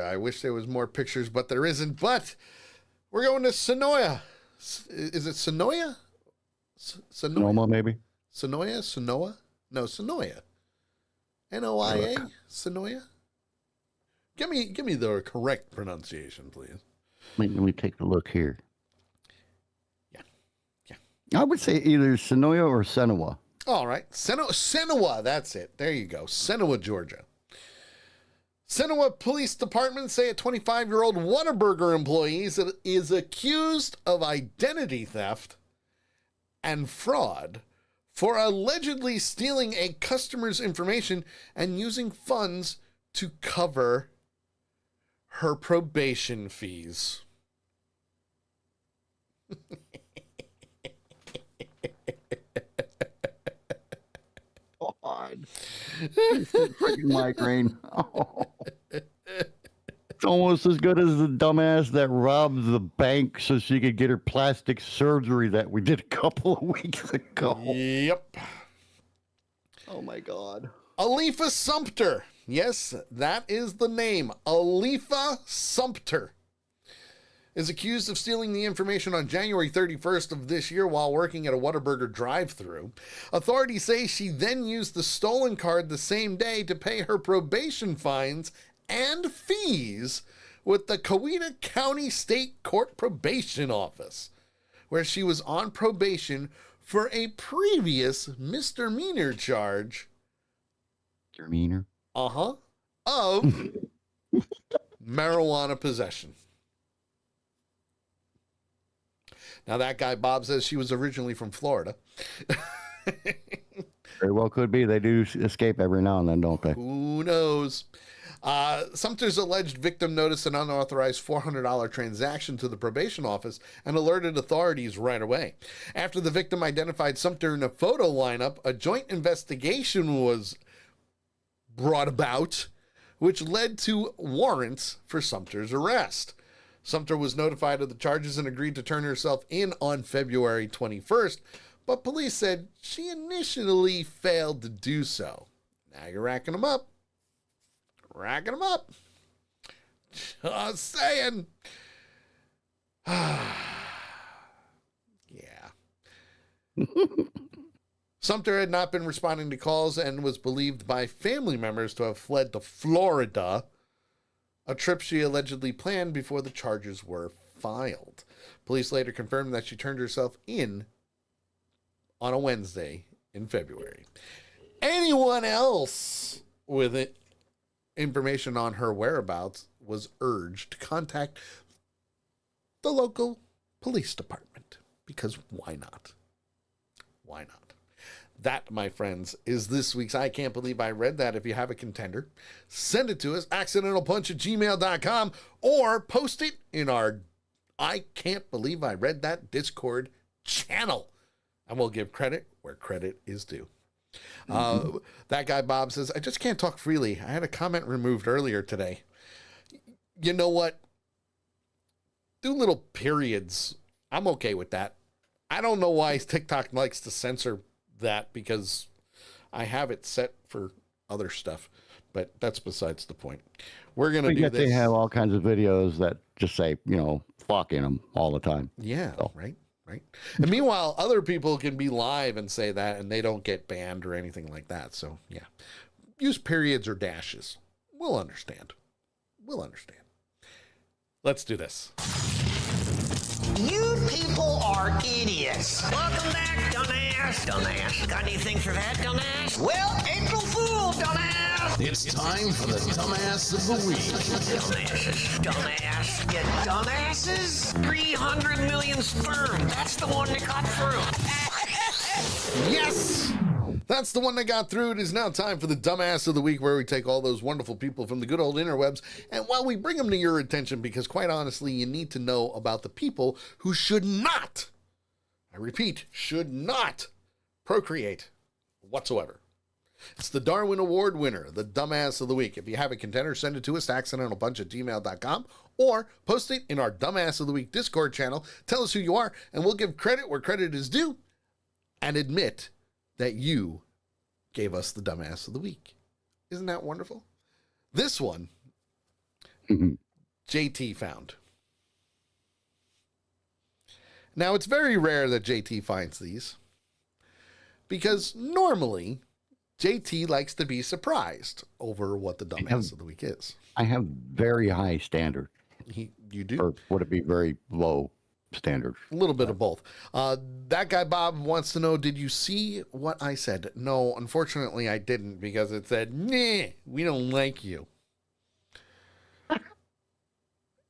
Speaker 1: I wish there was more pictures, but there isn't. But we're going to Sonoya. Is it Sonoya?
Speaker 3: Sonoma, maybe?
Speaker 1: Sonoya? No, Sonoya. Noia? Sonoya? Give me the correct pronunciation, please.
Speaker 3: Let me take a look here. Yeah. I would say either Sonoya or Senowa.
Speaker 1: All right. Senowa, that's it. There you go. Senowa, Georgia. Senowa Police Department say a 25-year-old Waterbury employee is accused of identity theft and fraud for allegedly stealing a customer's information and using funds to cover her probation fees.
Speaker 3: God. Freaking migraine. Oh. It's almost as good as the dumbass that robbed the bank so she could get her plastic surgery that we did a couple of weeks ago.
Speaker 1: Yep.
Speaker 3: Oh my God.
Speaker 1: Alifa Sumpter. Yes, that is the name. Alifa Sumpter is accused of stealing the information on January 31st of this year while working at a Whataburger drive-thru. Authorities say she then used the stolen card the same day to pay her probation fines and fees with the Coweta County State Court Probation Office, where she was on probation for a previous misdemeanor charge
Speaker 3: misdemeanor.
Speaker 1: Of marijuana possession. Now, that guy, Bob, says she was originally from Florida.
Speaker 3: Very well could be. They do escape every now and then, don't they?
Speaker 1: Who knows? Sumter's alleged victim noticed an unauthorized $400 transaction to the probation office and alerted authorities right away. After the victim identified Sumter in a photo lineup, a joint investigation was brought about, which led to warrants for Sumter's arrest. Sumter was notified of the charges and agreed to turn herself in on February 21st, but police said she initially failed to do so. Now you're racking them up. Racking them up. Just saying. Yeah. Sumter had not been responding to calls and was believed by family members to have fled to Florida, a trip she allegedly planned before the charges were filed. Police later confirmed that she turned herself in on a Wednesday in February. Anyone else with it, information on her whereabouts was urged to contact the local police department, because why not? Why not? That, my friends, is this week's I Can't Believe I Read That. If you have a contender, send it to us, accidentalpunch@gmail.com, or post it in our I Can't Believe I Read That Discord channel, and we'll give credit where credit is due. That guy, Bob, says, I just can't talk freely. I had a comment removed earlier today. You know what? Do little periods. I'm okay with that. I don't know why TikTok likes to censor that, because I have it set for other stuff, but that's besides the point. We're going to do this.
Speaker 3: They have all kinds of videos that just say, fuck in them all the time.
Speaker 1: Yeah, so. Right. And meanwhile, other people can be live and say that, and they don't get banned or anything like that. So, yeah. Use periods or dashes. We'll understand. Let's do this.
Speaker 8: You people are idiots. Welcome back, dumbass. Got anything for that, dumbass? Well, April Fool, dumbass.
Speaker 9: It's time for the dumbass of the week.
Speaker 8: Dumbass. You dumbasses? 300 million sperm. That's the one that got through.
Speaker 1: Yes! That's the one that got through. It is now time for the dumbass of the week, where we take all those wonderful people from the good old interwebs and we bring them to your attention, because quite honestly, you need to know about the people who should not, I repeat, should not procreate whatsoever. It's the Darwin Award winner, the dumbass of the week. If you have a contender, send it to us, accidentalpunch@gmail.com, or post it in our Dumbass of the Week Discord channel. Tell us who you are, and we'll give credit where credit is due, and admit that you gave us the dumbass of the week. Isn't that wonderful? This one, JT found. Now, it's very rare that JT finds these, because normally JT likes to be surprised over what the dumbass of the week is.
Speaker 3: I have very high standard.
Speaker 1: You do?
Speaker 3: Or would it be very low standard?
Speaker 1: A little bit of both. That guy, Bob, wants to know, did you see what I said? No, unfortunately, I didn't, because it said, nah, we don't like you.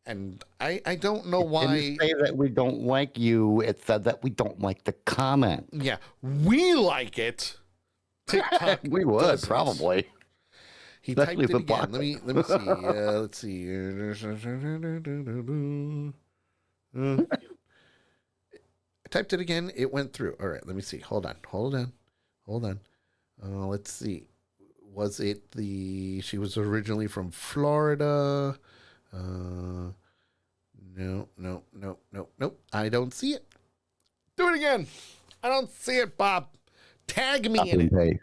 Speaker 1: And I don't know why.
Speaker 3: It didn't say that we don't like you. It said that we don't like the comment.
Speaker 1: Yeah, we like it. TikTok
Speaker 3: we would,
Speaker 1: doesn't.
Speaker 3: Probably.
Speaker 1: He typed it again. Let me see. Let's see. I typed it again. It went through. All right. Let me see. Hold on. Let's see. Was it she was originally from Florida? No. I don't see it. Do it again. I don't see it, Bob. Tag me in it.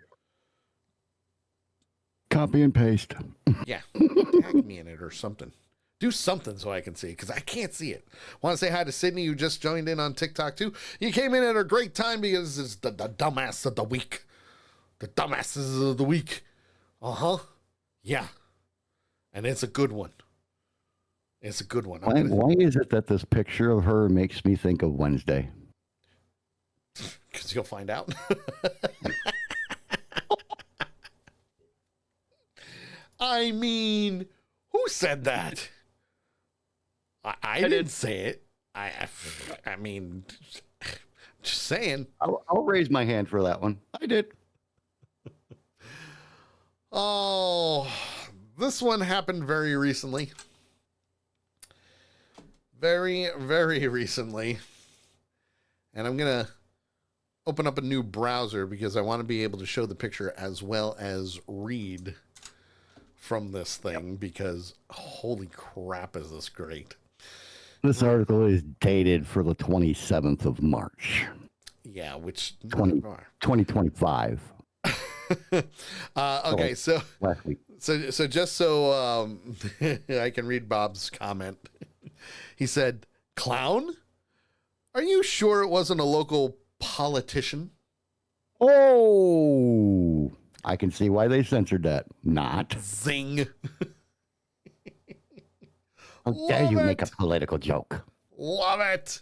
Speaker 3: Copy and paste.
Speaker 1: Yeah. Tag me in it or something. Do something so I can see it, because I can't see it. Want to say hi to Sydney, who just joined in on TikTok too. You came in at a great time, because it's the dumbass of the week. The dumbasses of the week. Yeah. And it's a good one.
Speaker 3: Why is it that this picture of her makes me think of Wednesday?
Speaker 1: Because you'll find out. I mean, who said that? I didn't say it. I mean, just saying.
Speaker 3: I'll raise my hand for that one. I did.
Speaker 1: Oh, this one happened very recently. Very, very recently. And I'm going to open up a new browser because I want to be able to show the picture as well as read from this thing because holy crap, is this great.
Speaker 3: This article is dated for the 27th of March.
Speaker 1: Yeah, which
Speaker 3: 2025.
Speaker 1: Okay, so
Speaker 3: last week.
Speaker 1: So just so I can read Bob's comment. He said, "Clown? Are you sure it wasn't a local politician?"
Speaker 3: Oh, I can see why they censored that. Not.
Speaker 1: Zing.
Speaker 3: How dare you make a political joke?
Speaker 1: Love it.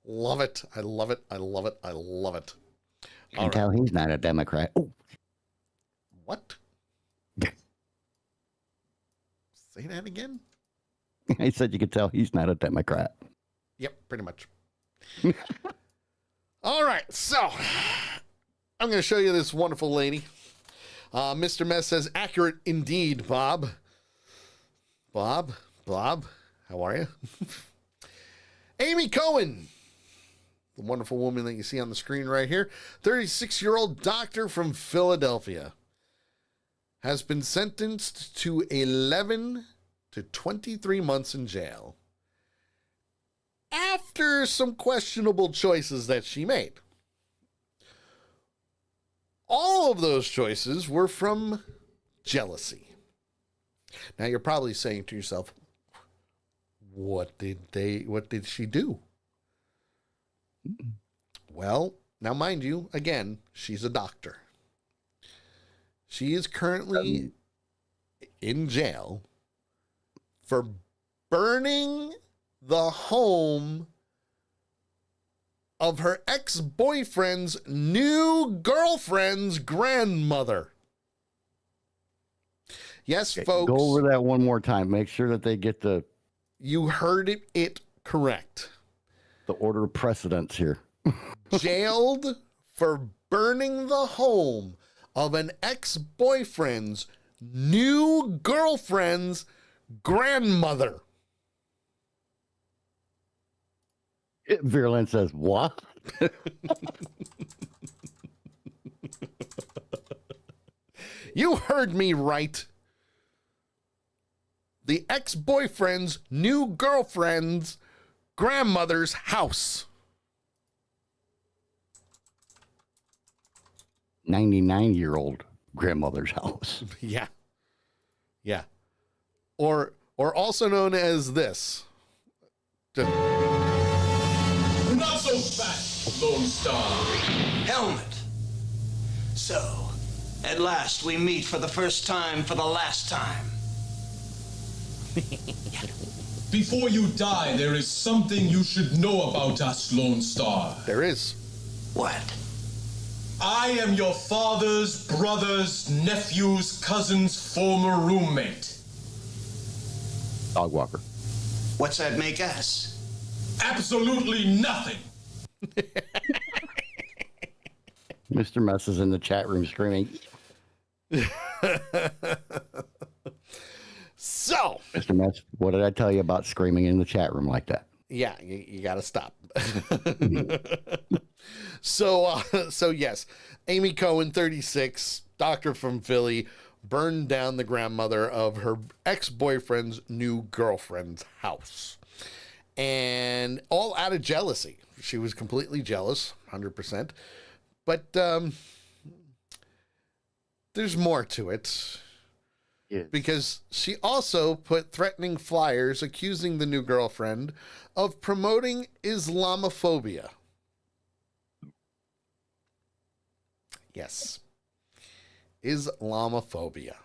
Speaker 1: Love it. I love it. I love it. I love it.
Speaker 3: You can tell he's not a Democrat. Oh.
Speaker 1: What? Say that again?
Speaker 3: I said you could tell he's not a Democrat.
Speaker 1: Yep, pretty much. All right, so I'm going to show you this wonderful lady. Mr. Mess says, accurate indeed, Bob. Bob, how are you? Amy Cohen, the wonderful woman that you see on the screen right here, 36-year-old doctor from Philadelphia, has been sentenced to 11 to 23 months in jail after some questionable choices that she made. All of those choices were from jealousy. Now you're probably saying to yourself, what did she do? Well, now mind you, again, she's a doctor. She is currently in jail for burning the home of her ex-boyfriend's new girlfriend's grandmother. Yes, folks.
Speaker 3: Go over that one more time. Make sure that they get the...
Speaker 1: You heard it correct.
Speaker 3: The order of precedence here.
Speaker 1: Jailed for burning the home of an ex-boyfriend's new girlfriend's grandmother.
Speaker 3: Virulent says, what?
Speaker 1: You heard me right. The ex-boyfriend's new girlfriend's grandmother's house.
Speaker 3: 99-year-old grandmother's house.
Speaker 1: Yeah. Yeah. Or also known as this.
Speaker 9: Not so fast, Lone Star.
Speaker 8: Helmet. So, at last we meet for the first time for the last time.
Speaker 9: Before you die, there is something you should know about us, Lone Star.
Speaker 1: There is.
Speaker 8: What?
Speaker 9: I am your father's brother's nephew's cousin's former roommate.
Speaker 3: Dog walker.
Speaker 8: What's that make us?
Speaker 9: Absolutely nothing.
Speaker 3: Mr. Mess is in the chat room screaming.
Speaker 1: So,
Speaker 3: Mr. Mess, what did I tell you about screaming in the chat room like that?
Speaker 1: Yeah, you got to stop. So yes, Amy Cohen, 36, doctor from Philly, burned down the grandmother of her ex-boyfriend's new girlfriend's house. And all out of jealousy. She was completely jealous, 100%. But there's more to it.
Speaker 3: Yeah.
Speaker 1: Because she also put threatening flyers accusing the new girlfriend of promoting Islamophobia. Yes. Islamophobia.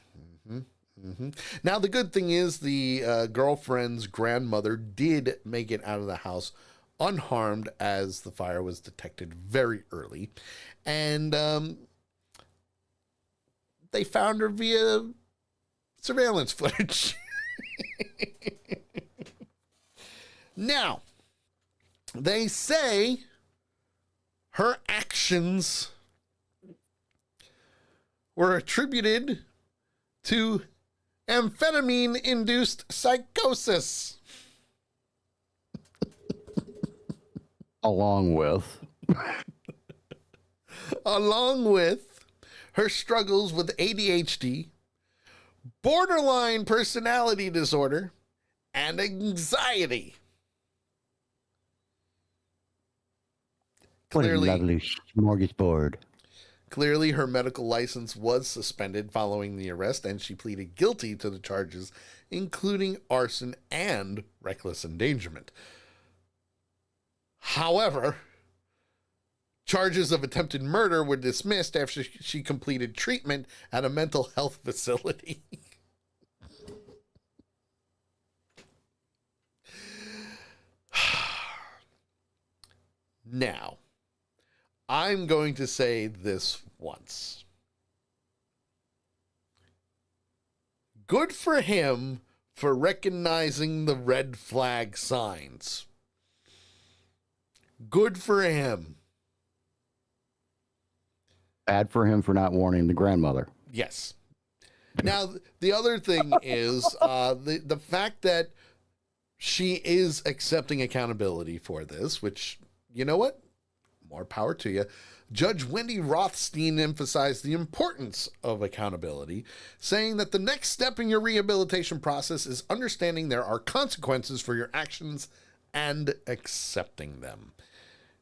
Speaker 1: Now, the good thing is the girlfriend's grandmother did make it out of the house unharmed as the fire was detected very early. And they found her via surveillance footage. Now, they say her actions were attributed to amphetamine-induced psychosis.
Speaker 3: Along with
Speaker 1: her struggles with ADHD, borderline personality disorder, and anxiety.
Speaker 3: what a lovely smorgasbord.
Speaker 1: Clearly, her medical license was suspended following the arrest, and she pleaded guilty to the charges, including arson and reckless endangerment. However, charges of attempted murder were dismissed after she completed treatment at a mental health facility. Now, I'm going to say this once. Good for him for recognizing the red flag signs. Good for him.
Speaker 3: Bad for him for not warning the grandmother.
Speaker 1: Yes. Now, the other thing is the fact that she is accepting accountability for this, which, you know what? More power to you. Judge Wendy Rothstein emphasized the importance of accountability, saying that the next step in your rehabilitation process is understanding there are consequences for your actions and accepting them.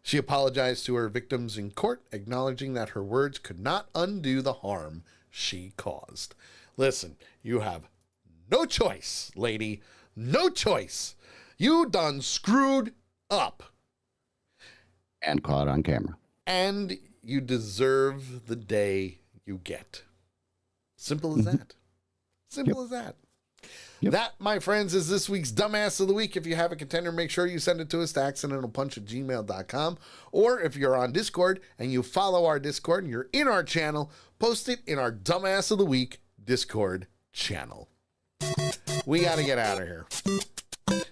Speaker 1: She apologized to her victims in court, acknowledging that her words could not undo the harm she caused. Listen, you have no choice, lady. No choice. You done screwed up.
Speaker 3: And caught on camera.
Speaker 1: And you deserve the day you get. Simple as that. Simple as that.
Speaker 3: Yep.
Speaker 1: That, my friends, is this week's Dumbass of the Week. If you have a contender, make sure you send it to us to accidentalpunch@gmail.com. Or if you're on Discord and you follow our Discord and you're in our channel, post it in our Dumbass of the Week Discord channel. We got to get out of here.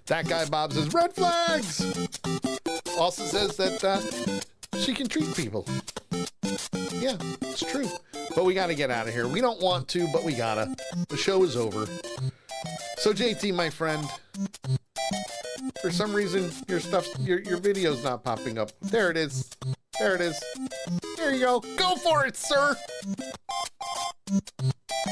Speaker 1: That guy Bob says, red flags! Also says that she can treat people. Yeah, it's true. But we got to get out of here. We don't want to, but we gotta. The show is over. So JT, my friend, for some reason your video's not popping up. There it is. There it is. There you go. Go for it, sir.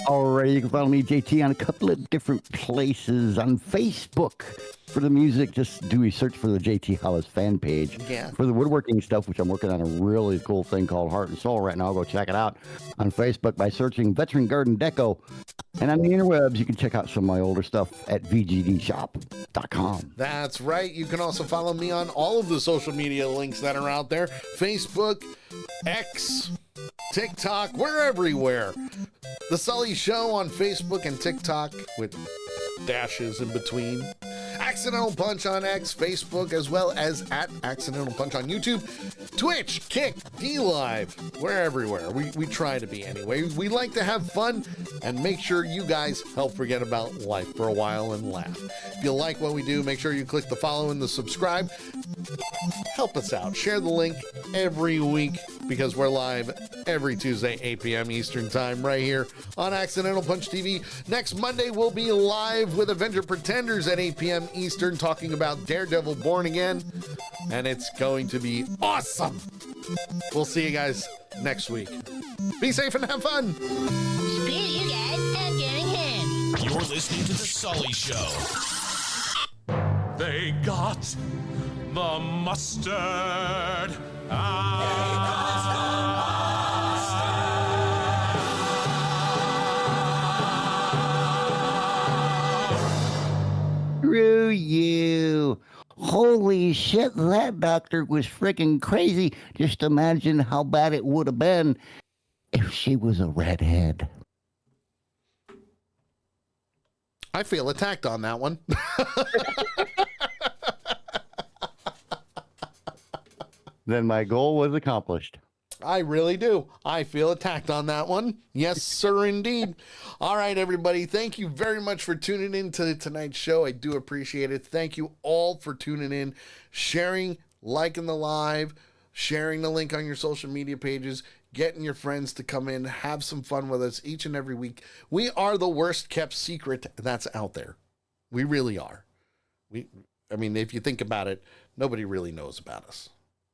Speaker 3: Alright, you can follow me, JT, on a couple of different places. On Facebook, for the music, just do a search for the JT Hollis fan page.
Speaker 1: Yeah.
Speaker 3: For the woodworking stuff, which I'm working on a really cool thing called Heart and Soul right now, go check it out on Facebook by searching Veteran Garden Deco. And on the interwebs, you can check out some of my older stuff at vgdshop.com.
Speaker 1: That's right. You can also follow me on all of the social media links that are out there. Facebook, X, TikTok, we're everywhere. The Sully Show on Facebook and TikTok with dashes in between. Accidental Punch on X, Facebook, as well as at Accidental Punch on YouTube, Twitch, Kick, D-Live. We're everywhere. We try to be anyway. We like to have fun and make sure you guys help forget about life for a while and laugh. If you like what we do, make sure you click the follow and the subscribe. Help us out. Share the link every week because we're live every Tuesday, 8 p.m. Eastern Time, right here on Accidental Punch TV. Next Monday, we'll be live with Avenger Pretenders at 8 p.m. Eastern talking about Daredevil Born Again, and it's going to be awesome. We'll see you guys next week. Be safe and have fun.
Speaker 5: Screw you guys, I'm getting him.
Speaker 11: You're listening to The Sully Show. They got the mustard.
Speaker 3: Screw you. Holy shit, that doctor was freaking crazy. Just imagine how bad it would have been if she was a redhead.
Speaker 1: I feel attacked on that one.
Speaker 3: Then my goal was accomplished.
Speaker 1: I really do. I feel attacked on that one. Yes, sir, indeed. All right, everybody. Thank you very much for tuning in to tonight's show. I do appreciate it. Thank you all for tuning in, sharing, liking the live, sharing the link on your social media pages, getting your friends to come in, have some fun with us each and every week. We are the worst kept secret that's out there. We really are. I mean, if you think about it, nobody really knows about us.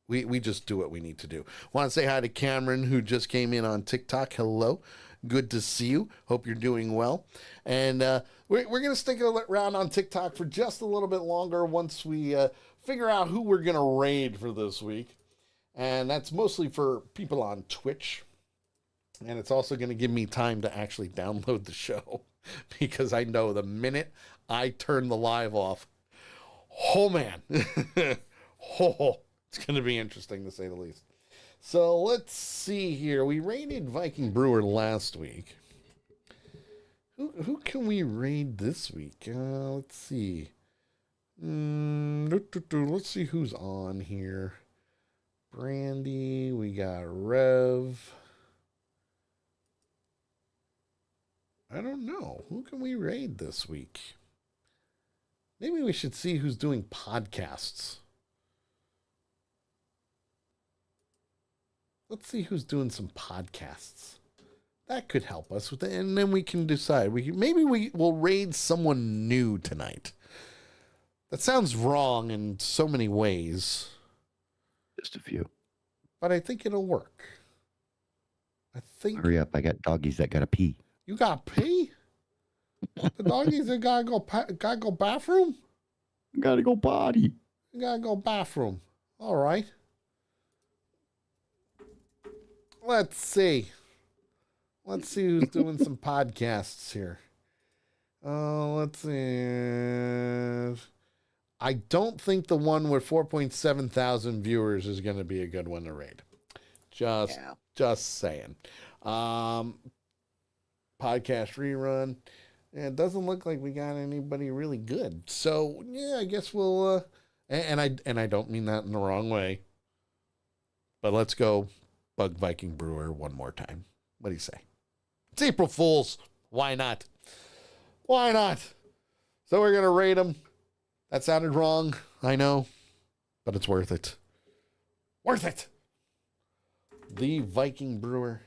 Speaker 1: We just do what we need to do. Want to say hi to Cameron, who just came in on TikTok. Hello. Good to see you. Hope you're doing well. And we're going to stick around on TikTok for just a little bit longer once we figure out who we're going to raid for this week. And that's mostly for people on Twitch. And it's also going to give me time to actually download the show, because I know the minute I turn the live off, oh man, it's going to be interesting to say the least. So let's see here. We raided Viking Brewer last week. Who can we raid this week? Let's see. Let's see who's on here. Brandy, we got Rev. I don't know. Who can we raid this week? Maybe we should see who's doing podcasts. Let's see who's doing some podcasts. That could help us with it, and then we can decide. Maybe we will raid someone new tonight. That sounds wrong in so many ways.
Speaker 3: Just a few.
Speaker 1: But I think it'll work.
Speaker 3: Hurry up. I got doggies that gotta pee.
Speaker 1: You got pee? The doggies that gotta go bathroom?
Speaker 3: Gotta go potty.
Speaker 1: You gotta go bathroom. All right. Let's see. Let's see who's doing some podcasts here. Let's see. I don't think the one with 4.7 thousand viewers is going to be a good one to raid. Just saying. Podcast rerun. It doesn't look like we got anybody really good. So yeah, I guess we'll. And I don't mean that in the wrong way. But let's go bug Viking Brewer one more time. What do you say? It's April Fool's. Why not? Why not? So we're gonna raid him. That sounded wrong, I know, but it's worth it. Worth it. The Viking Brewer.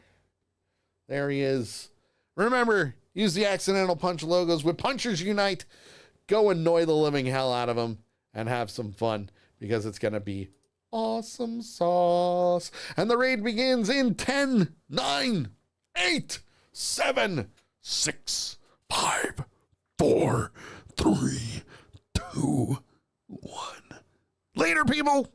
Speaker 1: There he is. Remember, use the accidental punch logos with Punchers Unite. Go annoy the living hell out of them and have some fun, because it's going to be awesome sauce. And the raid begins in 10, 9, 8, 7, 6, 5, 4, 3, 2, 1. Later, people.